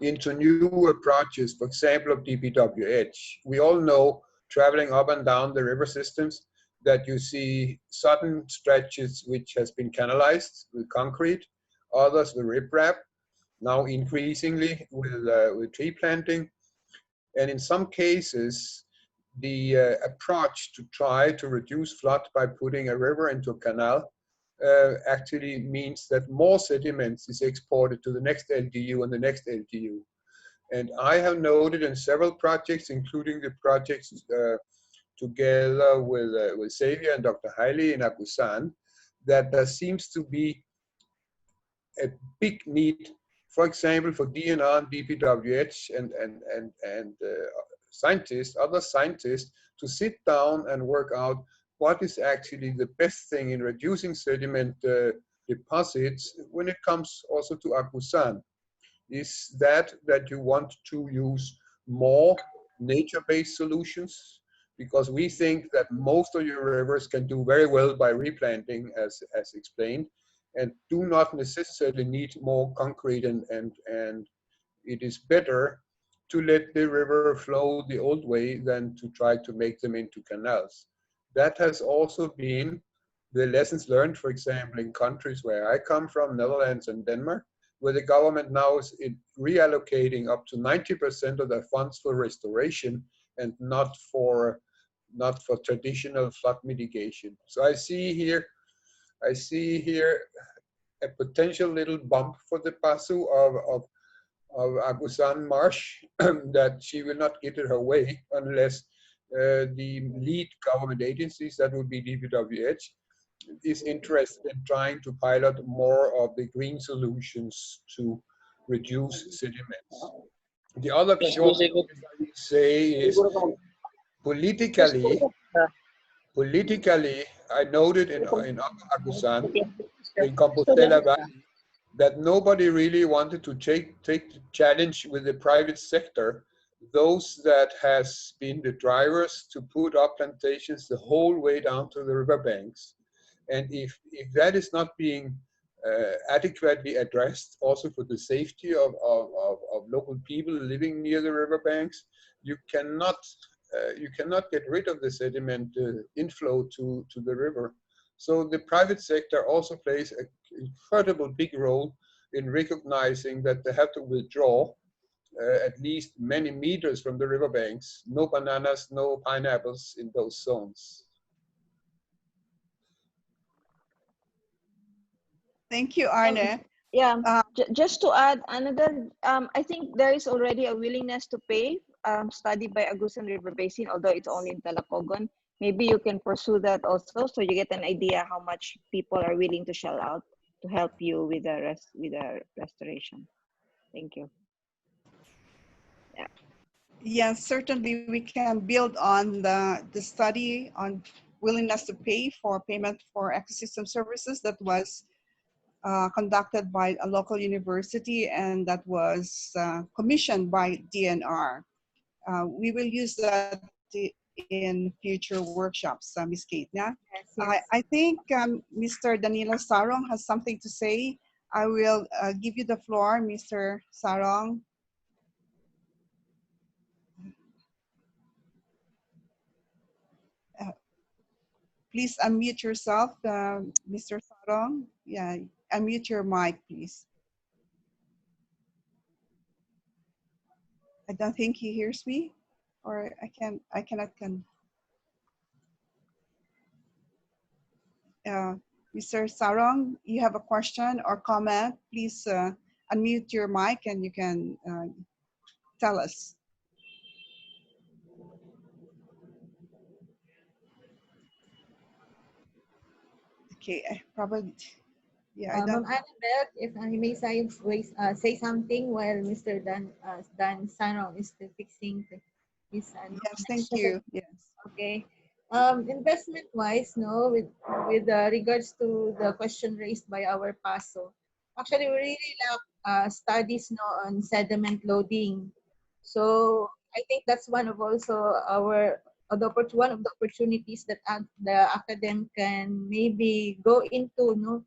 into new approaches, for example, of DPWH. We all know, traveling up and down the river systems, that you see certain stretches which has been canalized with concrete, others with riprap, now increasingly with tree planting. And in some cases, the approach to try to reduce flood by putting a river into a canal actually means that more sediments is exported to the next LGU and the next LGU. And I have noted in several projects, including the projects together with Xavier and Dr. Hailey in Agusan, that there seems to be a big need, for example, for DENR and DPWH and scientists, other scientists, to sit down and work out what is actually the best thing in reducing sediment deposits when it comes also to Agusan. Is that you want to use more nature-based solutions? Because we think that most of your rivers can do very well by replanting, as explained, and do not necessarily need more concrete, and it is better to let the river flow the old way than to try to make them into canals. That has also been the lessons learned, for example, in countries where I come from, Netherlands and Denmark, where the government now is reallocating up to 90% of their funds for restoration and not for traditional flood mitigation. So I see here a potential little bump for the PASU of Agusan Marsh that she will not get it her way unless the lead government agencies, that would be DPWH, is interested in trying to pilot more of the green solutions to reduce sediments. The other short I would say is politically, I noted in Agusan, in Compostela Valley, that nobody really wanted to take the challenge with the private sector, those that has been the drivers to put up plantations the whole way down to the riverbanks. And if that is not being adequately addressed, also for the safety of local people living near the riverbanks, you cannot get rid of the sediment inflow to the river. So the private sector also plays an incredible big role in recognizing that they have to withdraw at least many meters from the riverbanks. No bananas, no pineapples in those zones. Thank you, Arne. Yeah, just to add, Annadel, I think there is already a willingness to pay study by Agusan River Basin, although it's only in Talacogon. Maybe you can pursue that also, so you get an idea how much people are willing to shell out to help you with the restoration. Thank you. Yeah. Yes, certainly we can build on the study on willingness to pay for payment for ecosystem services that was conducted by a local university and that was commissioned by DNR. We will use that in future workshops, Ms. Kate. Yeah? Yes. I think Mr. Danilo Sarong has something to say. I will give you the floor, Mr. Sarong. Please unmute yourself, Mr. Sarong. Yeah, unmute your mic, please. I don't think he hears me, or I cannot. Mr. Sarong, you have a question or comment? Please unmute your mic and you can tell us. Okay, probably. Yeah, I don't. Annabelle, if I may say something while Mr. Dan Sanong is still fixing his Yes, thank you. Yes. Okay. Investment wise, no, with regards to the question raised by our PASO, actually we really lack studies no on sediment loading. So I think that's one of also one of the opportunities that the academic can maybe go into, no,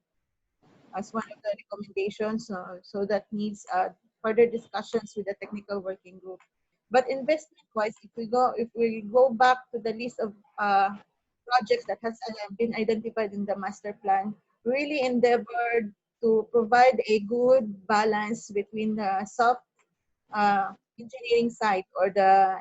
as one of the recommendations. So that needs further discussions with the technical working group. But investment-wise, if we go back to the list of projects that has been identified in the master plan, really endeavored to provide a good balance between the soft engineering side or the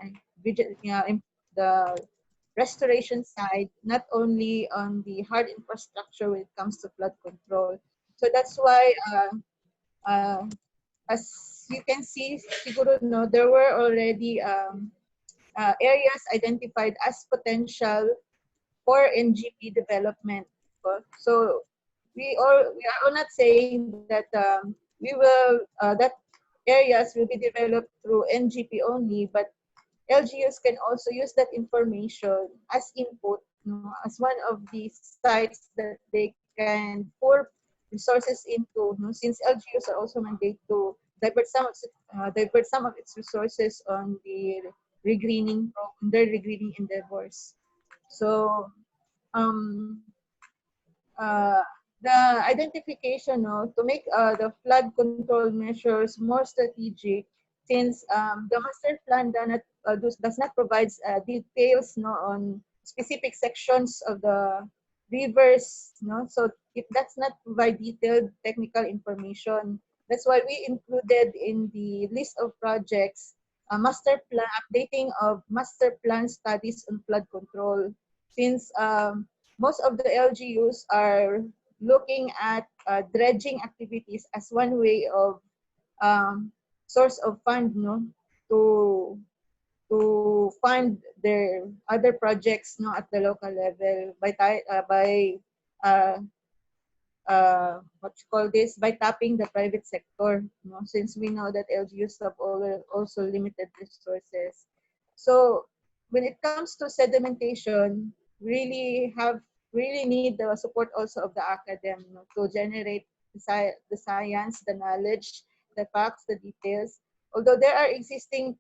restoration side, not only on the hard infrastructure when it comes to flood control. So that's why, as you can see, siguro, no, there were already areas identified as potential for NGP development. So we are all not saying that that areas will be developed through NGP only, but LGUs can also use that information as input, as one of the sites that they can pour resources into, since LGUs are also mandated to divert some of its resources on the their regreening endeavors. So the identification to make the flood control measures more strategic, since the master plan does not provide details on specific sections of the rivers, so it does not provide detailed technical information. That's why we included in the list of projects a master plan, updating of master plan studies on flood control. Since most of the LGUs are looking at dredging activities as one way of source of fund, no, to fund their other projects, no, at the local level uh, what you call this, by tapping the private sector, you know, since we know that LGUs have also limited resources. So when it comes to sedimentation, really need the support also of the academy, you know, to generate the science, the knowledge, the facts, the details. Although there are existing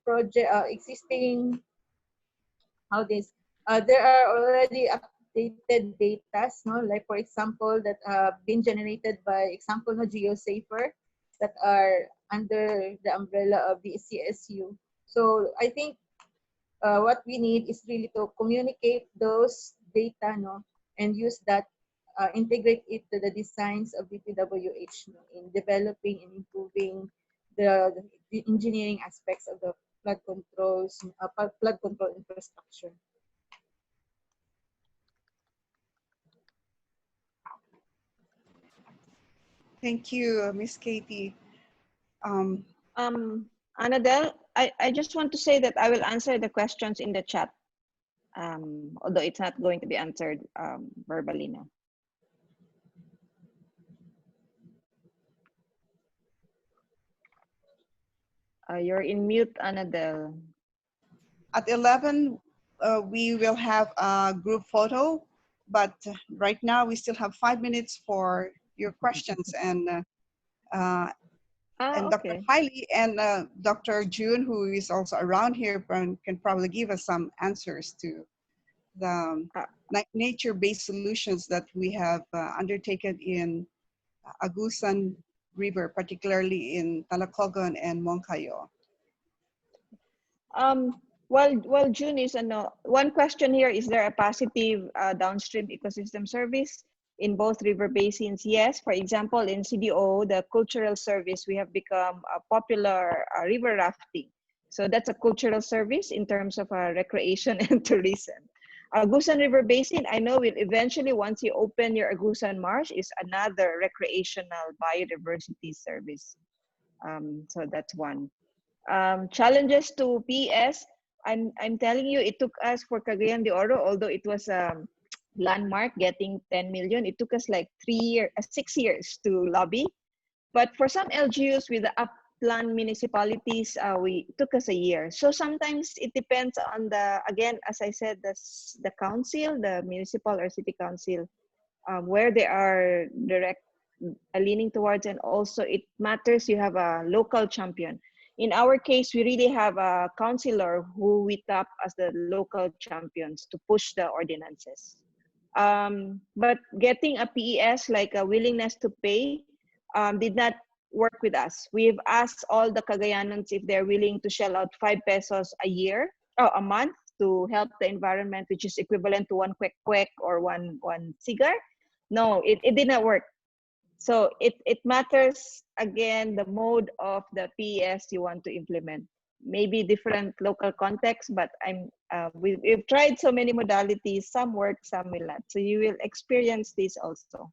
how this there are already updated data, no, like for example that been generated by example no GeoSafer that are under the umbrella of the CSU. So I think what we need is really to communicate those data, no, and use that, integrate it to the designs of DPWH, no, in developing and improving the engineering aspects of the flood control infrastructure. Thank you, Miss Katie. Annadel, I just want to say that I will answer the questions in the chat, although it's not going to be answered verbally now. You're in mute, Annadel. At 11, we will have a group photo, but right now we still have 5 minutes for your questions, and Dr. Okay. Hailey and Dr. June, who is also around here, can probably give us some answers to the nature-based solutions that we have undertaken in Agusan River, particularly in Talacogon and Moncayo. While June is one question here, is there a positive downstream ecosystem service in both river basins? Yes, for example, in CDO, the cultural service, we have become a popular river rafting. So that's a cultural service in terms of recreation and tourism. Agusan River Basin, I know will eventually, once you open your Agusan Marsh, is another recreational biodiversity service. So that's one. Challenges to PS, I'm telling you, it took us for Cagayan de Oro, although it was landmark getting 10 million, it took us like 6 years to lobby. But for some LGUs with the upland municipalities, it took us a year. So sometimes it depends on the, again, as I said, the council, the municipal or city council, where they are leaning towards, and also it matters you have a local champion. In our case, we really have a councillor who we tap as the local champions to push the ordinances. But getting a PES, like a willingness to pay, did not work with us. We've asked all the Cagayanans if they're willing to shell out 5 pesos a month to help the environment, which is equivalent to 1 kwek or one cigar. No, it did not work. So it matters, again, the mode of the PES you want to implement. Maybe different local context, but we've tried so many modalities. Some work, some will not. So you will experience this also.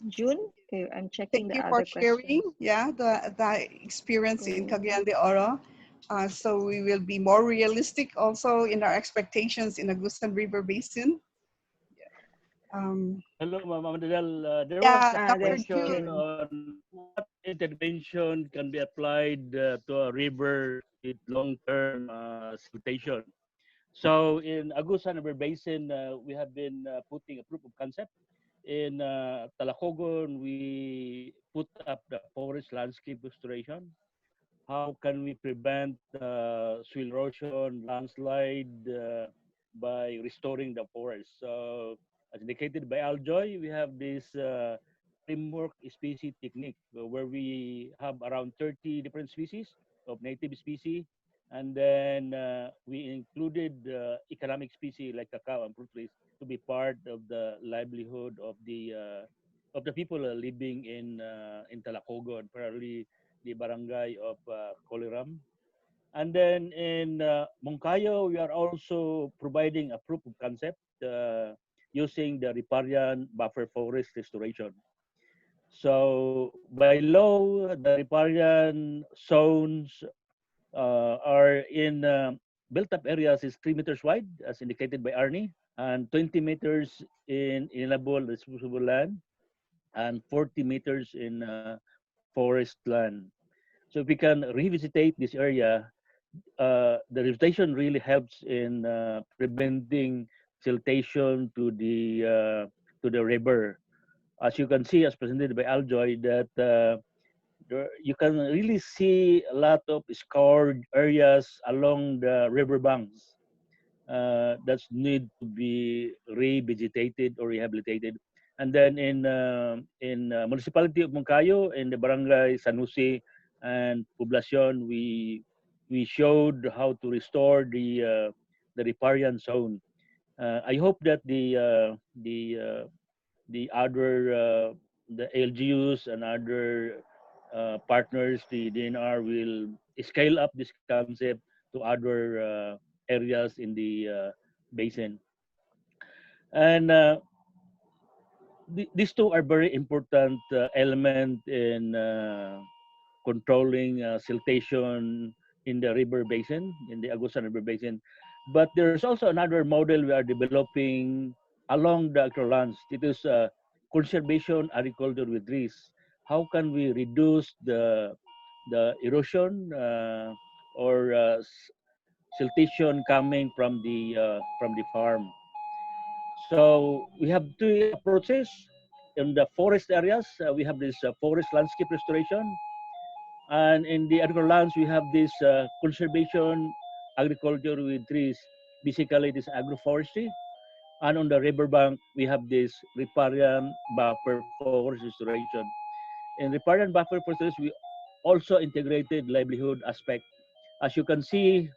June, okay, I'm checking the other questions. Thank you for sharing, yeah, the experience in Cagayan de Oro. So we will be more realistic also in our expectations in Agusan River Basin. Hello, Ma'am Annadel. There yeah, was a question on what intervention can be applied to a river with long-term siltation. So in Agusan River Basin, we have been putting a proof of concept. In Talacogon, we put up the forest landscape restoration. How can we prevent soil erosion, landslide by restoring the forest? So as indicated by Aljoy, we have this framework species technique where we have around 30 different species of native species. And then we included economic species like cacao and fruit trees to be part of the livelihood of the people living in Talacogon, primarily the barangay of Coliram. And then in Moncayo, we are also providing a proof of concept using the riparian buffer forest restoration. So by law, the riparian zones are in built-up areas is 3 meters wide, as indicated by Arnie, and 20 meters in inalienable responsible land, and 40 meters in forest land. So if we can revisitate this area, the revisitation really helps in preventing siltation to the river. As you can see, as presented by Aljoy, that you can really see a lot of scarred areas along the river banks that need to be revegetated or rehabilitated. And then in municipality of Moncayo, in the barangay Sanusi and Poblacion, we showed how to restore the riparian zone. I hope that the other the LGUs and other partners, the DNR, will scale up this concept to other areas in the basin. And these two are very important element in controlling siltation in the river basin, in the Agusan River Basin. But there's also another model we are developing along the lands. It is conservation agriculture with trees. How can we reduce the erosion or siltation coming from the farm? So we have two approaches. In the forest areas, we have this forest landscape restoration. And in the agricultural lands, we have this conservation agriculture with trees. Basically, this agroforestry. And on the riverbank, we have this riparian buffer forest restoration. In riparian buffer forest restoration, we also integrated livelihood aspect. As you can see,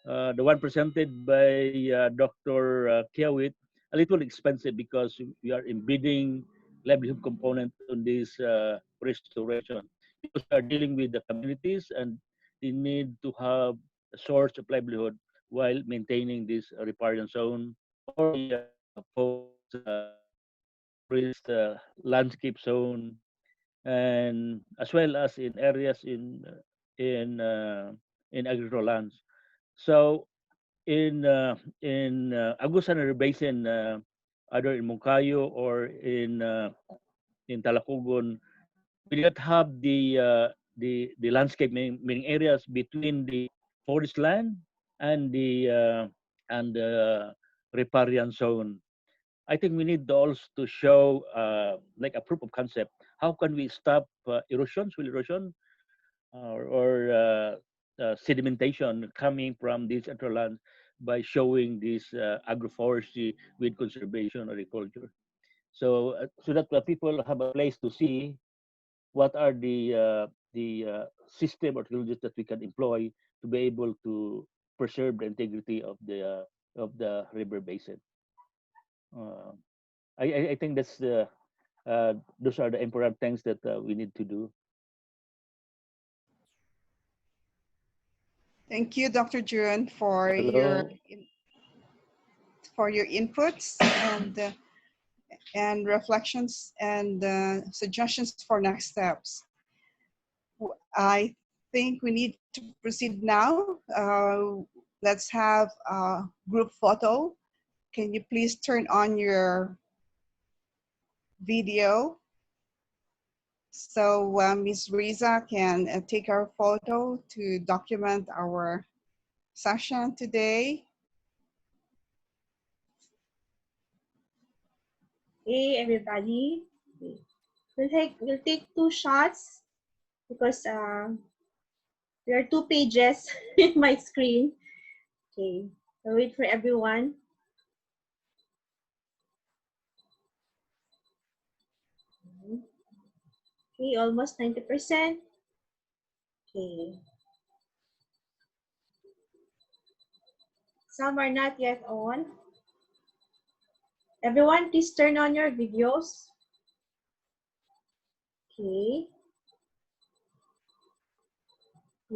the one presented by Dr. Kiawit, a little expensive because we are embedding livelihood component on this restoration. Because we are dealing with the communities and they need to have a source of livelihood while maintaining this riparian zone or the forest landscape zone, and as well as in areas in agricultural lands. So in Agusan River Basin, either in Moncayo or in Talacogon, we did not have the landscape, meaning areas between the forest land and the riparian zone. I think we need also to show like a proof of concept. How can we stop erosion, soil erosion, or sedimentation coming from these lands by showing this agroforestry with conservation agriculture. So so that people have a place to see what are the system or technologies that we can employ to be able to preserve the integrity of the river basin. I think that's those are the important things that we need to do. Thank you, Dr. Jun, for Hello. your inputs and reflections and suggestions for next steps. I think we need to proceed now. Let's have a group photo. Can you please turn on your video so Ms. Riza can take our photo to document our session today? Hey everybody, we'll take 2 shots because there are 2 pages in my screen. Okay, I'll wait for everyone. Okay, almost 90%. Okay. Some are not yet on. Everyone, please turn on your videos. Okay.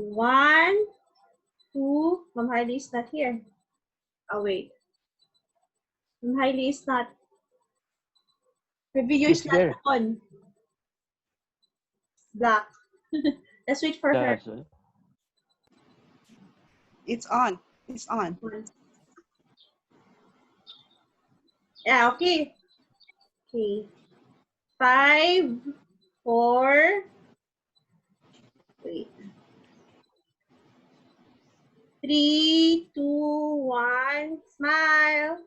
1, 2. Ma'am Hailey is not here. Oh, wait. Ma'am Hailey is not. Her video is She's not there. on. Black. Let's wait for her. That's it. It's on. It's on. Yeah, okay. Okay. 5, 4. Wait. 3, 2, 1. Smile.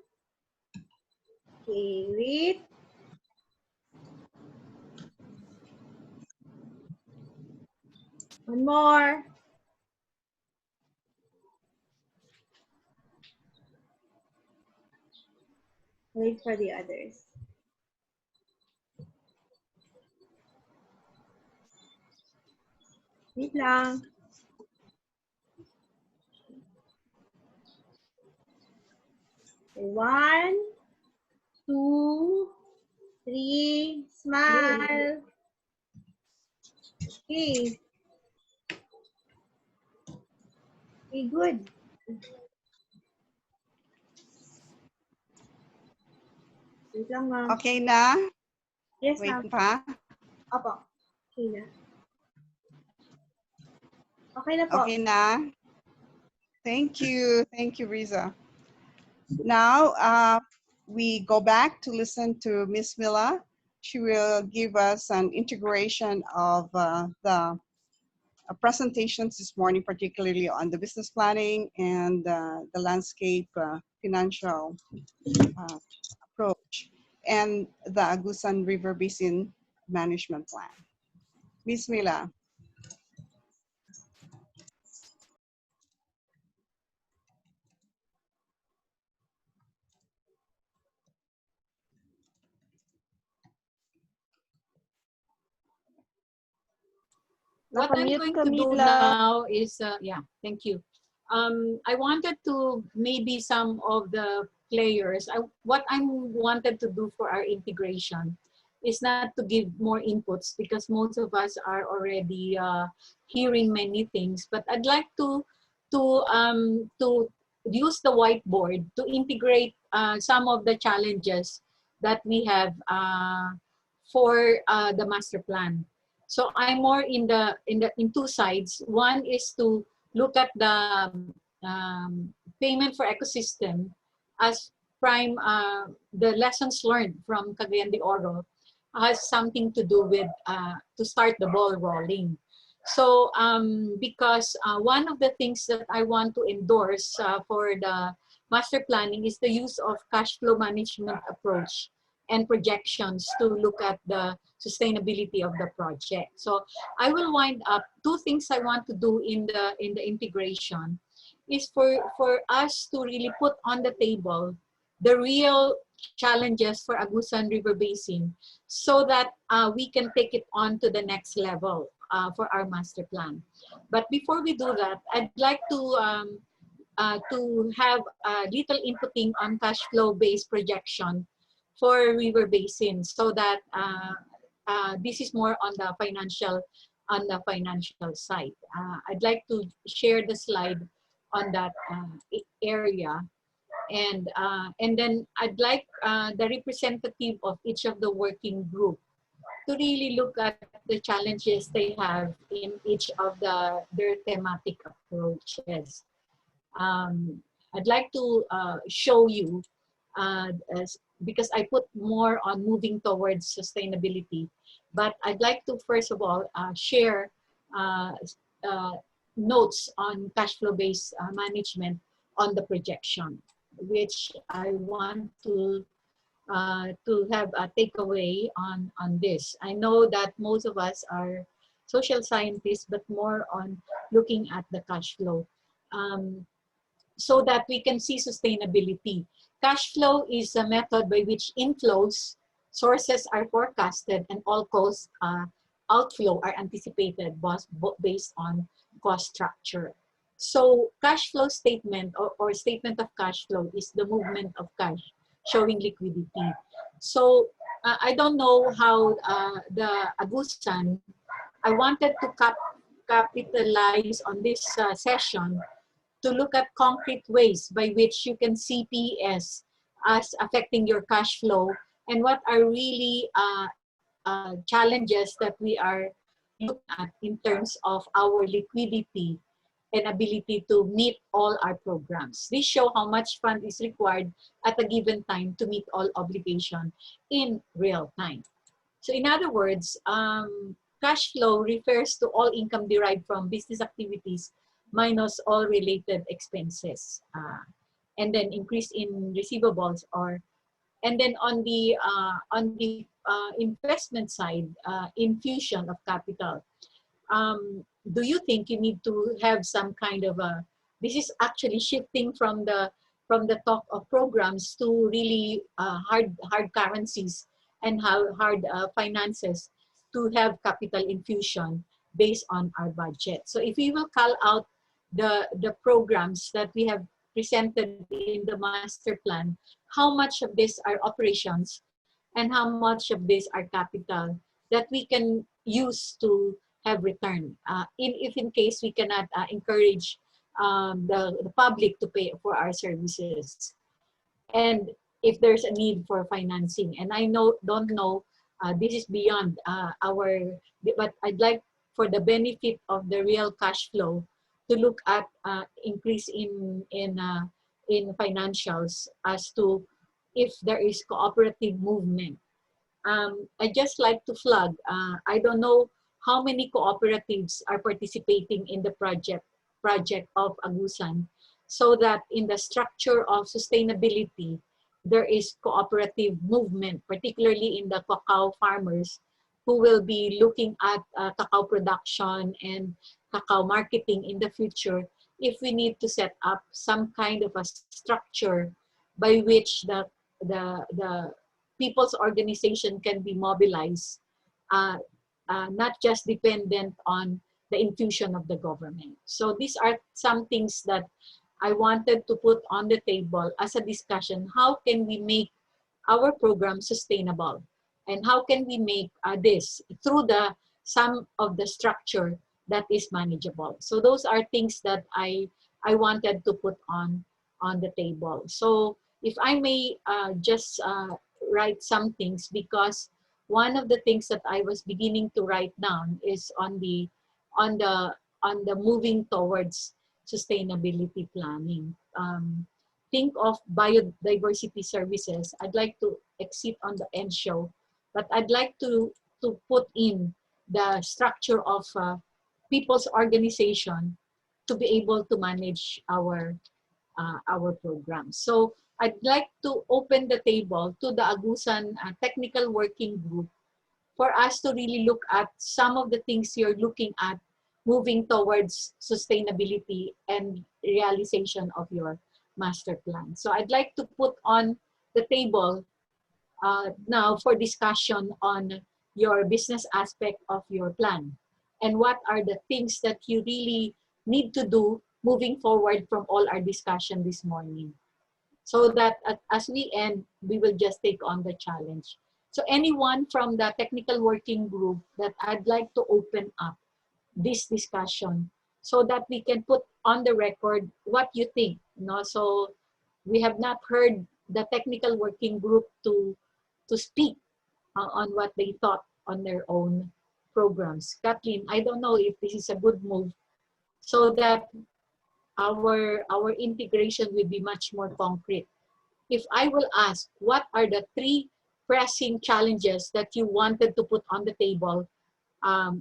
Okay, wait. One more. Wait for the others. Wait lang. Okay, 1, 2, 3. Smile. Okay. Okay, good. Wait lang, ma'am. Okay na? Yes, Wait ma'am. pa. Opo. Okay na. Okay na po. Okay na? Thank you. Thank you, Riza. Now, we go back to listen to Miss Mila. She will give us an integration of the presentations this morning, particularly on the business planning and the landscape financial approach and the Agusan River Basin Management Plan. Miss Mila. What I'm Nakamute going ka, to do Mila. now is, yeah, thank you. I wanted to, maybe some of the players, what I wanted to do for our integration is not to give more inputs because most of us are already hearing many things, but I'd like to use the whiteboard to integrate some of the challenges that we have for the master plan. So I'm more in two sides. One is to look at the payment for ecosystem as prime. The lessons learned from Cagayan de Oro has something to do with to start the ball rolling. So because one of the things that I want to endorse for the master planning is the use of cash flow management approach and projections to look at the sustainability of the project. So I will wind up two things I want to do in the integration is for us to really put on the table the real challenges for Agusan River Basin so that we can take it on to the next level for our master plan. But before we do that, I'd like to have a little inputting on cash flow based projection for River Basin so that this is more on the financial side. I'd like to share the slide on that area. And then I'd like the representative of each of the working group to really look at the challenges they have in each of their thematic approaches. I'd like to show you, because I put more on moving towards sustainability, but I'd like to first of all share notes on cash flow based management on the projection, which I want to have a takeaway on this. I know that most of us are social scientists, but more on looking at the cash flow so that we can see sustainability. Cash flow is a method by which inflows, sources are forecasted, and all costs outflow are anticipated based on cost structure. So cash flow statement or statement of cash flow is the movement of cash showing liquidity. So I don't know how the Agusan, I wanted to capitalize on this session to look at concrete ways by which you can see PES as affecting your cash flow, and what are really challenges that we are looking at in terms of our liquidity and ability to meet all our programs. These show how much fund is required at a given time to meet all obligation in real time. So in other words, cash flow refers to all income derived from business activities minus all related expenses. And then increase in receivables, or and then on the investment side, infusion of capital. Do you think you need to have some kind of a, this is actually shifting from the talk of programs to really hard currencies and hard finances to have capital infusion based on our budget. So if we will call out the programs that we have presented in the master plan, how much of this are operations and how much of this are capital that we can use to have return, if in case we cannot encourage the public to pay for our services, and if there's a need for financing. And I don't know, this is beyond our, but I'd like, for the benefit of the real cash flow, to look at increase in financials as to if there is cooperative movement. I just like to flag, I don't know how many cooperatives are participating in the project of Agusan, so that in the structure of sustainability, there is cooperative movement, particularly in the cacao farmers who will be looking at cacao production and cacao marketing in the future. If we need to set up some kind of a structure by which the people's organization can be mobilized, not just dependent on the infusion of the government. So these are some things that I wanted to put on the table as a discussion. How can we make our program sustainable? And how can we make this through some of the structure that is manageable? So those are things that I wanted to put on the table. So if I may just write some things, because one of the things that I was beginning to write down is on the moving towards sustainability planning. Think of biodiversity services. I'd like to exit on the end show, but I'd like to put in the structure of people's organization to be able to manage our program. So I'd like to open the table to the Agusan Technical Working Group for us to really look at some of the things you're looking at moving towards sustainability and realization of your master plan. So I'd like to put on the table now for discussion on your business aspect of your plan, and what are the things that you really need to do moving forward from all our discussion this morning, so that as we end, we will just take on the challenge. So anyone from the technical working group that I'd like to open up this discussion so that we can put on the record what you think. So we have not heard the technical working group to speak on what they thought on their own programs. Kathleen, I don't know if this is a good move so that our integration will be much more concrete. If I will ask, what are the 3 pressing challenges that you wanted to put on the table,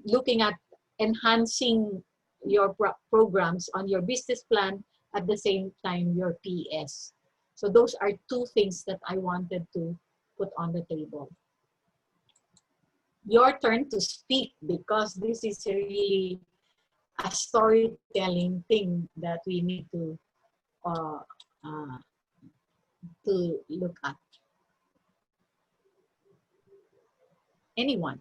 looking at enhancing your programs on your business plan, at the same time your PES? So those are 2 things that I wanted to put on the table. Your turn to speak, because this is really a storytelling thing that we need to look at. Anyone?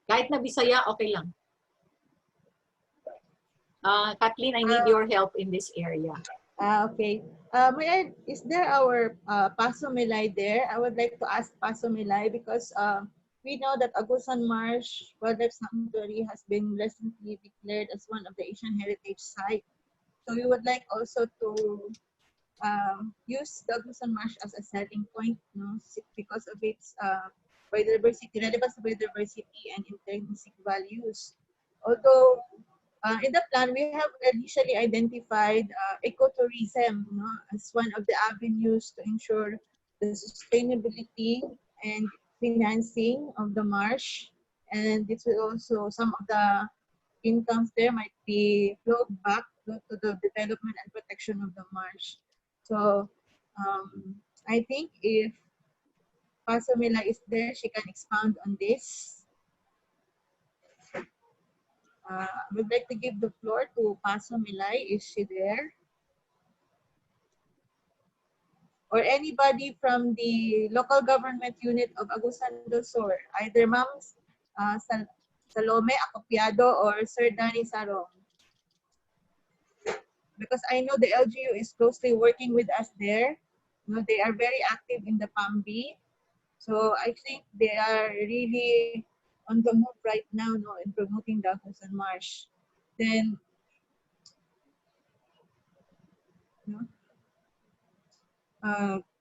Kahit na Bisaya, okay lang. Kathleen, I need your help in this area. Okay. Is there our Paso Milay there? I would like to ask Paso Milay, because we know that Agusan Marsh Wildlife Sanctuary has been recently declared as one of the Asian Heritage Sites. So we would like also to use the Agusan Marsh as a selling point, because of its biodiversity, relevance to biodiversity and intrinsic values. Although in the plan, we have initially identified ecotourism, as one of the avenues to ensure the sustainability and financing of the marsh. And this will also, some of the incomes there might be flowed back to the development and protection of the marsh. So I think if Pasamila is there, she can expound on this. I would like to give the floor to Paso Milay. Is she there? Or anybody from the local government unit of Agusan del Sur, either Ma'am Salome Acopiado or Sir Danny Sarong. Because I know the LGU is closely working with us there. They are very active in the PAMB. So I think they are really on the move right now, in promoting the Agusan Marsh. Then,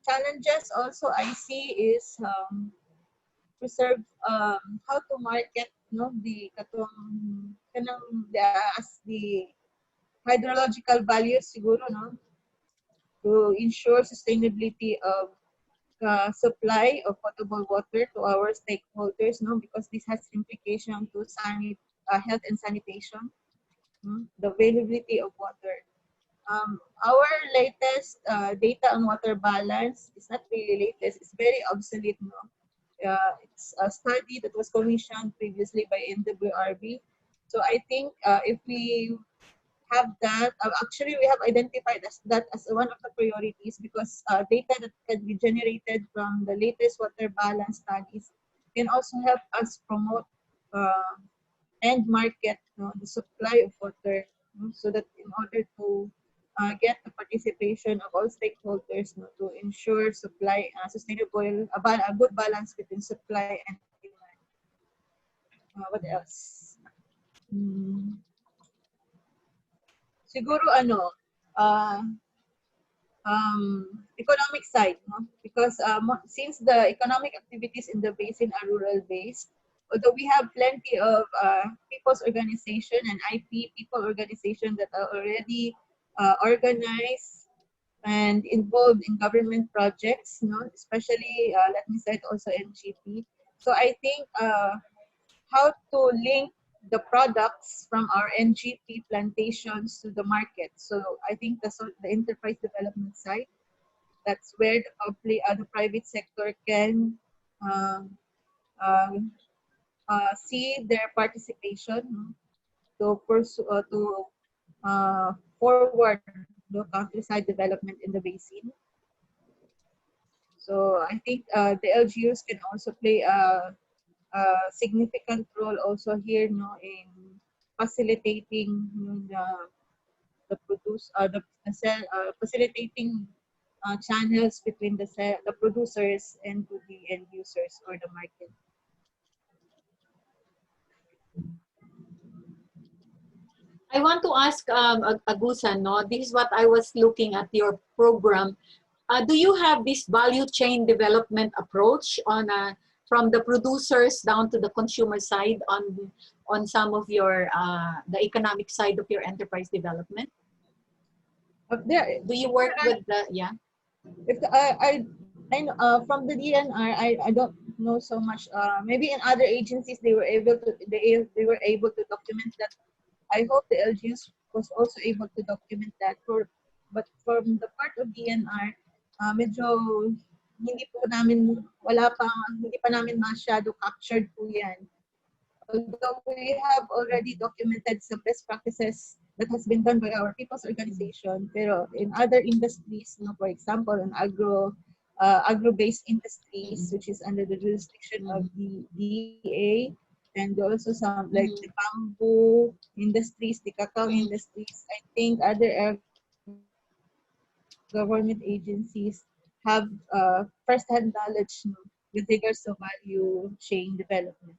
challenges also I see is preserve how to market the the hydrological values siguro to ensure sustainability of supply of potable water to our stakeholders, because this has implication to health and sanitation, the availability of water. Our latest data on water balance is not really latest, it's very obsolete. It's a study that was commissioned previously by NWRB. So I think if we have that, actually we have identified that as one of the priorities, because data that can be generated from the latest water balance studies can also help us promote and market the supply of water, so that in order to get the participation of all stakeholders to ensure supply, sustainable, a good balance between supply and demand. What else? Siguro economic side, because since the economic activities in the basin are rural based, although we have plenty of people's organization and IP people organization that are already organized and involved in government projects, especially let me cite also NGP. So I think how to link the products from our NGP plantations to the market. So I think the enterprise development side, that's where the private sector can see their participation to pursue forward the countryside development in the basin. So I think the LGUs can also play a significant role also here, in facilitating facilitating channels between the producers and to the end users or the market. I want to ask Agusan, this is what I was looking at your program. Do you have this value chain development approach on from the producers down to the consumer side on some of your the economic side of your enterprise development? Do you work with the If from the DNR, I don't know so much. Maybe in other agencies they were able to document that. I hope the LGUs was also able to document that. But from the part of DNR, medyo hindi pa namin masyado captured po yan. Although we have already documented some best practices that has been done by our people's organization, pero in other industries, for example, in agro-based industries, which is under the jurisdiction of the DEA, and also some like the bamboo industries, the cacao industries. I think other government agencies have first-hand knowledge with regards to value chain development.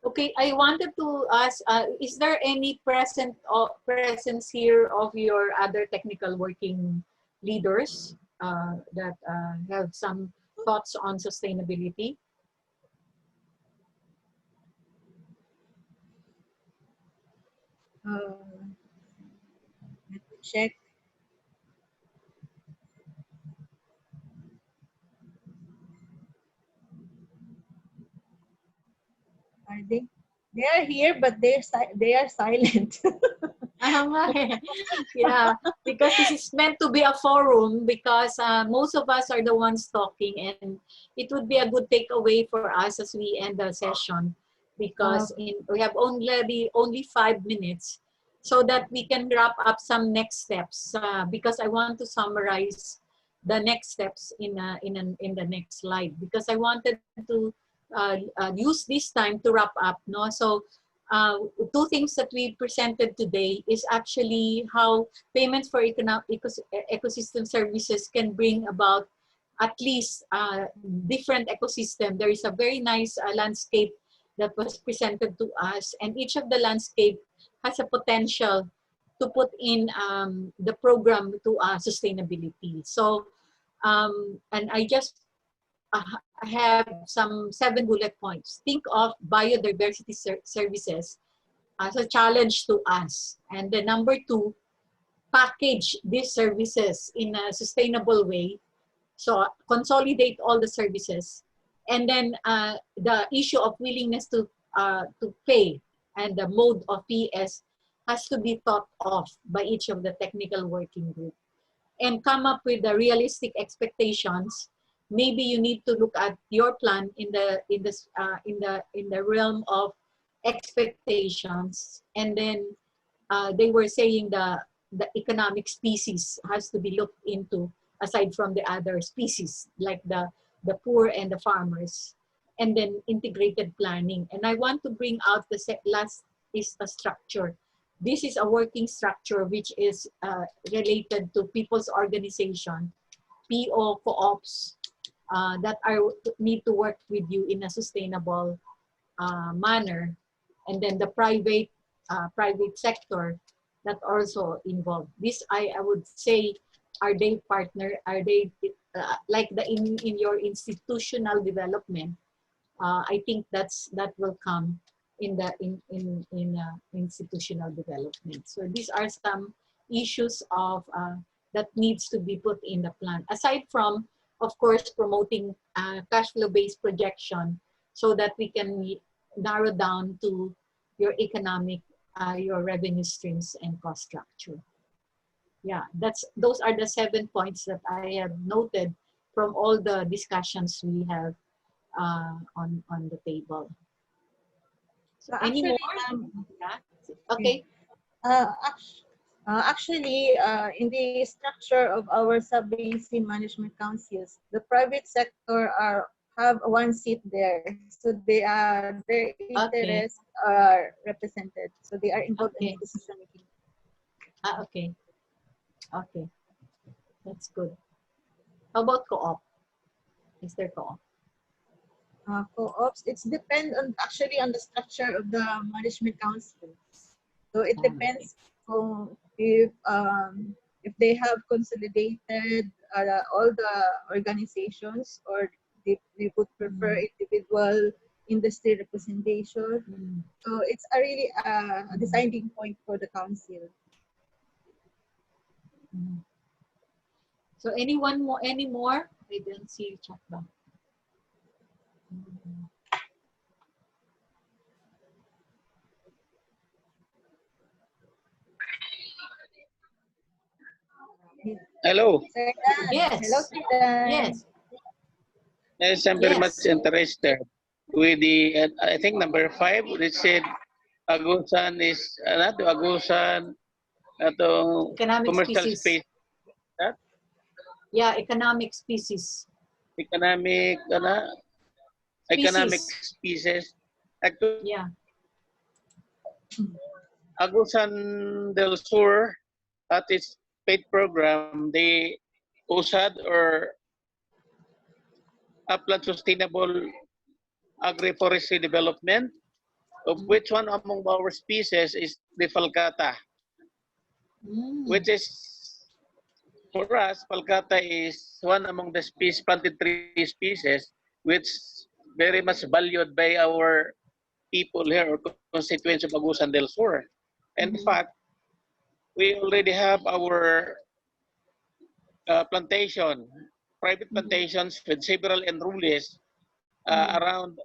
Okay, I wanted to ask, is there any presence here of your other technical working leaders that have some thoughts on sustainability? Let me check. Are they? They are here, but they are silent. Yeah, because this is meant to be a forum because most of us are the ones talking, and it would be a good takeaway for us as we end the session because we have only 5 minutes so that we can wrap up some next steps because I want to summarize the next steps in the next slide because I wanted to use this time to wrap up. No, so two things that we presented today is actually how payments for ecosystem services can bring about at least different ecosystem. There is a very nice landscape that was presented to us, and each of the landscape has a potential to put in the program to sustainability. So, and I just have some 7 bullet points. Think of biodiversity services as a challenge to us. And the number 2, package these services in a sustainable way. So consolidate all the services. And then the issue of willingness to pay and the mode of PS has to be thought of by each of the technical working group. And come up with the realistic expectations. Maybe you need to look at your plan in the realm of expectations, and then they were saying the economic species has to be looked into aside from the other species like the poor and the farmers, and then integrated planning. And I want to bring out the last is the structure. This is a working structure which is related to people's organization, PO co-ops that need to work with you in a sustainable manner, and then the private sector that also involved. This I would say, are they like in your institutional development? I think that will come in institutional development. So these are some issues of that needs to be put in the plan. Aside from, of course, promoting cash flow based projection so that we can narrow down to your economic, your revenue streams and cost structure. Yeah, those are the 7 points that I have noted from all the discussions we have on the table. So any more? Yeah. Okay. Actually, in the structure of our sub-basin management councils, the private sector have one seat there, so their interests are represented, so they are involved in decision making. Okay. Okay, that's good. How about co-op? Is there co-op? Co-ops, it's depend on the structure of the management council. So it depends on if they have consolidated all the organizations, or they would prefer individual industry representation. So it's really a deciding point for the council. So any more? I didn't see you chat down. Hello. Yes. Hello, yes. Yes, I'm very much interested with the, I think number 5, which said Agusan is, Agusan, economic commercial species. space. Huh? Yeah, economic species. Economic species. Actually, yeah. Agusan del Sur, that is paid program, the USAD or Upland Sustainable Agroforestry Development, of which one among our species is the falcata, which is, for us, falcata is one among the planted tree species which very much valued by our people here or constituents of Agusan del Sur. And in fact, we already have our plantation, private plantations with several enrollees, around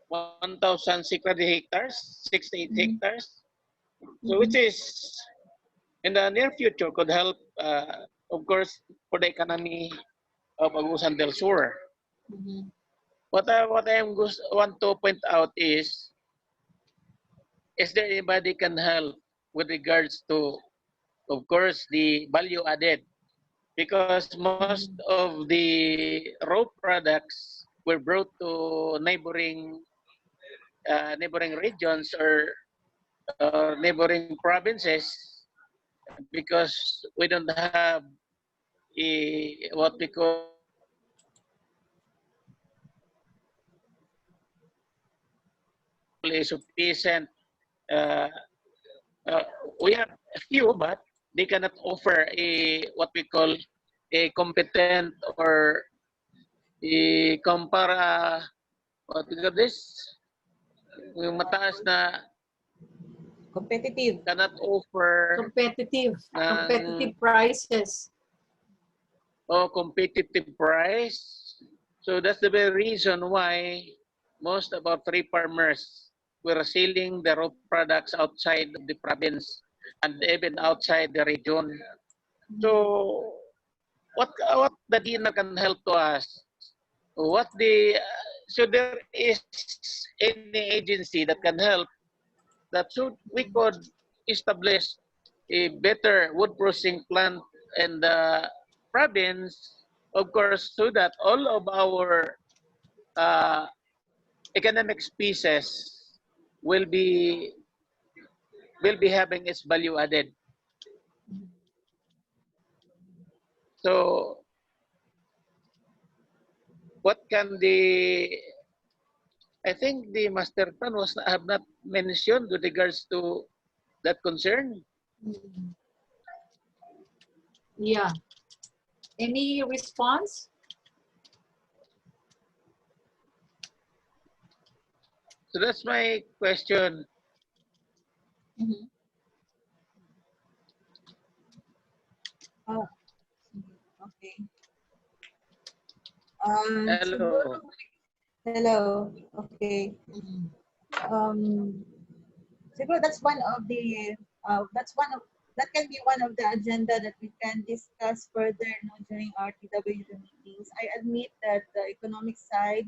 1,600 hectares, 68 hectares. So which is in the near future could help, of course, for the economy of Agusan del Sur. What I want to point out is there anybody can help with regards to, of course, the value added? Because most of the raw products were brought to neighboring regions or neighboring provinces, because we don't have what we call a sufficient. We have a few, but they cannot offer a what we call a competent or a compara what we call this, yung mataas na competitive, cannot offer competitive prices. Competitive price. So that's the very reason why most of our tree farmers were selling the raw products outside of the province and even outside the region. So what the DENR can help to us? So there is any agency that can help, that should we could establish a better wood processing plant in the province, of course, so that all of our economic species will be having its value added. So what can I think the master plan have not mentioned with regards to that concern. Yeah. Any response? So that's my question. Oh, okay. Hello. Hello. Okay. Siguro that can be one of the agenda that we can discuss further, no, during our TWD meetings. I admit that the economic side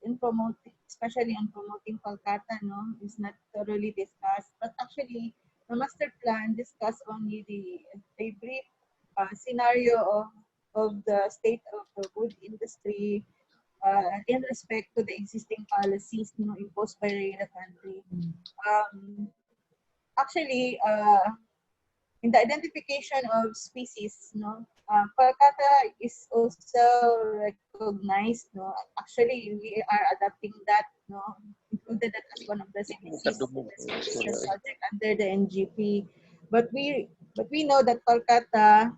in promoting, especially on promoting Kolkata, no, is not thoroughly discussed. But actually, the master plan discussed only a brief scenario of the state of the wood industry in respect to the existing policies, no, imposed by the country. Actually, in the identification of species, no, Kolkata is also recognized, no. Actually, we are adopting that, no, included that as one of the species subject under the NGP. But we know that Kolkata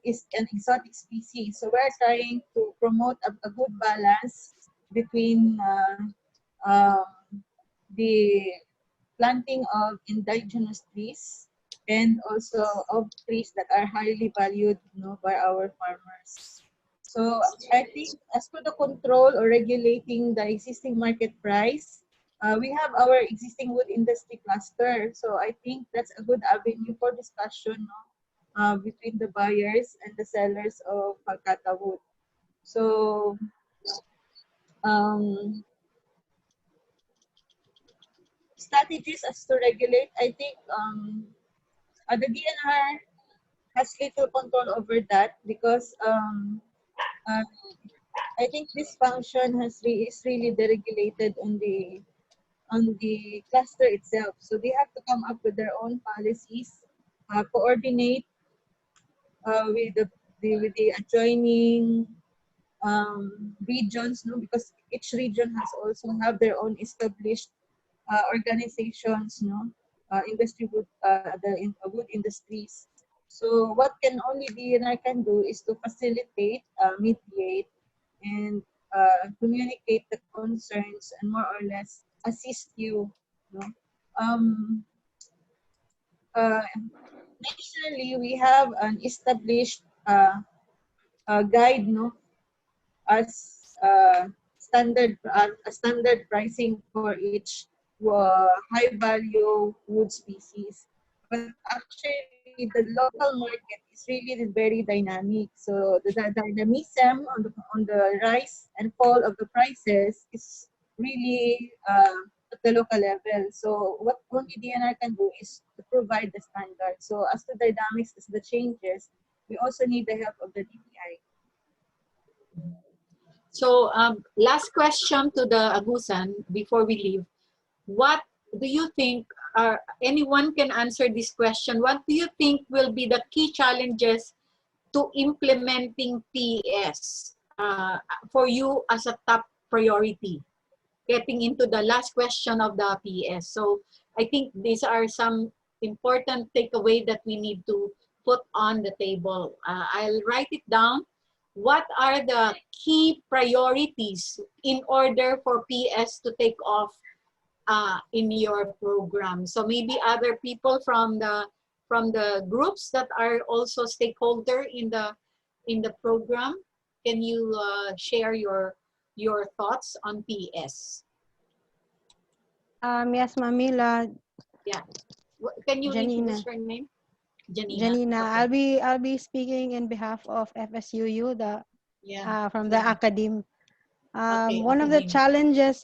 is an exotic species, so we're trying to promote a good balance between the planting of indigenous trees and also of trees that are highly valued, you know, by our farmers. So I think as for the control or regulating the existing market price, we have our existing wood industry cluster. So I think that's a good avenue for discussion, no, between the buyers and the sellers of Kolkata wood. So strategies as to regulate, I think the DNR has little control over that because I think this function is really deregulated on the cluster itself. So they have to come up with their own policies, coordinate with the adjoining regions, no, because each region has also have their own established organizations, no, industry wood, wood industries. So what can only DNR can do is to facilitate, mediate, and communicate the concerns and more or less assist you. No? Um, Nationally, we have an established guide, no, as a standard pricing for each high value wood species. But actually, the local market is really very dynamic. So the dynamism on the rise and fall of the prices is really at the local level. So what only DNR can do is to provide the standard. So as the dynamics, as the changes, we also need the help of the DTI. So last question to the Agusan before we leave. What do you think, anyone can answer this question, what do you think will be the key challenges to implementing PES for you as a top priority? Getting into the last question of the PES. So I think these are some important takeaway that we need to put on the table. I'll write it down. What are the key priorities in order for PS to take off in your program? So maybe other people from the groups that are also stakeholder in the program, can you share your thoughts on PS? Yes, Mamila. Yeah. Can you Janina. introduce your name? Janina. Janina. Okay. I'll be speaking in behalf of FSUU, from the Yeah. academe. Okay, One of the academe. challenges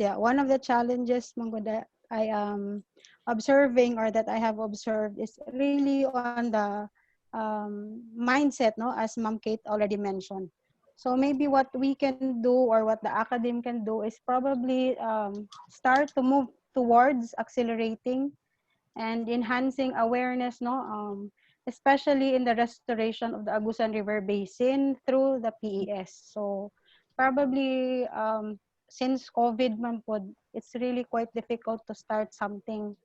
Manggo, that I am observing or that I have observed is really on the mindset, no, as Ma'am Kate already mentioned. So maybe what we can do or what the academe can do is probably start to move towards accelerating and enhancing awareness, no, especially in the restoration of the Agusan River Basin through the PES. So probably since COVID man po, it's really quite difficult to start something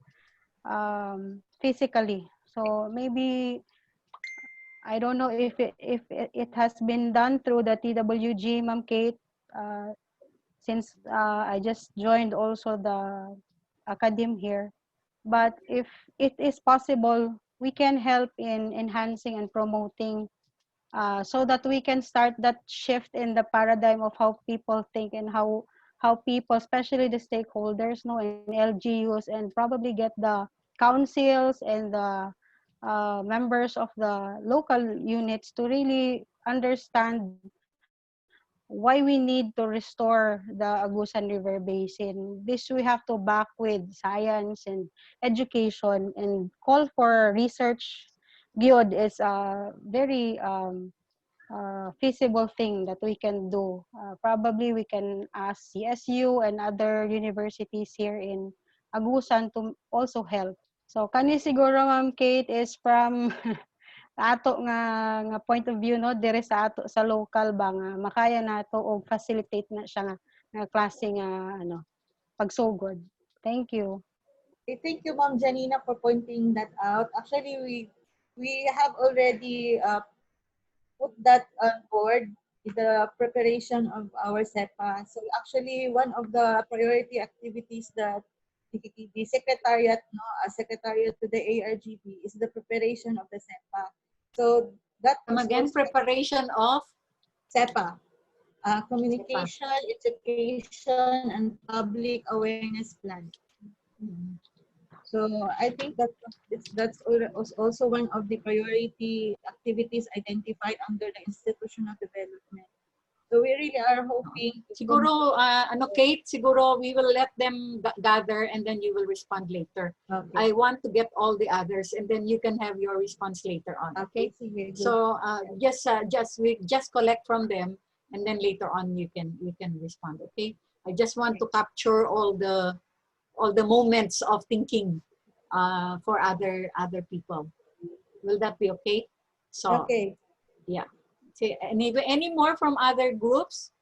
physically. So maybe I don't know if it has been done through the TWG, Ma'am Kate, since I just joined also the academe here. But if it is possible, we can help in enhancing and promoting so that we can start that shift in the paradigm of how people think and how people, especially the stakeholders, know, in LGUs, and probably get the councils and the members of the local units to really understand why we need to restore the Agusan River Basin. This we have to back with science and education, and call for research. Good is a very feasible thing that we can do. Probably we can ask CSU and other universities here in Agusan to also help. So kani siguro, Ma'am Kate, is from ato nga point of view, no, dire sa ato sa local ba nga makaya nato og facilitate na siya nga klase nga pagsugod. Thank you. Okay, thank you, Ma'am Janina, for pointing that out. Actually, we have already put that on board with the preparation of our SEPA. So actually, one of the priority activities that the secretariat, no, secretariat to the ARGB, is the preparation of the SEPA. So that was again, preparation of SEPA. Communication, education, and public awareness plan. Mm-hmm. So I think that's also one of the priority activities identified under the institutional development. So we really are hoping. Siguro, Kate, siguro we will let them gather and then you will respond later. Okay. I want to get all the others and then you can have your response later on. Okay. So we just collect from them and then later on you can respond. Okay. I just want to capture all the moments of thinking for other people. Will that be okay? So okay. Yeah. See, any more from other groups?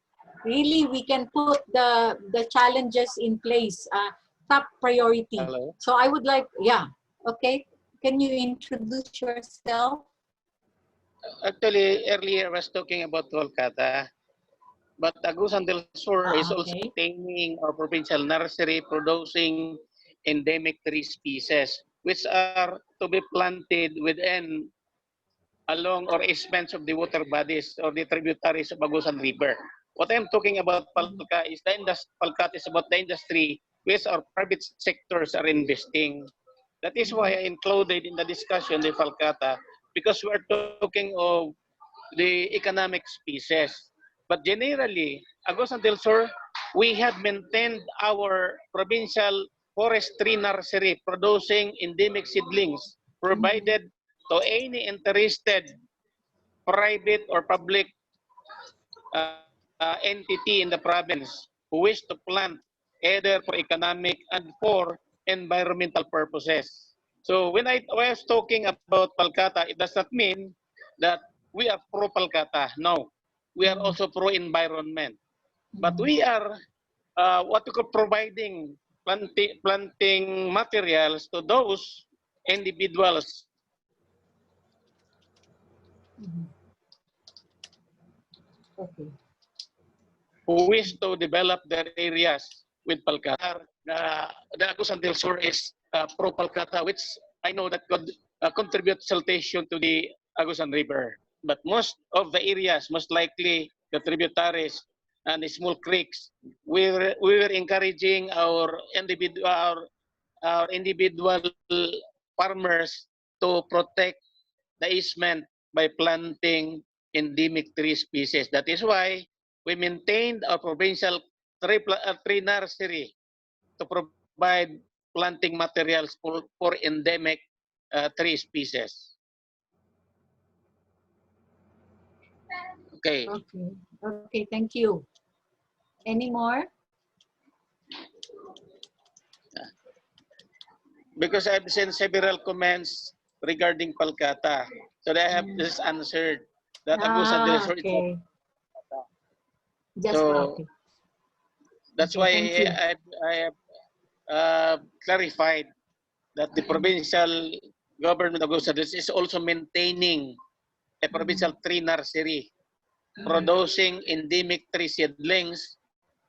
Really, we can put the challenges in place, top priority. Hello. So I would like, yeah, okay. Can you introduce yourself? Actually, earlier I was talking about Kolkata, but Agusan del Sur is also Okay. containing our provincial nursery producing endemic tree species, which are to be planted within along or easements of the water bodies or the tributaries of Agusan River. What I'm talking about Palka is Palkat is about the industry which our private sectors are investing. That is why I included in the discussion the Falcata, because we are talking of the economic species. But generally, Agusan del Sur, we have maintained our provincial forestry nursery producing endemic seedlings provided to any interested private or public entity in the province who wish to plant either for economic and for environmental purposes. So when I was talking about Palkata, it does not mean that we are pro Palkata. No, we are also pro environment. But we are what we call providing planting materials to those individuals Okay. who wish to develop their areas with Palkata. The Agusan del Sur is pro Palkata, which I know that could contribute siltation to the Agusan River. But most of the areas, most likely the tributaries and the small creeks, we were encouraging our individual farmers to protect the easement by planting endemic tree species. That is why we maintained our provincial tree nursery to provide planting materials for endemic tree species. Okay. Okay. Okay. Thank you. Any more? Because I've seen several comments regarding Palkata, so I have just answered that Agusan del Sur is not Okay. Just so okay. that's Okay, why thank you. I have clarified that the provincial government of Agusan is also maintaining a provincial tree nursery producing endemic tree seedlings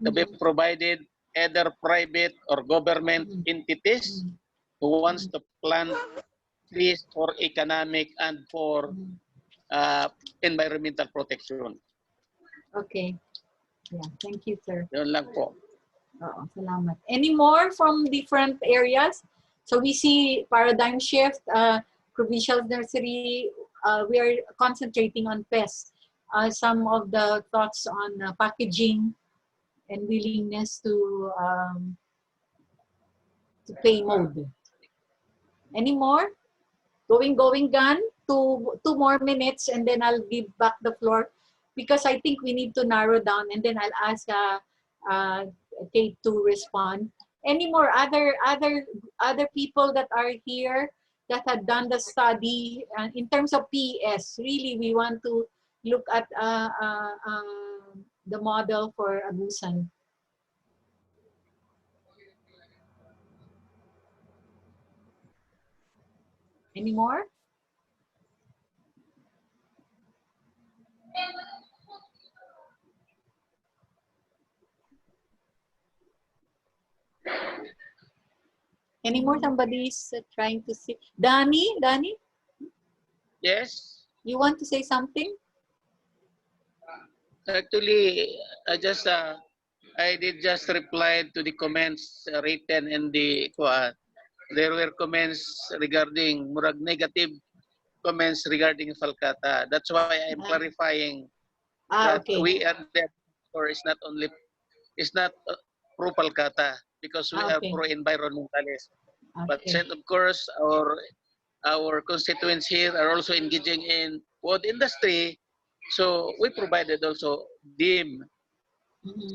to be provided either private or government entities who wants to plant trees for economic and for environmental protection. Okay. Yeah, thank you, sir. Yun lang po. Oo, salamat. Any more from different areas? So we see paradigm shift, provincial nursery, we are concentrating on pests. Some of the thoughts on packaging and willingness to play mode. Any more? Going, gun. Two more minutes, and then I'll give back the floor because I think we need to narrow down, and then I'll ask Kate to respond. Any more other people that are here that had done the study in terms of PES? Really, we want to look at the model for Agusan. Any more? Any more? Somebody's trying to say. Danny? Yes. You want to say something? Actually, I did just reply to the comments written in the there were comments regarding murag negative comments regarding Falcata. That's why I'm clarifying that Okay. we are there or it's not pro Falcata because we are Okay. pro environmentalist. But Okay. of course our constituents here are also engaging in wood industry. So we provided also them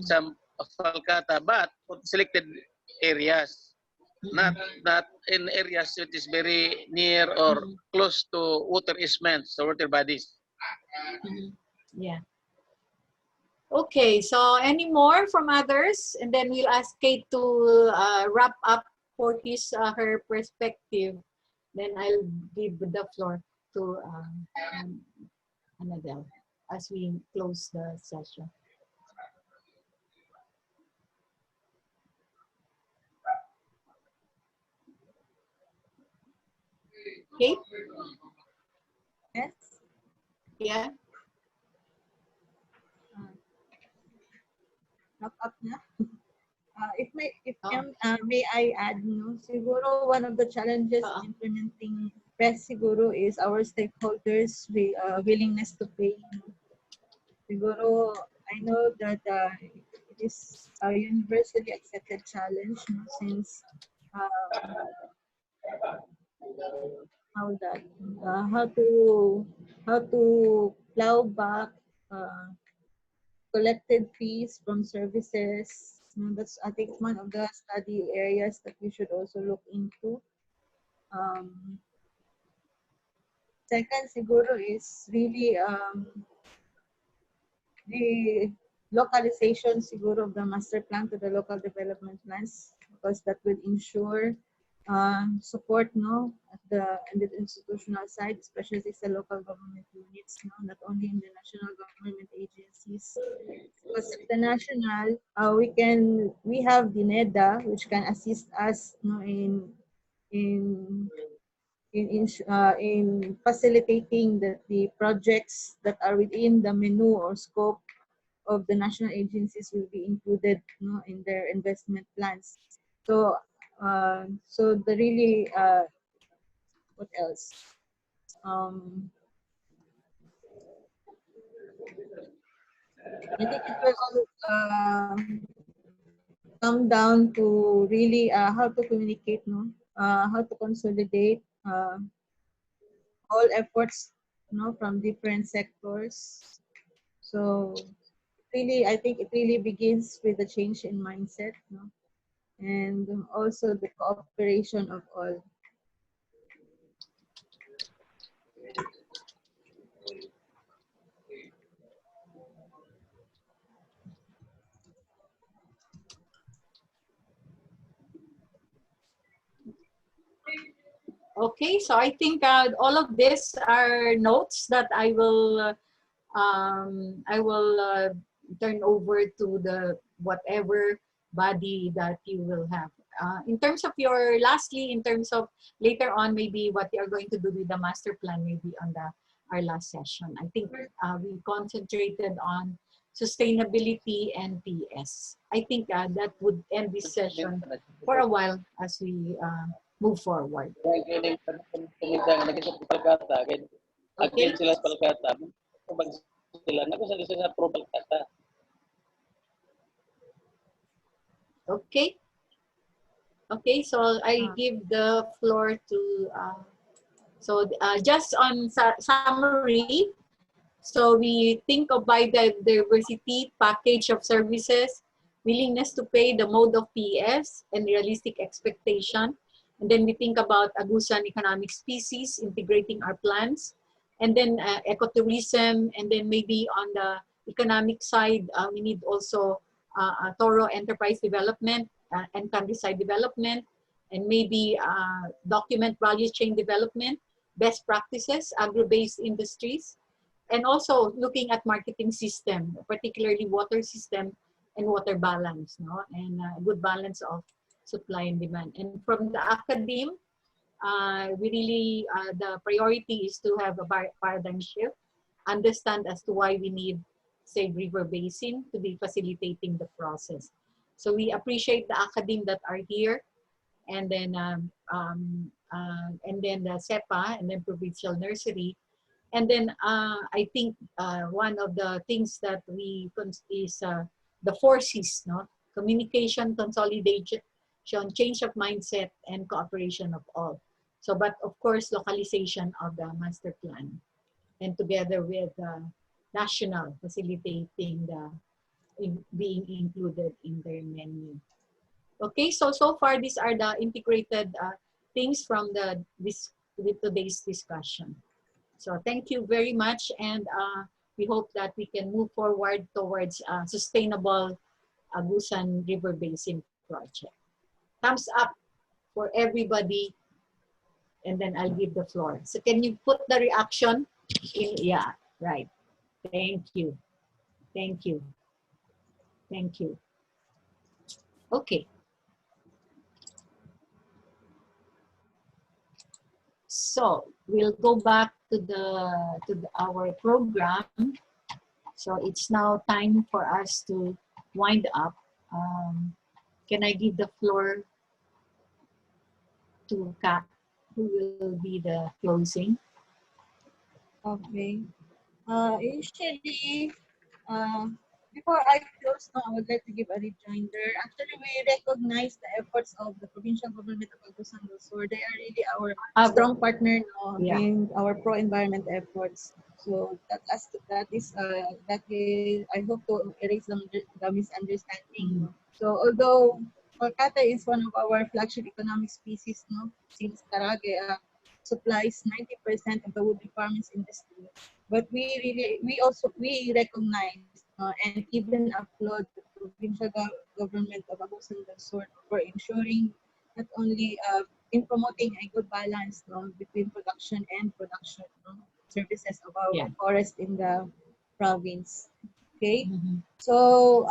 some Falcata, but for selected areas, not in areas that is very near or close to water easements or water bodies. Yeah. Okay, so any more from others? And then we'll ask Kate to wrap up for her perspective. Then I'll give the floor to Annadel as we close the session. Kate? Yes. Yeah. Wrap up na. If may I add, no, siguro one of the challenges in implementing PRES siguro is our stakeholders' willingness to pay. No? Siguro, I know that it is a universally accepted challenge, no, since how to plow back collected fees from services. That's, I think, one of the study areas that we should also look into. Second, siguro is really the localization siguro of the master plan to the local development plans, because that will ensure support, no, at the institutional side, especially the local government units, no, not only in the national government agencies. Because at the national, we have the NEDA, which can assist us, no, in facilitating the projects that are within the menu or scope of the national agencies will be included, no, in their investment plans. So, so the really, what else? I think it will all come down to really how to communicate, no, how to consolidate all efforts, no, from different sectors. So really, I think it really begins with a change in mindset, no, and also the cooperation of all. Okay, so I think all of this are notes that I will turn over to the whatever body that you will have. In terms of lastly, in terms of later on, maybe what you are going to do with the master plan, maybe on our last session. I think we concentrated on sustainability and PS. I think that would end this session for a while as we move forward. Okay. Okay. Okay, so I give the floor to, just on summary, so we think of biodiversity, package of services, willingness to pay, the mode of PS, and realistic expectation. And then we think about Agusan economic species, integrating our plans, and then ecotourism, and then maybe on the economic side, we need also a thorough enterprise development and countryside development, and maybe document value chain development, best practices, agro-based industries, and also looking at marketing system, particularly water system and water balance, no, and good balance of supply and demand. And from the academe, we really, the priority is to have a paradigm shift, understand as to why we need, say, River Basin to be facilitating the process. So we appreciate the academe that are here, and then the SEPA, and then provincial nursery. And then I think one of the things that we is the 4 C's, no? Communication, consolidation, change of mindset, and cooperation of all. So, but of course, localization of the master plan, and together with national facilitating the being included in their menu. Okay, so far these are the integrated things from with today's discussion. So thank you very much, and we hope that we can move forward towards sustainable Agusan River Basin project. Thumbs up for everybody, and then I'll give the floor. So can you put the reaction in? Yeah, right. Thank you. Thank you. Thank you. Okay. So we'll go back to our program. So it's now time for us to wind up. Can I give the floor to Kat, who will be the closing? Okay. Usually, before I close, I would like to give a rejoinder. Actually, we recognize the efforts of the provincial government of Agusan del Sur. They are really our strong partner in our pro-environment efforts. So that is, I hope to erase the misunderstanding. So although Kolkata is one of our flagship economic species, since Caraga supplies 90% of the wood requirements industry. But we recognize and even applaud the provincial government of Agusan del Sur for ensuring not only in promoting a good balance between production and production services of our forest in the province. Okay, so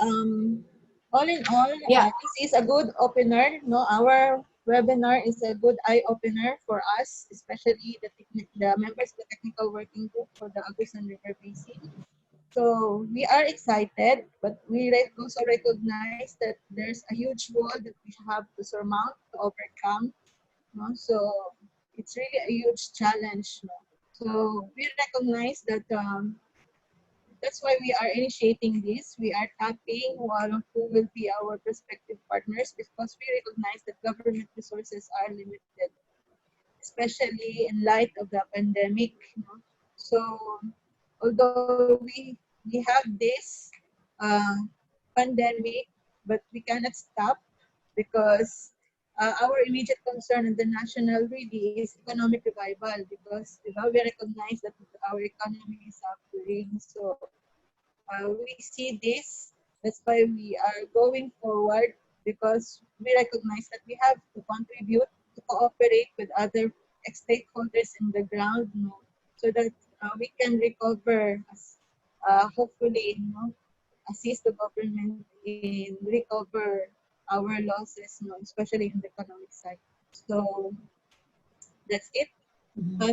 all in all, this is a good opener. Our webinar is a good eye-opener for us, especially the members of the technical working group for the Agusan River Basin. So we are excited, but we also recognize that there's a huge wall that we have to surmount, to overcome. So it's really a huge challenge. So we recognize that that's why we are initiating this. We are tapping who will be our prospective partners, because we recognize that government resources are limited, especially in light of the pandemic. So although we have this pandemic, but we cannot stop, because our immediate concern in the national really is economic revival, because we recognize that our economy is suffering. So we see this. That's why we are going forward, because we recognize that we have to contribute, to cooperate with other stakeholders in the ground, so that we can recover, hopefully, assist the government in recover our losses, especially in the economic side. So that's it.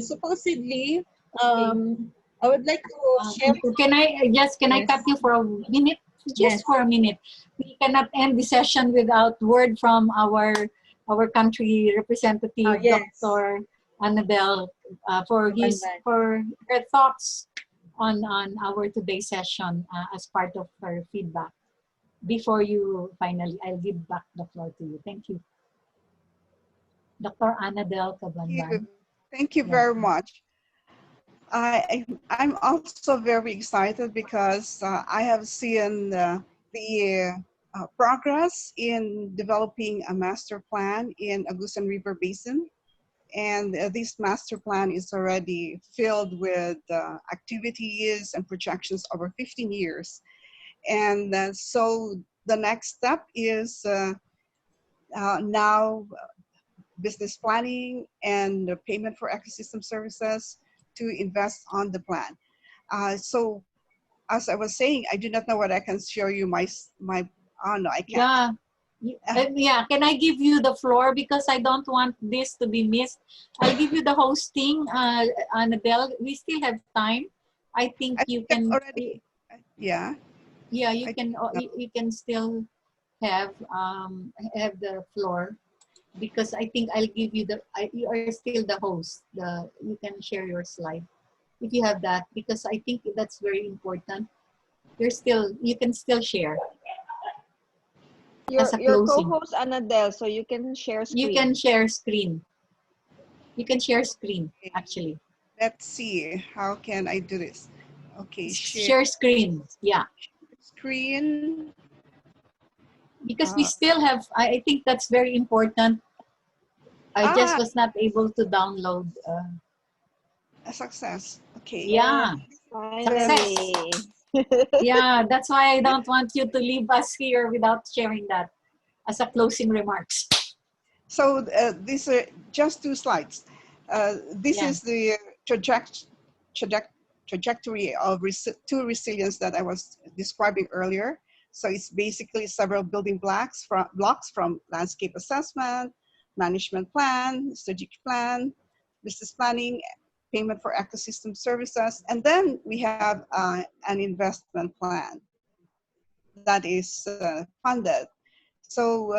Supposedly, I would like to share. Can I cut you for a minute? Just for a minute. We cannot end the session without word from our country representative, Dr. Annadel, for her thoughts on our today's session as part of her feedback. Before you finally, I'll give back the floor to you. Thank you. Dr. Annadel Cabanban. Thank you very much. I'm also very excited because I have seen the progress in developing a master plan in Agusan River Basin. And this master plan is already filled with activities and projections over 15 years. And so the next step is now business planning and the payment for ecosystem services to invest on the plan. So as I was saying, I do not know what I can show you oh no, I can't. Yeah, can I give you the floor, because I don't want this to be missed. I'll give you the hosting, Annadel. We still have time. I think you can already. Yeah, you can still have the floor, because I think I'll give you you are still the host. You can share your slide if you have that, because I think that's very important. You can still share. Your co-host Annadel, so you can share screen. You can share screen. You can share screen, actually. Let's see, how can I do this? Okay, share screen, yeah. Screen. Because we still have, I think that's very important. I just was not able to download. A success. Okay. Yeah, success. Yeah, that's why I don't want you to leave us here without sharing that as a closing remarks. So these are just 2 slides. This Yeah. is the trajectory of to resilience that I was describing earlier. So it's basically several building blocks from landscape assessment, management plan, strategic plan, business planning, payment for ecosystem services, and then we have an investment plan that is funded. So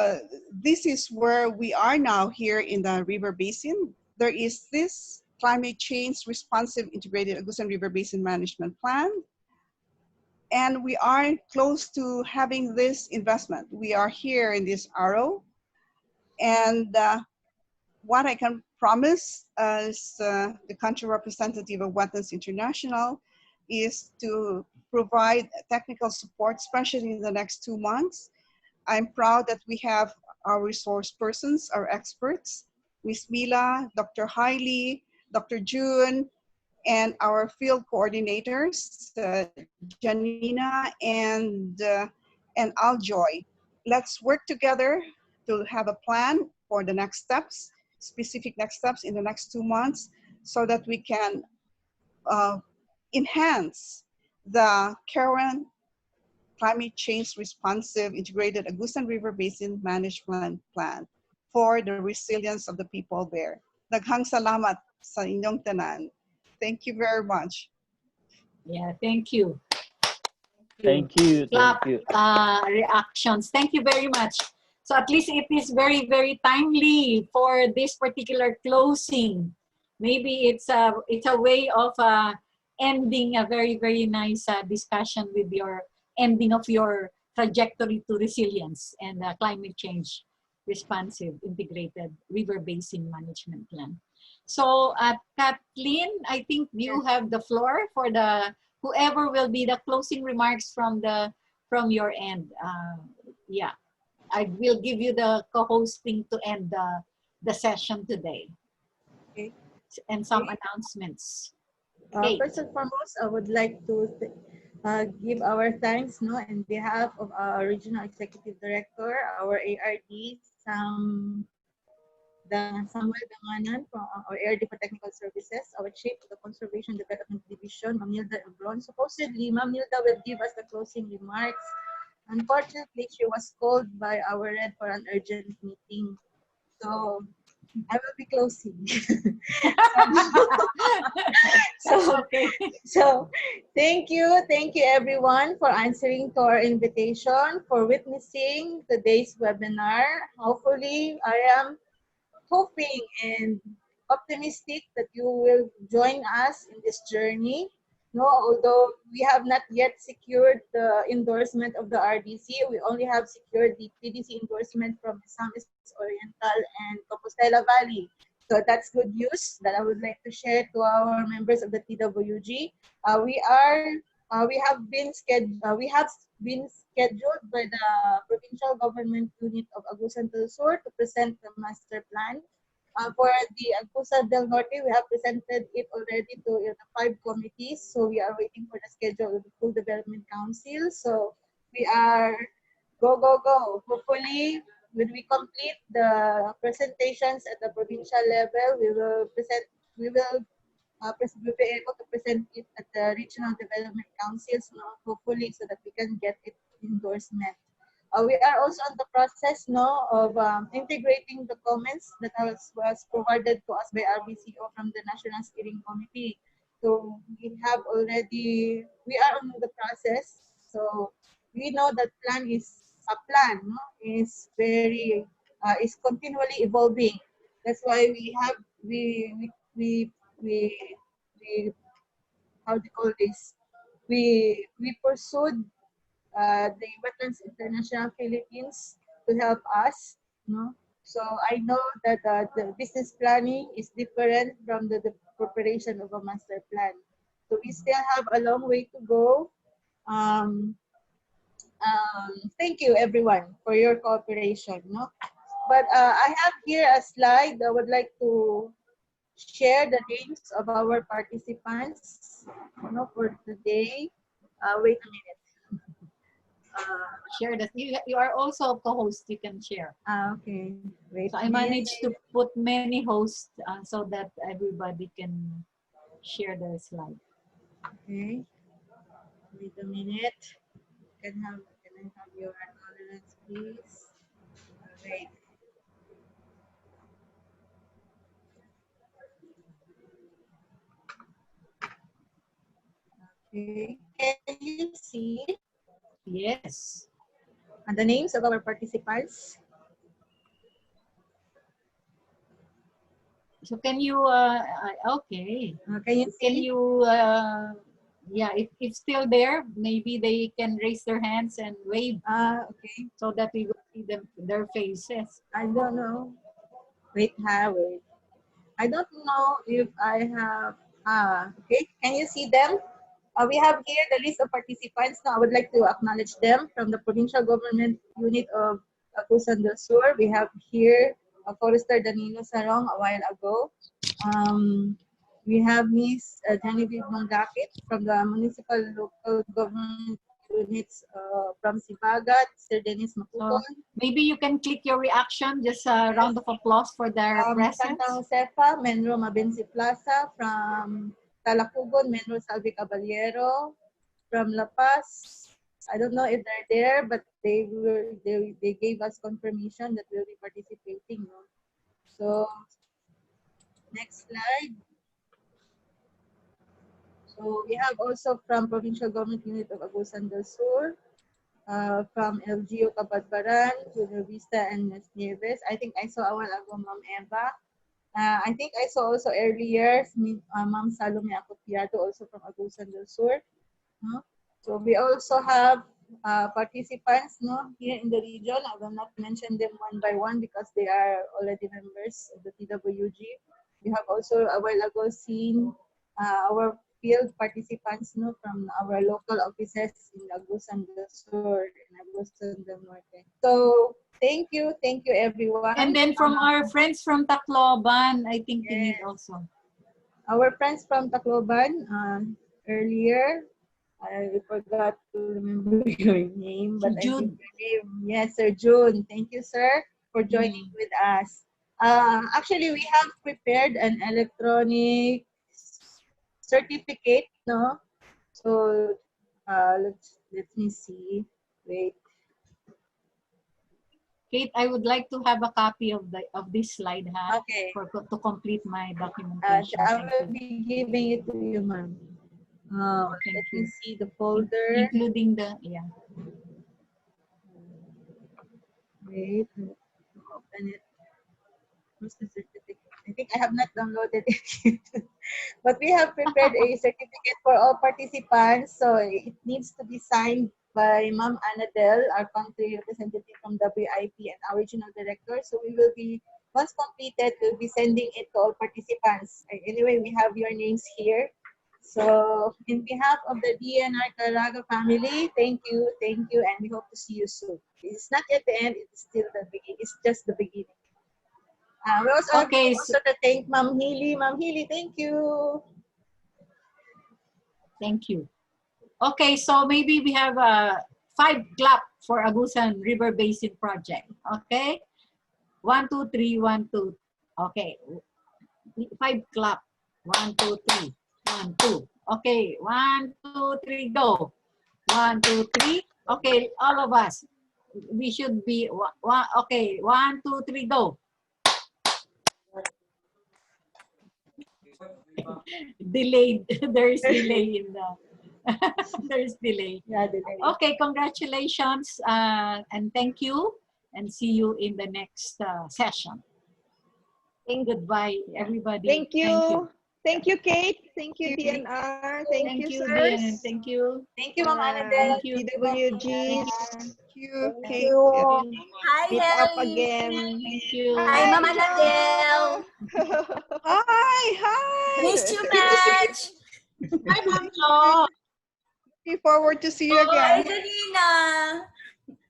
this is where we are now here in the river basin. There is this climate change responsive integrated Agusan River Basin Management Plan. And we are close to having this investment. We are here in this arrow. And what I can promise as the country representative of Wetlands International is to provide technical support, especially in the next 2 months. I'm proud that we have our resource persons, our experts, Ms. Mila, Dr. Hailey, Dr. June, and our field coordinators, Janina and Aljoy. Let's work together to have a plan for the next steps, specific next steps in the next 2 months, so that we can enhance the current climate change responsive integrated Agusan River Basin Management Plan for the resilience of the people there. Daghang salamat sa inyong tanan. Thank you very much. Yeah, thank you. Thank you. Clap, Thank you. reactions. Thank you very much. So at least it is very, very timely for this particular closing. Maybe it's a way of ending a very, very nice discussion with your ending of your trajectory to resilience and climate change responsive integrated river basin management plan. So Kathleen, I think you have the floor for the whoever will be the closing remarks from your end. Yeah, I will give you the co-hosting to end the session today. Okay. And some announcements. First and foremost, I would like to give our thanks on behalf of our Regional Executive Director, our ARD, Samuel Danganan from our ARD for Technical Services, our Chief of the Conservation Development Division, Ma'am Nilda Ebron. Supposedly, Ma'am Nilda will give us the closing remarks. Unfortunately, she was called by our Red for an urgent meeting. So I will be closing. So thank you everyone for answering to our invitation, for witnessing today's webinar. Hopefully, I am hoping and optimistic that you will join us in this journey. Although we have not yet secured the endorsement of the RDC, we only have secured the PDC endorsement from the Misamis Oriental and Compostela Valley. So that's good news that I would like to share to our members of the TWG. We have been scheduled by the Provincial Government Unit of Agusan del Sur to present the master plan. For the Agusan del Norte, we have presented it already to the 5 committees. So we are waiting for the schedule of the full development council. So we are go. Hopefully, when we complete the presentations at the provincial level, we will be able to present it at the regional development councils, hopefully, so that we can get it endorsement. We are also in the process of integrating the comments that was provided to us by RBCO from the National Steering Committee. So we are on the process. So we know that is very is continually evolving. That's why we how do you call this? We pursued the Wetlands International Philippines to help us. So I know that the business planning is different from the preparation of a master plan. So we still have a long way to go. Thank you everyone for your cooperation. But I have here a slide I would like to share the names of our participants, for today. Wait a minute. Share that. You are also a co-host. You can share. Okay. Wait. So I managed to put many hosts so that everybody can share their slide. Okay. Wait a minute. Can I have your tolerance, please? Wait. Okay. Can you see? Yes. And the names of our participants? So can you, okay. Can you, yeah, if still there, maybe they can raise their hands and wave. Okay. So that we will see their faces. I don't know. Wait. I don't know if I have, okay. Can you see them? We have here the list of participants. Now, I would like to acknowledge them from the Provincial Government Unit of Agusan del Sur. We have here Forester Danilo Sarong a while ago. We have Ms. Genevieve Mangakit from the Municipal Local Government Units from Sibagat, Sir Dennis Maputon. Maybe you can click your reaction, just a round of applause for their presence. Santa Josefa, Menro Mabensi Plaza, from Talacugon, Menro Salvi Caballero, from La Paz. I don't know if they're there, but they gave us confirmation that we'll be participating. No? So next slide. So we have also from Provincial Government Unit of Agusan del Sur, from LGU Cabanban, Junior Vista, and Las Nieves. I think I saw a while ago Ma'am Eva. I think I saw also earlier Ma'am Salome Acopiado, also from Agusan del Sur. So we also have participants here in the region. I will not mention them one by one because they are already members of the TWG. We have also a while ago seen our field participants from our local offices in Agusan del Sur and Agusan del Norte. So thank you everyone. And then from our friends from Tacloban, I think we need also. Our friends from Tacloban, earlier, I forgot to remember your name, but I think your name. Yes, Sir June. Thank you, sir, for joining with us. Actually, we have prepared an electronic certificate, no? So let me see. Wait. Kate, I would like to have a copy of this slide, Okay. to complete my documentation. I will be giving it to you, ma'am. Let me see the folder. Including the, yeah. Wait, open it. Where's the certificate? I think I have not downloaded it yet. But we have prepared a certificate for all participants. So it needs to be signed by Ma'am Annadel, our country representative from WIPP and our regional director. So we will be, once completed, we'll be sending it to all participants. Anyway, we have your names here. So in behalf of the DENR Caraga family, thank you, and we hope to see you soon. It's not yet the end, it's still the beginning. It's just the beginning. We also have to thank Ma'am Healy. Ma'am Healy, thank you. Thank you. Okay, so maybe we have 5 clap for Agusan River Basin project. Okay, 1, 2, 3, 1, 2. Okay, 5 clap. 1, 2, 3. 1, 2. Okay, 1, 2, 3, go. 1, 2, 3. Okay, all of us. We should be okay. 1, 2, 3, go. Delayed. There is delay in the. There is delay. Yeah, delay. Okay, congratulations and thank you, and see you in the next session. Goodbye, everybody. Thank you. Thank you, Kate. Thank you, DNR. Thank you, sirs. DNR. Thank you. Thank you, Ma'am Annadel. Thank you. TWG. Thank you, Kate. Hi, Meet up Ellie. again. Thank you. Hi, Mama Annadel. Hi. Missed you much. Hi, Ma'am Jo. Looking forward to see you Hi, again. Janina.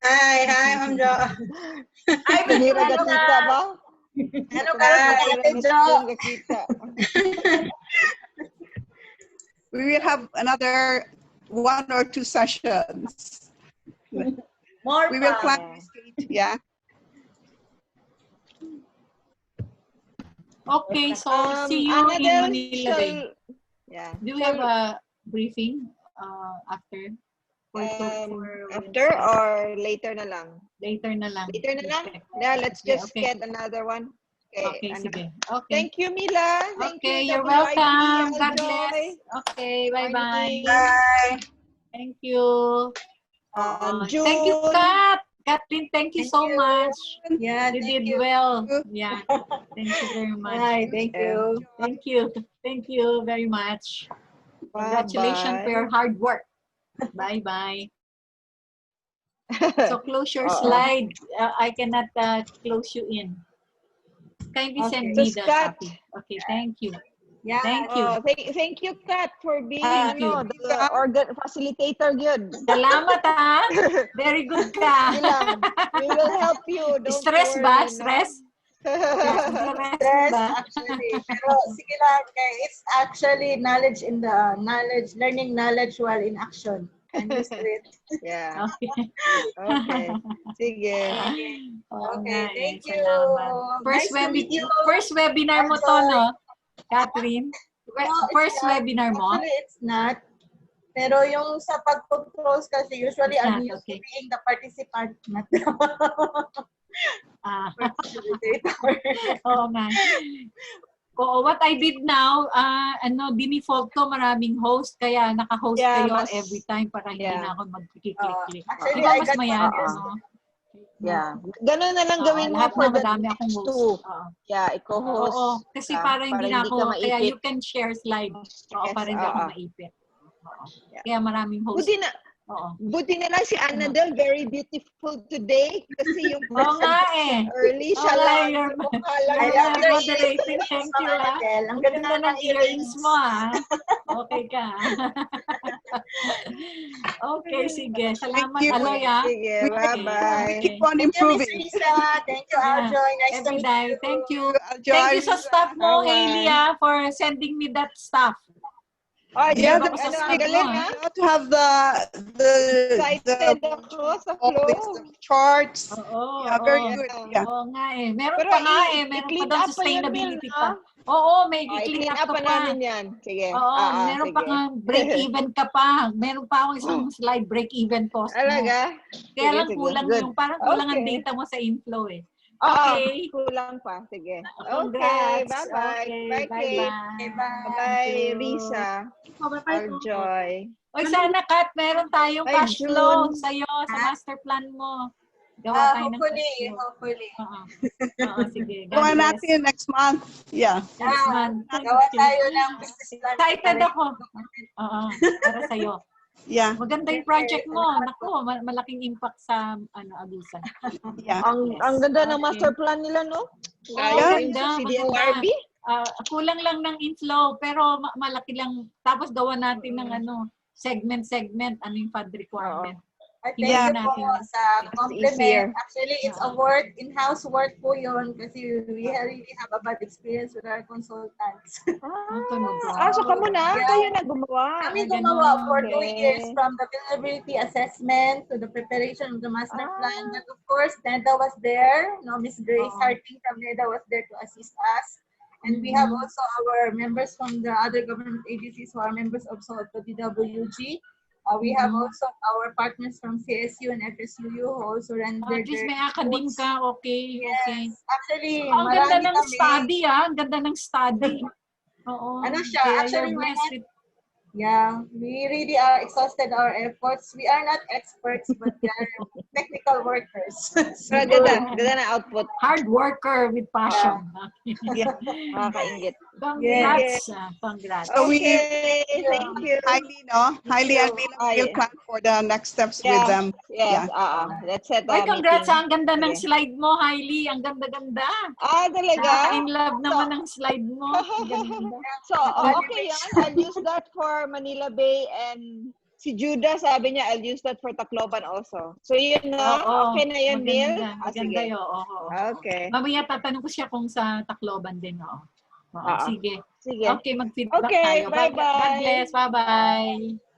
Hi, Ma'am Jo. Hi, Kanira Janina. gatita ba? Ano ka Ate Jo? We will have another 1 or 2 sessions. More We will pa. plan. Yeah. Okay, so see you in Annadel Manila Bay. Yeah. Do we have a briefing after? After or later na lang? Later na lang. Later na lang? Okay. Yeah, let's Okay, just okay. get another one. Okay, ano. sige. Okay. Thank you, Mila. Thank Okay, you, you're WIPP, welcome. God Aljoy. bless. Okay, bye-bye. Bye. Thank you. June. Thank you, Kat. Kathleen, thank you so much. Yeah, You thank did you. well. Yeah. Thank you very much. Bye, thank you. Thank you. Thank you very much. Congratulations for your hard work. Bye-bye. So close your slide. I cannot close you in. Kindly send Okay. me So, the Kat. copy. Okay, thank you. Yeah. Thank you. Thank you, Kat, for being Thank you. the organ facilitator. Good. Salamat ha. Very good ka. Sige lang. We will help you. Don't Stress worry. ba? No? Stress? Stress actually. Pero sige lang, it's actually knowledge in the learning knowledge while in action. I'm used to it. Yeah. Okay. Okay. Sige. Okay, thank you. Salamat. Nice to meet you. First webinar mo to, no? Catherine? First webinar mo? Actually, it's not. Pero yung sa pag-controls kasi usually It's I'm not, used to okay. being the participant. Not Oo nga. Oo, what I did now, dinifault ko maraming host, kaya naka-host Yeah, kayo mas- every time para hindi yeah. na ako mag-click-click. actually, Di ba I mas got mayado, confused. no? Yeah. Ganun na lang Oo, gawin mo lahat for na the madami next akong host. two. Oo. Yeah, i-co-host. Oo, kasi ka para hindi na ka ako, kaya maipit. you can share slide. Oo, Yes, para hindi ako oo. maipit. Oo. Yeah. Kaya maraming host. Buti na lang si Annadel, very beautiful today. Kasi yung Oo nga eh. early siya Oo nga, lang. you're- Mukha lang you're siya. my moderating. Thank you, ah. Ang Ang ganda ng earrings mo, ah. Okay ka. Okay, sige. Salamat, you. Aloy, ah. Sige, We bye-bye. keep on Thank you, Miss improving. Lisa. Thank you, Aljoy. Nice to Every meet day. you. Thank you. Aljoy. Thank you sa staff mo, Bye-bye. Hailey, ah, for sending me that stuff. Oh, Yeah, Deserve ako sa ano, staff ang mo, galing, ah. ha? You ought to have the Excited ako sa all flow. these charts. Oo, Yeah, very oo. good. Yeah. Oo nga eh. Meron Pero pa nga eh. Meron pa i-clean doon up pa yun, sustainability Mil, pa. no? Oo, may Oh, i-clean i-clean up up ka pa pa. namin yan. Sige. Oo, meron pa sige. nga break-even ka pa. Meron pa akong isang slide break-even cost mo. Alaga? Kaya Sige, lang sige. kulang Good. yung, parang kulang ang Okay. data mo sa inflow eh. Oo, Okay. kulang pa. Sige. Okay, Congrats. bye-bye. Okay, Bye, Kate. bye-bye. Bye, Thank you. Risa. Aljoy. Oy, sana Kat, meron tayong Bye, cash flow June. sa'yo sa master plan mo. Gawa tayo ng cash flow. Hopefully. Oo, sige. God Gawa bless. natin next month. Yeah. Next month. Gawa tayo ng business plan. Excited ako. Oo, para sa'yo. Yeah. Maganda yung project mo. Naku, malaking impact sa Agusan. Yeah. Ang ganda ng master plan nila, no? Oo, Ayun, maganda. si Maganda. DENR. Kulang lang ng inflow, pero malaki lang. Tapos gawa natin ng segment, ano yung fund requirement. Thank Yeah. you po sa compliment. easier. Actually, it's a work, in-house work po yun kasi we really have a bad experience with our consultants. So kamo na? Yeah. Kayo na gumawa? Kami gumawa for 2 Okay. years from the vulnerability assessment to the preparation of the master plan. But of course, NEDA was there. No, Miss Grace Harting from NEDA was there to assist us. And we have also our members from the other government agencies who are members also of the DWG. We have also our partners from CSU and FSUU who also rendered At least their may academe inputs. ka, okay. Okay. Actually, Ang ganda marami ng kami. study, Ang ganda ng study. Oo. Ano siya? Kaya Actually, you're blessed with yeah, we really are exhausted our efforts. We are not experts, but we are technical workers. Pero ganda na output. hard worker with passion. Yeah. Makakaingit. Congrats. Congrats. Okay, thank you. Highly, we'll plan for the next steps with them. Yes, let's set Ay, a congrats. meeting. Ang ganda ng Sige. slide mo, Hailey. Ang ganda-ganda. Talaga? In love naman ang slide mo. Ang ganda. So, okay yan. I'll use that for Manila Bay and Si Judah sabi niya, I'll use that for Tacloban also. So yun na, Oo, okay na yun, Neil? maganda. Maganda Sige. yun. Oo. Okay. Mamaya tatanong ko siya kung sa Tacloban din. Oo. Oo, Oo. sige. Sige. Okay, mag-feedback Okay, tayo. bye-bye. God bless. Bye-bye.